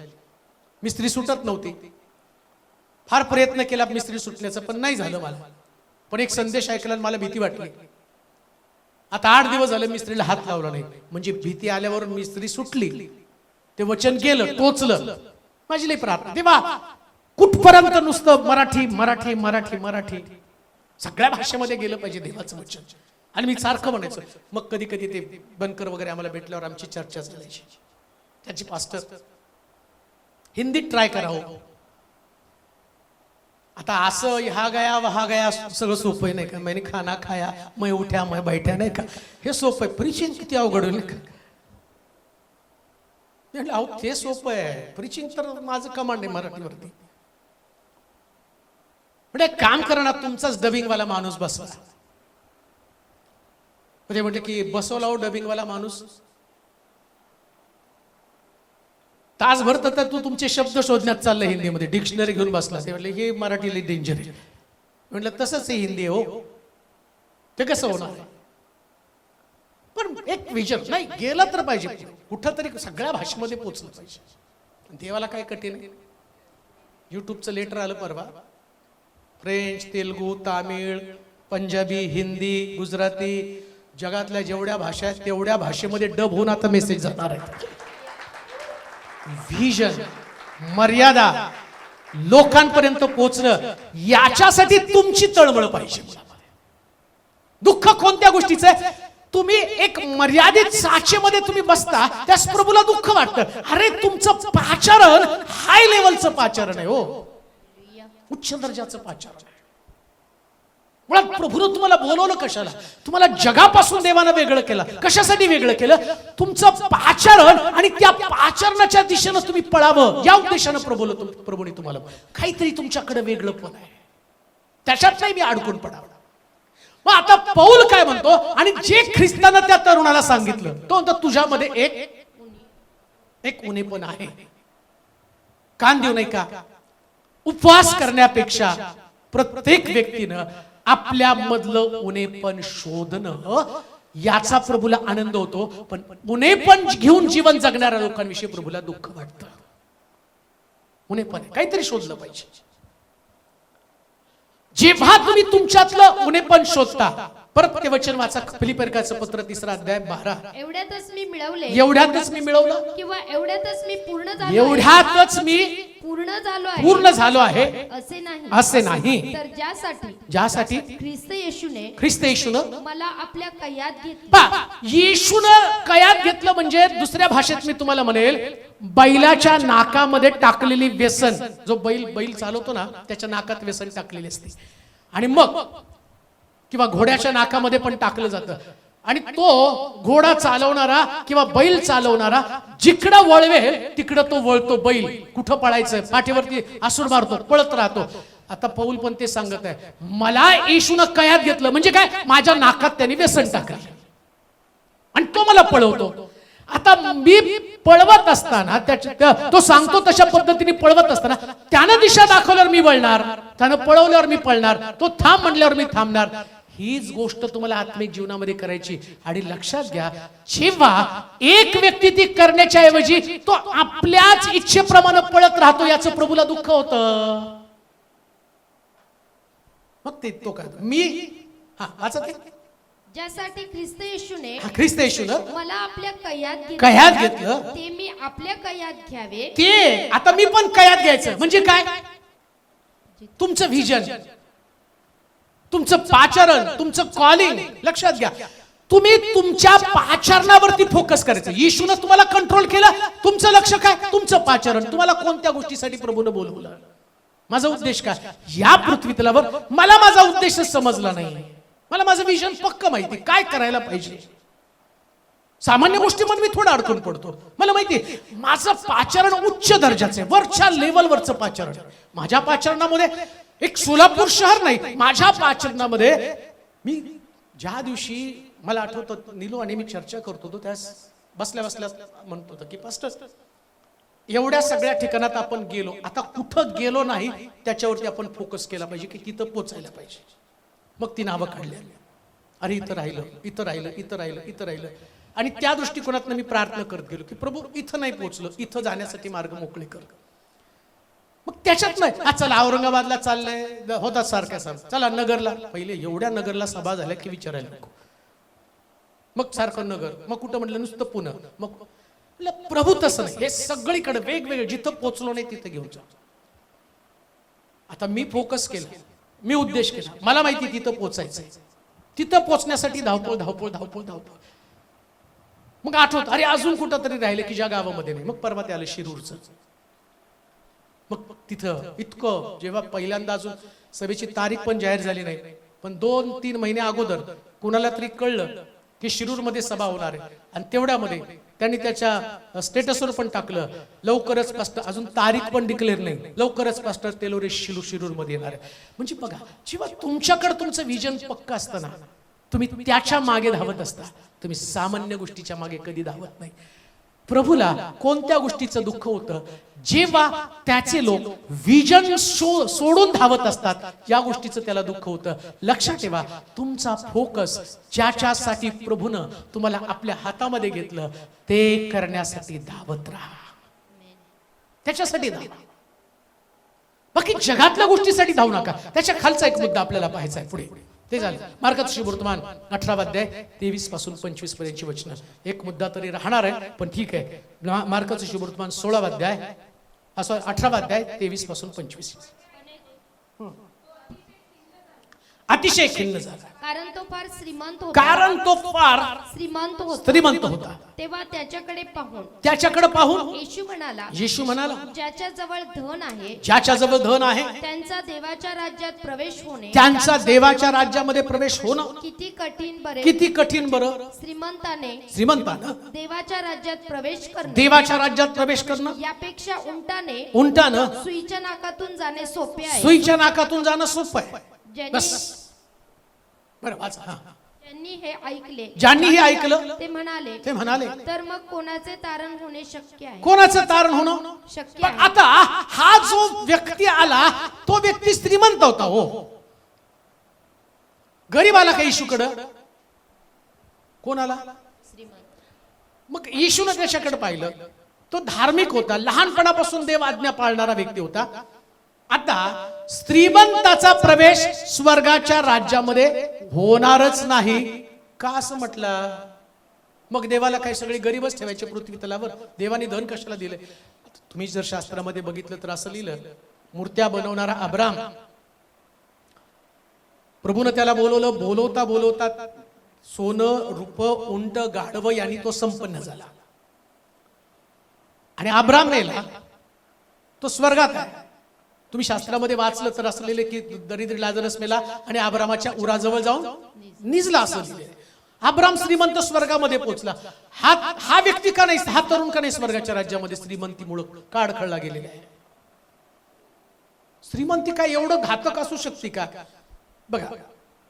Speaker 1: मिस्त्री सुटत नव्हती, फार प्रयत्न केला मिस्त्री सुटण्याचा, पण नाही झालं मला. पण एक संदेश ऐकला आणि मला भीती वाटली. आता 8 दिवस झाले मिस्त्रीला हात लावला नाही. म्हणजे भीती आल्यावर मिस्त्री सुटली, ते वचन गेलं, टोचलं. माझी लई प्रार्थना, तेव्हा कुठपर्यंत नुसतं मराठी मराठी मराठी मराठी, सगळ्या भाषेमध्ये गेलं पाहिजे देवाचं वचन. आणि मी सारखं म्हणायचं. मग कधी कधी ते बनकर वगैरे आम्हाला भेटल्यावर आमची चर्चा चालायची. त्याची पास्टर हिंदीत ट्राय करावं. आता असं ह्या गया वहा गया सगळं सोपं नाही का? मैंने खाना खाया, मैं उठ्या, मैं बैठ्या, नाही का? हे सोपं आहे. प्रिचिंग किती अवघड होईल का? अहो ते सोपं आहे, प्रिचिंग तर माझं कमांड आहे मराठीवरती. म्हणजे काम करणार तुमचाच डबिंगवाला माणूस बसवा. म्हणजे म्हटलं की बसवला हो डबिंगवाला माणूस, तासभर तर तू तुमचे शब्द शोधण्यात चाललं हिंदीमध्ये, डिक्शनरी घेऊन बसला. ते म्हटले हे मराठीला डेंजर आहे. म्हटलं तसंच आहे हिंदी. हो, ते कसं होणार? पण एक विजन नाही गेला तर पाहिजे, कुठं तरी सगळ्या भाषेमध्ये पोहोचलं पाहिजे. देवाला काय कठीण आहे? युट्यूबचं लेटर आलं परवा, फ्रेंच, तेलुगू, तामिळ, पंजाबी, हिंदी, गुजराती, जगातल्या जेवढ्या भाषा आहेत तेवढ्या भाषेमध्ये डब होऊन आता मेसेज जाणार आहे. व्हिजन, मर्यादा लोकांपर्यंत पोहोचणं, याच्यासाठी तुमची तळमळ पाहिजे. दुःख कोणत्या गोष्टीचं आहे? तुम्ही एक मर्यादित साचेमध्ये तुम्ही बसता, त्यास प्रभूला दुःख वाटतं. अरे तुमचं पाचारण हाय लेवलचं पाचारण आहे. हो, उच्च दर्जाचं पाचारण आहे. मुळात प्रभूनं तुम्हाला बोलवलं कशाला? तुम्हाला जगापासून देवानं वेगळं केलं. कशासाठी वेगळं केलं? तुमचं पाचारण आणि त्या पाचारणाच्या दिशेनं तुम्ही पळावं या उद्देशानं प्रभूने तुम्हाला काहीतरी तुमच्याकडे वेगळं पण आहे, त्याच्यात नाही मी अडकून पडावं. मग आता पौल काय म्हणतो, आणि जे ख्रिस्तानं त्या तरुणाला सांगितलं तो म्हणतो तुझ्यामध्ये एक उणेपण आहे. कान देऊ नाही का? उपवास करण्यापेक्षा प्रत्येक व्यक्तीनं आपल्या मधलं उणेपण शोधणं याचा प्रभूला आनंद होतो. पण उणेपण घेऊन जीवन जगणाऱ्या लोकांविषयी प्रभूला दुःख वाटतं. उणेपण काहीतरी शोधलं पाहिजे. जेव्हा तुम्ही तुमच्यातलं उणेपण शोधता, परत ते वचन वाचा, फिलिप्पियर्काचं पत्र 3 अध्याय 12.
Speaker 2: एवढ्यातच मी मिळवले,
Speaker 1: एवढ्यातच मी मिळवलं,
Speaker 2: किंवा एवढ्यातच मी पूर्ण झालो,
Speaker 1: एवढ्यातच मी
Speaker 2: पूर्ण झालो आहे
Speaker 1: असे नाही.
Speaker 2: तर
Speaker 1: ज्यासाठी
Speaker 2: ख्रिस्त
Speaker 1: येशूनं
Speaker 2: मला आपल्या कयात घेतले.
Speaker 1: येशूनं कयात घेतलं म्हणजे दुसऱ्या भाषेत मी तुम्हाला म्हणेल, बैलाच्या नाकामध्ये टाकलेली व्यसन. जो बैल चालवतो ना, त्याच्या नाकात व्यसन टाकलेली असते, आणि मग किंवा घोड्याच्या नाकामध्ये पण टाकलं जातं. आणि तो घोडा चालवणारा किंवा बैल चालवणारा जिकडं वळवेल तिकडं तो वळतो. बैल कुठं पळायचं, पाठीवरती आसूड मारतो, पळत राहतो. आता पौल पण ते सांगत आहे, मला येशूनं कयात घेतलं म्हणजे काय? माझ्या नाकात त्यांनी व्यसन टाकलं आणि तो मला पळवतो. आता मी पळवत असताना तो सांगतो तशा पद्धतीने पळवत असताना त्यानं दिशा दाखवल्यावर मी वळणार, त्यानं पळवल्यावर मी पळणार, तो थांब म्हणल्यावर मी थांबणार. हीच गोष्ट तुम्हाला आत्मिक जीवनामध्ये करायची. आणि लक्षात घ्या, जेव्हा एक व्यक्ती ती करण्याच्या ऐवजी तो आपल्याच इच्छेप्रमाणे पळत राहतो, याचं प्रभूला दुःख होतं. मग ते तो काय मी वाचा ते,
Speaker 2: ज्यासाठी ख्रिस्त येशूने मला आपल्या
Speaker 1: कयात घेतलं,
Speaker 2: ते मी आपल्या कयात घ्यावे.
Speaker 1: ते आता मी पण कयात घ्यायचं म्हणजे काय? तुमचं व्हिजन, तुमचं पाचारण, तुमचं कॉलिंग. लक्षात घ्या, तुम्ही तुमच्या पाचारणावरती फोकस करायचं. येशूने तुम्हाला कंट्रोल केलं, तुमचं लक्ष काय? तुमचं पाचारण. तुम्हाला कोणत्या गोष्टीसाठी प्रभूने बोलवलं? माझा उद्देश काय? या पृथ्वी तलावर मला माझा उद्देश समजला नाही. मला माझं विजन पक्क माहिती, काय करायला पाहिजे. सामान्य गोष्टीमध्ये मी थोडं अडकून पडतो. मला माहिती माझं पाचारण उच्च दर्जाचं आहे, वरच्या लेवलवरचं पाचारण. माझ्या पाचारणामध्ये एक सोलापूर शहर नाही, माझ्या पाचरणामध्ये मी ज्या दिवशी मला आठवतं नीलू आणि मी चर्चा करतो तो त्यास बसल्या म्हणतो होतो की पास्टर, एवढ्या सगळ्या ठिकाणात आपण गेलो, आता कुठं गेलो नाही त्याच्यावरती आपण फोकस केला पाहिजे की तिथं पोचायला पाहिजे. मग ती नावं काढली, अरे इथं राहिलं. आणि त्या दृष्टिकोनातून मी प्रार्थना करत गेलो की प्रभू इथं नाही पोहोचलो, इथं जाण्यासाठी मार्ग मोकळे कर. मग त्याच्यात नाही, चला औरंगाबादला चाललंय, होता सारख्या चला नगरला. पहिले एवढ्या नगरला सभा झाल्या की विचारायला नको. मग सारखं नगर, मग कुठं म्हटलं नुसतं पुणे. मग प्रभू तसं नाही, हे सगळीकडे वेगवेगळे, जिथं पोचलो नाही तिथं घेऊन जा. आता मी फोकस केला, मी उद्देश केला, मला माहिती तिथं पोचायचंय. तिथं पोचण्यासाठी धावपळ. मग आठवत, अरे अजून कुठं तरी राहिले की ज्या गावामध्ये नाही. मग परवा ते आलं शिरूरचं. मग तिथं इतकं, जेव्हा पहिल्यांदा अजून सभेची तारीख पण जाहीर झाली नाही, पण 2-3 महिने अगोदर कुणाला तरी कळलं की शिरूरमध्ये सभा होणार आहे. आणि तेवढ्यामध्ये त्यांनी त्याच्या स्टेटसवर पण टाकलं, लवकरच पास्टर, अजून तारीख पण डिक्लेअर नाही, लवकरच पास्टर तेलोरे शिरूरमध्ये येणार आहे. म्हणजे बघा, जेव्हा तुमच्याकडे तुमचं विजन पक्का असतं ना, तुम्ही त्याच्या मागे धावत असता. तुम्ही सामान्य गोष्टीच्या मागे कधी धावत नाही. प्रभूला कोणत्या गोष्टीचं दुःख होतं? जेव्हा त्याचे लोक विजन सोडून धावत असतात, या गोष्टीचं त्याला दुःख होतं. लक्षात ठेवा, तुमचा फोकस ज्याच्यासाठी प्रभूनं तुम्हाला आपल्या हातामध्ये घेतलं ते करण्यासाठी धावत राहा, त्याच्यासाठी धावा. बाकी जगातल्या गोष्टीसाठी धावू नका. त्याच्या खालचा एक मुद्दा आपल्याला पाहायचा आहे पुढे. ते झालं मार्काचं सुवर्तमान 18 अध्याय 23 पासून 25 पर्यंतची वचनं. एक मुद्दा तरी राहणार आहे, पण ठीक आहे. मार्काचं सुवर्तमान 16 अध्याय 18 अध्याय 23 पासून 25. अतिशय खिन्न झाला,
Speaker 2: कारण तो फार श्रीमंत होता.
Speaker 1: कारण तो फार श्रीमंत होता.
Speaker 2: तेव्हा त्याच्याकडे पाहून येशू म्हणाला, ज्याच्याजवळ धन आहे त्यांचा देवाच्या राज्यात प्रवेश होणं किती कठीण बरं. श्रीमंताने देवाच्या राज्यात प्रवेश करणं यापेक्षा उंटाने सुईच्या नाकातून जाणे सोपे आहे.
Speaker 1: बस बरं वाचा.
Speaker 2: ज्यांनी
Speaker 1: हे ऐकलं
Speaker 2: ते म्हणाले तर मग कोणाचे तारण होणे शक्य आहे.
Speaker 1: कोणाचं तारण होणं
Speaker 2: शक्य
Speaker 1: पण
Speaker 2: आहे.
Speaker 1: आता हा जो व्यक्ती आला तो व्यक्ती श्रीमंत होता. हो, गरीब आला का येशूकडं? कोण आला? मग येशूने त्याच्याकडे पाहिलं. तो धार्मिक होता, लहानपणापासून देव आज्ञा पाळणारा व्यक्ती होता. आता श्रीमंताचा प्रवेश स्वर्गाच्या राज्यामध्ये होणारच नाही का असं म्हटलं? मग देवाला काही सगळे गरीबच ठेवायचे पृथ्वी तलावर? देवाने धन कशाला दिले? तुम्ही जर शास्त्रामध्ये बघितलं तर असं लिहिलं, मूर्त्या बनवणारा अब्राम, प्रभूने त्याला बोलवता सोनं रूप उंट गाढव यांनी तो संपन्न झाला. आणि अब्राम मेला, तो स्वर्गात आहे. तुम्ही शास्त्रामध्ये वाचलं तर असं लिहिलं की दरिद्री लाजरस मेला आणि अब्रामाच्या उराजवळ जाऊन निजला असं लिहिलं. अब्राम श्रीमंत स्वर्गामध्ये पोहोचला. हा व्यक्ती का नाही, हा तरुण का नाही स्वर्गाच्या राज्यामध्ये श्रीमंतीमुळे का अडखळला गेलेला आहे? श्रीमंती काय एवढं घातक असू शकते का? बघा,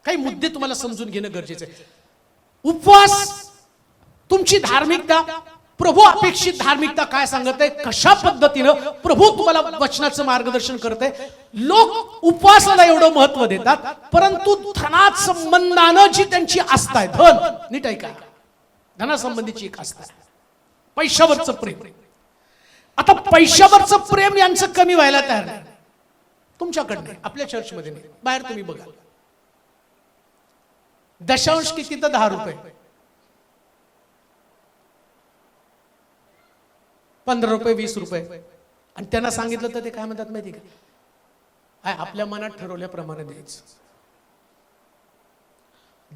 Speaker 1: काही मुद्दे तुम्हाला समजून घेणं गरजेचं आहे. उपवास, तुमची धार्मिकता, प्रभू अपेक्षित धार्मिकता काय सांगत आहे, कशा पद्धतीनं प्रभू तुम्हाला वचनाचं मार्गदर्शन करत आहे. लोक उपवासाला एवढं महत्व देतात, परंतु धनात संबंधानं जी त्यांची आस्था आहे, धन, नीट ऐका, धनासंबंधीची एक आस्था आहे, पैशावरचं प्रेम. आता पैशावरचं प्रेम यांचं कमी व्हायला तयार नाही. तुमच्याकडे आपल्या चर्चमध्ये नाही, बाहेर तुम्ही बघा, दशांश किती तर 10 रुपये, 15 रुपये, 20 रुपये. आणि त्यांना सांगितलं तर ते काय म्हणतात माहिती का? आपल्या मनात ठरवल्याप्रमाणे द्यायचं.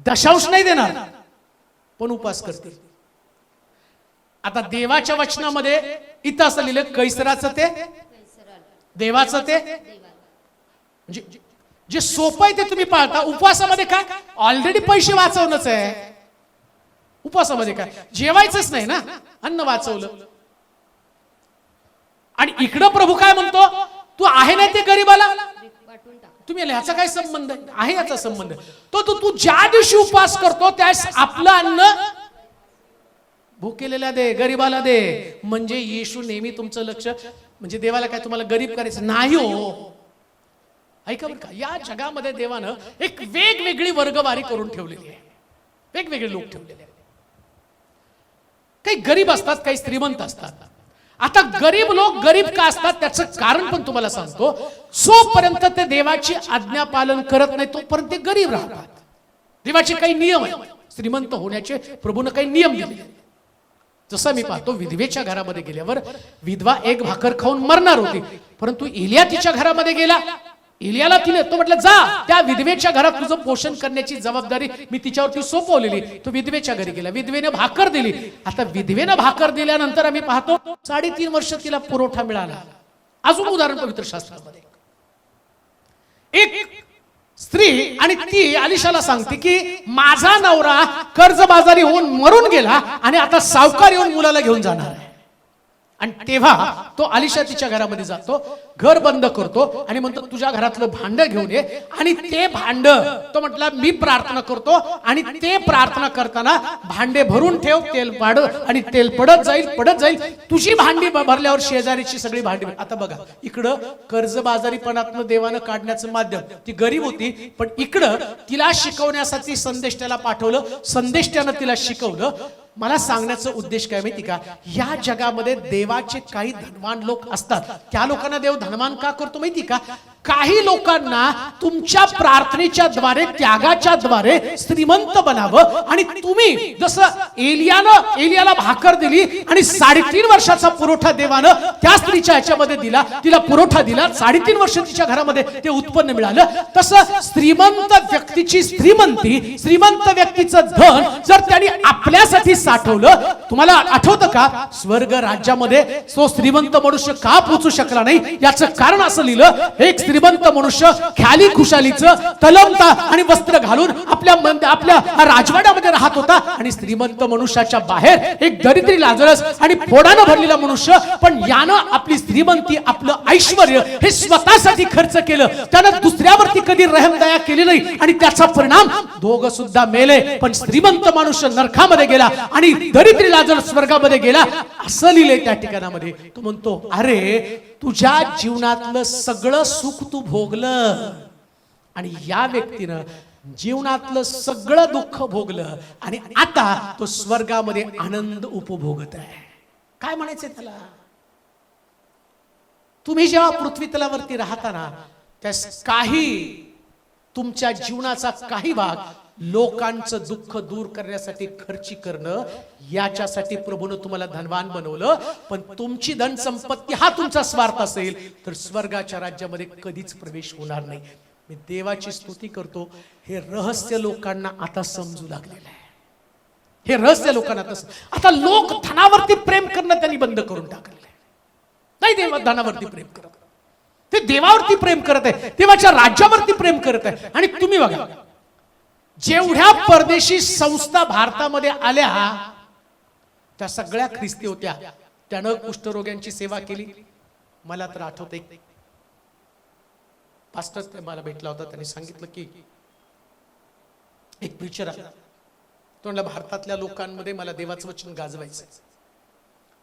Speaker 1: दशांश नाही देणार पण उपवास करतील. आता देवाच्या वचनामध्ये इथं असं लिहिलं, कैसराचं ते देवाचं ते, म्हणजे जे सोपं आहे ते तुम्ही पाळता. उपवासामध्ये काय, ऑलरेडी पैसे वाचवणंच आहे. उपवासामध्ये काय, जेवायचंच नाही ना, अन्न वाचवलं. आणि इकडं प्रभू काय म्हणतो, तू आहे ना ते गरीबाला तुम्ही, ह्याचा काय संबंध आहे? याचा संबंध तो तू ज्या दिवशी उपवास करतो त्यास आपलं अन्न भुकेलेला दे, गरीबाला दे. म्हणजे येशू नेहमी तुमचं लक्ष, म्हणजे देवाला काय तुम्हाला गरीब करायचं नाही हो. ऐका बरं का, या जगामध्ये देवानं एक वेगवेगळी वर्गवारी करून ठेवलेली आहे, वेगवेगळे लोक ठेवलेले. काही गरीब असतात, काही श्रीमंत असतात. आता गरीब लोक गरीब का असतात त्याचं कारण पण तुम्हाला सांगतो. जोपर्यंत ते देवाची आज्ञा पालन करत नाही तोपर्यंत ते गरीब राहतात. देवाचे काही नियम आहेत, श्रीमंत होण्याचे प्रभूने काही नियम दिले. जसं मी पाहतो, विधवेच्या घरामध्ये गेल्यावर विधवा एक भाकर खाऊन मरणार होती, परंतु एलिया तिच्या घरामध्ये गेला. एलियाला तिने तो म्हटलं, जा त्या विधवेच्या घरात तुझं पोषण करण्याची जबाबदारी मी तिच्यावरती सोपवलेली. तो विधवेच्या घरी गेला, विधवेने भाकर दिली. आता विधवेने भाकर दिल्यानंतर आम्ही पाहतो 3.5 वर्ष तिला पुरवठा मिळाला. अजून उदाहरण पवित्र शास्त्रामध्ये, एक स्त्री आणि ती अलिशाला सांगते की माझा नवरा कर्जबाजारी होऊन मरून गेला आणि आता सावकार येऊन मुलाला घेऊन जाणार आहे. आणि तेव्हा तो अलिशा तिच्या घरामध्ये जातो, घर बंद करतो आणि म्हणतो तुझ्या घरातलं भांड घेऊन ये. आणि ते भांड तो म्हटला मी प्रार्थना करतो, आणि ते प्रार्थना करताना भांडे भरून ठेव, तेल पाड, आणि तेल पडत जाईल. तुझी भांडी भरल्यावर शेजारीची सगळी भांडी. आता बघा, इकडं कर्जबाजारीपणातनं देवानं काढण्याचं माध्यम, ती गरीब होती पण इकडं तिला शिकवण्यासाठी संदेष्टाला पाठवलं, संदेष्टानं तिला शिकवलं. मला सांगण्याचा उद्देश काय माहिती का, या जगामध्ये देवाचे काही धनवान लोक असतात. त्या लोकांना देव धनवान का करतो माहिती का? काही लोकांना तुमच्या प्रार्थनेच्या द्वारे, त्यागाच्या द्वारे श्रीमंत बनावं, आणि तुम्ही जसं एलियाला भाकर दिली आणि 3.5 वर्षाचा पुरवठा देवानं त्या स्त्रीच्या ह्याच्यामध्ये दिला, तिला पुरवठा दिला, 3.5 वर्ष तिच्या घरामध्ये ते उत्पन्न मिळालं. तसं श्रीमंत व्यक्तीची श्रीमंती, श्रीमंत व्यक्तीचं धन जर त्यांनी आपल्यासाठी साठवलं, तुम्हाला आठवतं का स्वर्ग राज्यामध्ये तो श्रीमंत मनुष्य का पोहोचू शकला नाही? याचं कारण असं लिहिलं, एक श्रीमंत मनुष्य ख्याली खुशालीचं तलमता आणि वस्त्र घालून आपल्या राजवाड्यामध्ये राहत होता, आणि श्रीमंत मनुष्याच्या बाहेर एक दरिद्री लाजरस आणि फोडानं भरलेला मनुष्य. पण यानं आपली श्रीमंती, आपलं ऐश्वर्य हे स्वतःसाठी खर्च केलं. त्यानं दुसऱ्यावरती कधी रहमदया केली नाही, आणि त्याचा परिणाम दोघं सुद्धा मेले. पण श्रीमंत मनुष्य नरकामध्ये गेला आणि दरिद्री लाजरस स्वर्गामध्ये गेला, असं लिहिलंय त्या ठिकाणामध्ये. तो म्हणतो, अरे तुझ्या जीवनातलं सगळं सुख तू भोगलं, आणि या व्यक्तीनं जीवनातलं सगळं दुःख भोगलं, आणि आता तो स्वर्गामध्ये आनंद उपभोगत आहे. काय म्हणायचंय त्याला? तुम्ही जेव्हा पृथ्वी तलावरती राहताना, त्या काही तुमच्या जीवनाचा काही भाग लोकांचं दुःख दूर करण्यासाठी खर्ची करणं, याच्यासाठी प्रभूने तुम्हाला धनवान बनवलं. पण तुमची धन संपत्ती हा तुमचा स्वार्थ असेल तर स्वर्गाच्या राज्यामध्ये कधीच प्रवेश होणार नाही. मी देवाची स्तुती करतो, हे रहस्य लोकांना आता समजू लागलेलं आहे. हे रहस्य लोकांना आता लोक धनावरती प्रेम करणं त्यांनी बंद करून टाकलेलं आहे. नाही देवा धनावरती प्रेम करत, ते देवावरती प्रेम करत आहे, देवाच्या राज्यावरती प्रेम करत आहे. आणि तुम्ही बघा, जेवढ्या परदेशी संस्था भारतामध्ये आल्या त्या सगळ्या ख्रिस्ती होत्या. त्यानं कुष्ठरोग्यांची सेवा केली. मला तर आठवत, एक पास्टर मला भेटला होता, त्यांनी सांगितलं की एक प्रीचर आला, तो म्हणला भारतातल्या लोकांमध्ये मला देवाचं वचन गाजवायचं,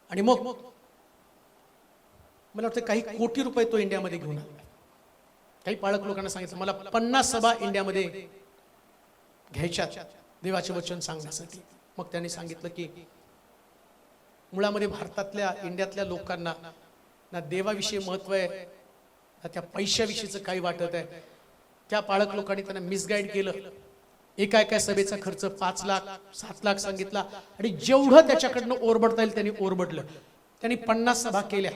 Speaker 1: आणि मग मला वाटतं काही कोटी रुपये तो इंडियामध्ये घेऊन आला. काही पाळक लोकांना सांगितलं मला 50 सभा इंडियामध्ये घ्यायच्या देवाचे वचन सांगण्यासाठी. मग त्यांनी सांगितलं की मुळामध्ये भारतातल्या, इंडियातल्या लोकांना ना देवाविषयी महत्व आहे, ना त्या पैशाविषयीचं काही वाटत आहे. त्या पाळक लोकांनी त्यांना मिसगाईड केलं. एका सभेचा खर्च 5 लाख 7 लाख सांगितला, आणि जेवढं त्याच्याकडनं ओरबडता येईल त्यांनी ओरबडलं. त्यांनी 50 सभा केल्या,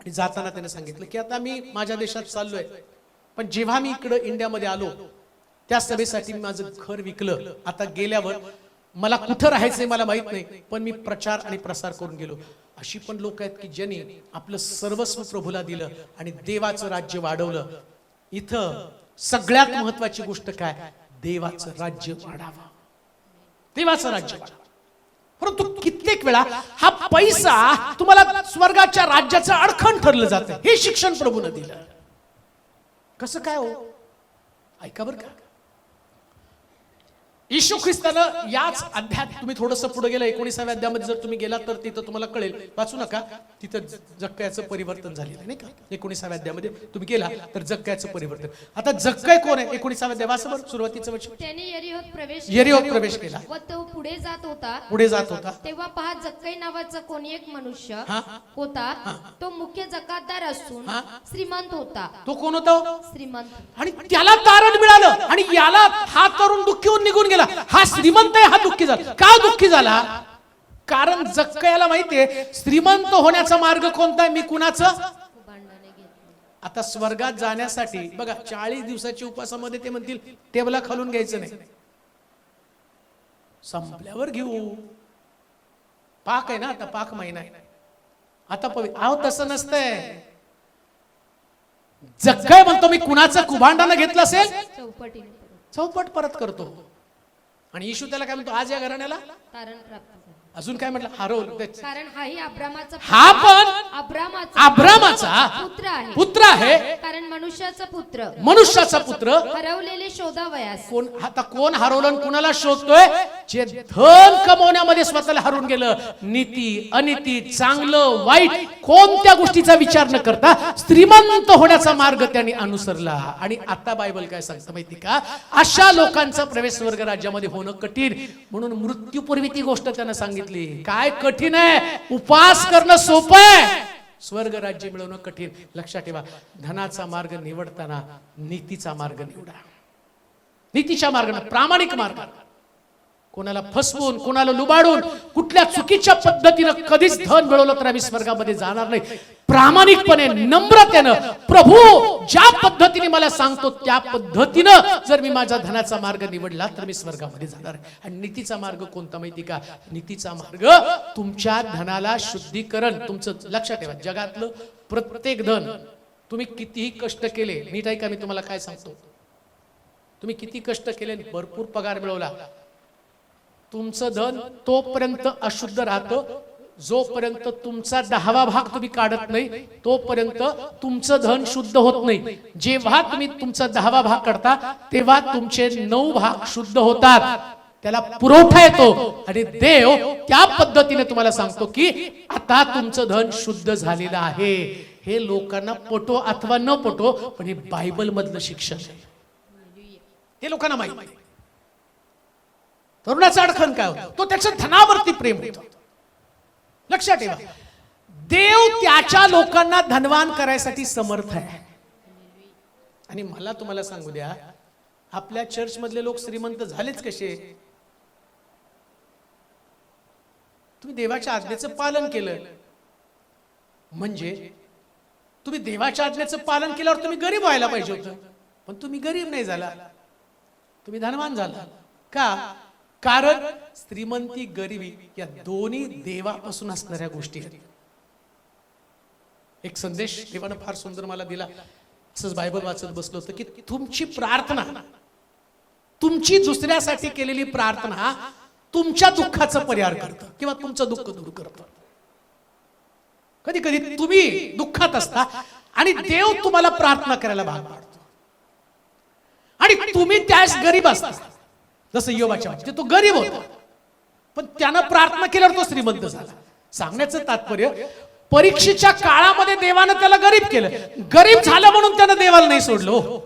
Speaker 1: आणि जाताना त्याने सांगितलं की आता मी माझ्या देशात चाललोय, पण जेव्हा मी इकडं इंडियामध्ये आलो त्या सभेसाठी मी माझं घर विकलं. आता गेल्यावर मला कुठं राहायचंय मला माहित नाही, पण मी प्रचार आणि प्रसार करून गेलो. अशी पण लोक आहेत की ज्यांनी आपलं सर्वस्व प्रभूला दिलं आणि देवाचं राज्य वाढवलं. इथं सगळ्यात महत्वाची गोष्ट काय? देवाचं राज्य वाढावं, देवाचं राज्य वाढावं. परंतु कित्येक वेळा हा पैसा तुम्हाला स्वर्गाच्या राज्याचं अडखण ठरलं जातं. हे शिक्षण प्रभूने दिलं. कसं काय हो? ऐका बरं का, येशू ख्रिस्तानं याच अध्यायात, तुम्ही थोडंसं पुढे गेला 19व्या अध्यायामध्ये जर तुम्ही गेला तर तिथं तुम्हाला कळेल, वाचू नका, तिथं जक्कयाचं परिवर्तन झालेलं नाही का? 19व्या अध्यायामध्ये तुम्ही गेला तर जक्कयाचं परिवर्तन. आता जक्कय कोण आहे? 19व्या अध्याय वाचा बरं, सुरुवातीचं वचन.
Speaker 2: त्याने
Speaker 1: यरीहोत प्रवेश केला
Speaker 2: व तो पुढे जात होता. तेव्हा पहा, जक्कई नावाचा कोणी एक मनुष्य होता. तो मुख्य जकातदार असून श्रीमंत होता.
Speaker 1: तो कोण होता?
Speaker 2: श्रीमंत.
Speaker 1: आणि त्याला तारण मिळालं, आणि याला हा तरुण दुःखी होऊन निघून गेला. हा श्रीमंत आहे, हा दुःखी झाला. का दुःखी झाला? कारण जक्कयाला माहितीये श्रीमंत होण्याचा मार्ग कोणता आहे, मी कुणाचं. आता स्वर्गात जाण्यासाठी बघा 40 दिवसाच्या उपवासामध्ये ते म्हणतील टेबला खालून घ्यायचं नाही, संपल्यावर घेऊ. पाक आहे ना, आता पाक महिना आहे आता. आहो तसं नसतंय. जक्कय म्हणतो मी कुणाचं कुभांडानं घेतलं असेल चौपट परत करतो. आणि येशू त्याला काय म्हणतो? आज या घराण्याला
Speaker 2: तारण प्राप्त झालं.
Speaker 1: अजून काय म्हटलं? हरवलं.
Speaker 2: कारण हाही अब्रामाचा
Speaker 1: हा पण अब्रामाचा पुत्र आहे.
Speaker 2: कारण मनुष्याचा पुत्र हरवलेले शोधावयास.
Speaker 1: कोण आता कोण हरवलं, कुणाला शोधतोय? जे धन कमवण्यामध्ये स्वतःला हरवून गेलं. नीती अनिती, चांगलं वाईट, कोणत्या गोष्टीचा विचार न करता श्रीमंत होण्याचा मार्ग त्यांनी अनुसरला. आणि आता बायबल काय सांगतं माहिती का? अशा लोकांचा प्रवेश स्वर्ग राज्यामध्ये होणं कठीण. म्हणून मृत्यूपूर्वी ती गोष्ट त्यानं सांगितली. काय कठीण आहे? उपवास करणं सोपं आहे, स्वर्ग राज्य मिळवणं कठीण. लक्षात ठेवा, धनाचा मार्ग निवडताना नीतीचा मार्ग निवडा. नीतीच्या मार्गाने, प्रामाणिक मार्ग, कोणाला फसवून, कोणाला लुबाडून, कुठल्या चुकीच्या पद्धतीनं कधीच धन मिळवलं तर आम्ही स्वर्गामध्ये जाणार नाही. प्रामाणिकपणे, नम्रतेनं, प्रभू ज्या पद्धतीने मला सांगतो त्या पद्धतीनं जर मी माझा धनाचा मार्ग निवडला तर मी स्वर्गामध्ये जाणार आहे. आणि नीतीचा मार्ग कोणता माहिती का? नीतीचा मार्ग तुमच्या धनाला शुद्धीकरण. तुमचं लक्षात ठेवा, जगातलं प्रत्येक धन तुम्ही कितीही कष्ट केले, नीट ऐका मी तुम्हाला काय सांगतो, तुम्ही किती कष्ट केले, भरपूर पगार मिळवला, तुमचं धन तोपर्यंत अशुद्ध राहतं जोपर्यंत तुमचा 10वा भाग तुम्ही काढत नाही, तोपर्यंत तुमचं धन शुद्ध होत नाही. जेव्हा तुम्ही तुमचा 10वा भाग काढता तेव्हा तुमचे 9 भाग शुद्ध होतात, त्याला पुरवठा येतो. आणि देव त्या पद्धतीने तुम्हाला सांगतो की आता तुमचं धन शुद्ध झालेलं आहे. हे लोकांना पटो अथवा न पटो, पण हे बायबल मधलं शिक्षण आहे, हे लोकांना माहिती आहे. तरुणाचा अडखण काय होतं? तो त्याच्या धनावरती प्रेम होतं. लक्षात ठेवा, देव त्याच्या लोकांना धनवान करायसाठी समर्थ आहे. आणि मला तुम्हाला सांगू द्या, आपल्या चर्च मधले लोक श्रीमंत झालेच कसे? तुम्ही देवाच्या आज्ञेचं पालन केलं, म्हणजे तुम्ही देवाच्या आज्ञेचं पालन केल्यावर तुम्ही गरीब व्हायला पाहिजे होतं, पण तुम्ही गरीब नाही झाला, तुम्ही धनवान झाला. का? कारण श्रीमंती, गरिबी या दोन्ही देवापासून असणाऱ्या गोष्टी आहेत. एक संदेश देवानं फार सुंदर मला दिला, असंच बायबल वाचत बसलो होतं की तुमची प्रार्थना, तुमची दुसऱ्यासाठी केलेली प्रार्थना तुमच्या दुःखाचा परिहार करतं किंवा तुमचं दुःख दूर करतं. कधी कधी तुम्ही दुःखात असता आणि देव तुम्हाला प्रार्थना करायला भाग पाडतो, आणि तुम्ही त्यास गरीब असता. जसं योबाच्या बाबतीत तो गरीब होता, पण त्यानं प्रार्थना केल्यावर तो श्रीमंत झाला. सांगण्याचं तात्पर्य, परीक्षेच्या काळामध्ये देवानं त्याला गरीब केलं, गरीब झालं म्हणून त्यानं देवाला नाही सोडलं.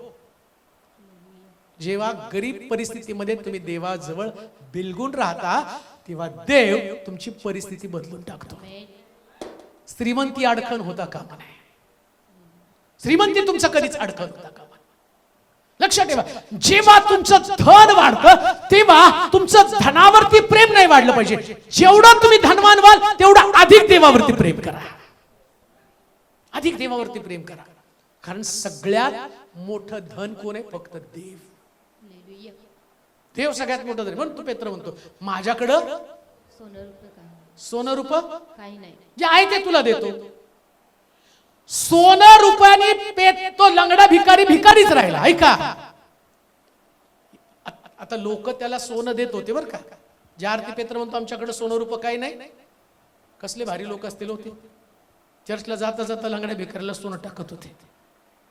Speaker 1: जेव्हा गरीब परिस्थितीमध्ये तुम्ही देवाजवळ बिलगून राहता तेव्हा देव तुमची परिस्थिती बदलून टाकतो. श्रीमंती अडखण होता कामा नये, श्रीमंती तुमचा कधीच अडखण होता कामा. लक्षात ठेवा, जेव्हा तुमचं धन वाढतं तेव्हा तुमचं धनावरती प्रेम नाही वाढलं पाहिजे. जेवढं तुम्ही धनवान व्हाल तेवढं अधिक देवावरती प्रेम करा, अधिक देवावरती प्रेम करा. कारण सगळ्यात मोठं धन कोण आहे? फक्त देव. देव सगळ्यात मोठं धन. म्हणून तू पेत्र म्हणतो, माझ्याकडं सोनं रूप काही नाही, जे आहे ते तुला देतो. सोनं रुपयाने तो लंगडा भिकारी भिकारीच राहिला. ऐका, आता लोक त्याला सोनं देत होते बरं का. ज्या अर्थी पेत्र म्हणतो आमच्याकडे सोनं रूप काही नाही, कसले भारी लोक असतील होते. चर्चला जाता जाता लंगड्या भिकारीला सोनं टाकत होते,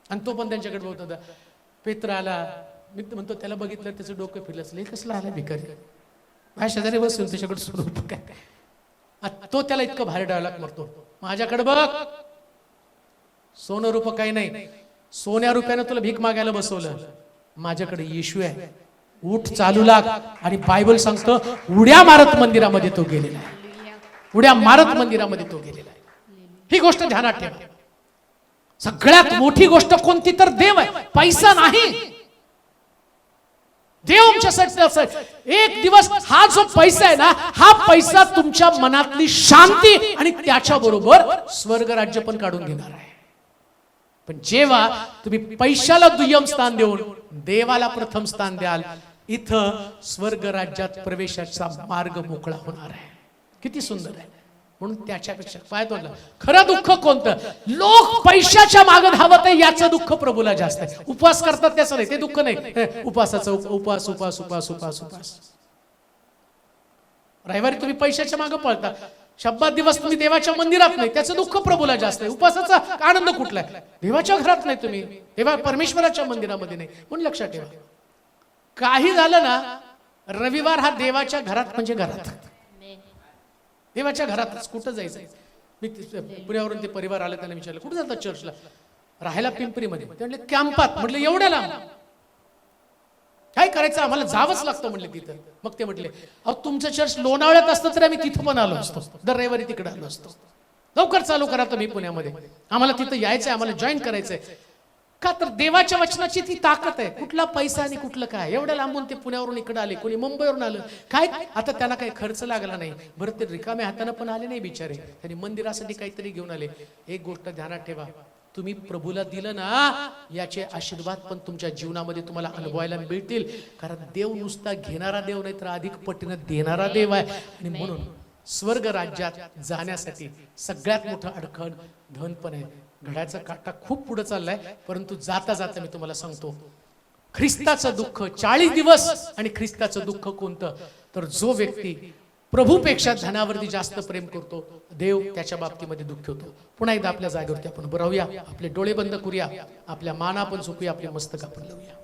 Speaker 1: आणि तो पण त्यांच्याकडे बोलत होता. पेत्र आला, मी म्हणतो त्याला बघितलं, त्याचं डोकं फिरलं असेल, कसला आला भिकारी, माझ्या शेजारी बसून त्याच्याकडे सोनं रूप काय. तो त्याला इतकं भारी डायलॉग मारतो, माझ्याकडे बघ सोनं रूप काही नाही, सोन्या रुपयानं तुला भीक मागायला बसवलं, माझ्याकडे येशू आहे, उठ चालू लाग. आणि बायबल सांगतं उड्या मारत मंदिरामध्ये तो गेलेला आहे, उड्या मारत मंदिरामध्ये तो गेलेला आहे. ही गोष्ट ध्यानात ठेवा. सगळ्यात मोठी गोष्ट कोणती? तर देव आहे, पैसा नाही. देव आमच्यासाठी एक दिवस हा जो पैसा आहे ना, हा पैसा तुमच्या मनातली शांती आणि त्याच्या बरोबर स्वर्ग राज्य पण काढून घेणार आहे. पण जेव्हा तुम्ही पैशाला दुय्यम स्थान देऊन देवाला प्रथम स्थान द्याल, इथं स्वर्ग राज्यात प्रवेशाचा मार्ग मोकळा होणार आहे. किती सुंदर आहे. म्हणून त्याच्यापेक्षा काय तोडलं खरं दुःख कोणतं? लोक पैशाच्या मागे धावत आहे, याचं दुःख प्रभूला जास्त आहे. उपवास करतात त्याचं नाही, ते दुःख नाही. उपवासाचं उपवास उपवास उपवास उपवास उपवास. रविवारी तुम्ही पैशाच्या मागे पळता, शब्दात दिवस तुम्ही देवाच्या मंदिरात नाही, त्याचं दुःख प्रभूला जास्त आहे. उपवासाचा आनंद कुठला आहे? देवाच्या घरात नाही तुम्ही, देवा परमेश्वराच्या मंदिरामध्ये नाही. म्हणून लक्षात ठेवा, काही झालं ना, रविवार हा देवाच्या घरात म्हणजे घरात, देवाच्या घरातच. कुठं जायचं? मी पुण्यावरून ते परिवार आले, त्याला विचारलं कुठं जातात चर्चला? राहायला पिंपरीमध्ये. ते म्हणले कॅम्पात. म्हटलं एवढ्या लांब काय करायचं, आम्हाला जावंच लागतं म्हणले तिथं. मग ते म्हटले अहो तुमचं चर्च लोणावळ्यात असतं तर आम्ही तिथं पण आलो असतो, दर रविवारी तिकडे आलो असतो. लवकर चालू करा तुम्ही पुण्यामध्ये, आम्हाला तिथं यायचंय, आम्हाला जॉईन करायचंय. का तर देवाच्या वचनाची ती ताकद आहे. कुठला पैसा आणि कुठलं काय, एवढ्या लांबून ते पुण्यावरून इकडे आले, कोणी मुंबईवरून आलं, काय आता त्यांना काही खर्च लागला नाही. बरं ते रिकाम्या हाताने पण आले नाही बिचारे, त्यांनी मंदिरासाठी काहीतरी घेऊन आले. एक गोष्ट ध्यानात ठेवा, तुम्ही प्रभूला दिलं ना, याचे आशीर्वाद पण तुमच्या जीवनामध्ये तुम्हाला अनुभवायला मिळतील. कारण देव नुसता घेणारा देव नाही, तर अधिक पटीनं देणारा देव आहे. आणि म्हणून स्वर्ग राज्यात जाण्यासाठी सगळ्यात मोठं अडखण धन पण आहे. घड्याचा काटा खूप पुढे चाललाय, परंतु जाता जाता मी तुम्हाला सांगतो, ख्रिस्ताचं दुःख 40 दिवस. आणि ख्रिस्ताचं दुःख कोणतं, तर जो व्यक्ती प्रभूपेक्षा धनावरती जास्त प्रेम करतो, देव त्याच्या बाबतीमध्ये दुःखी होतो. पुन्हा एकदा आपल्या जागेवरती आपण उभं राहूया, आपले डोळे बंद करूया, आपल्या मान आपण झोपूया, आपले मस्तक आपण लावूया.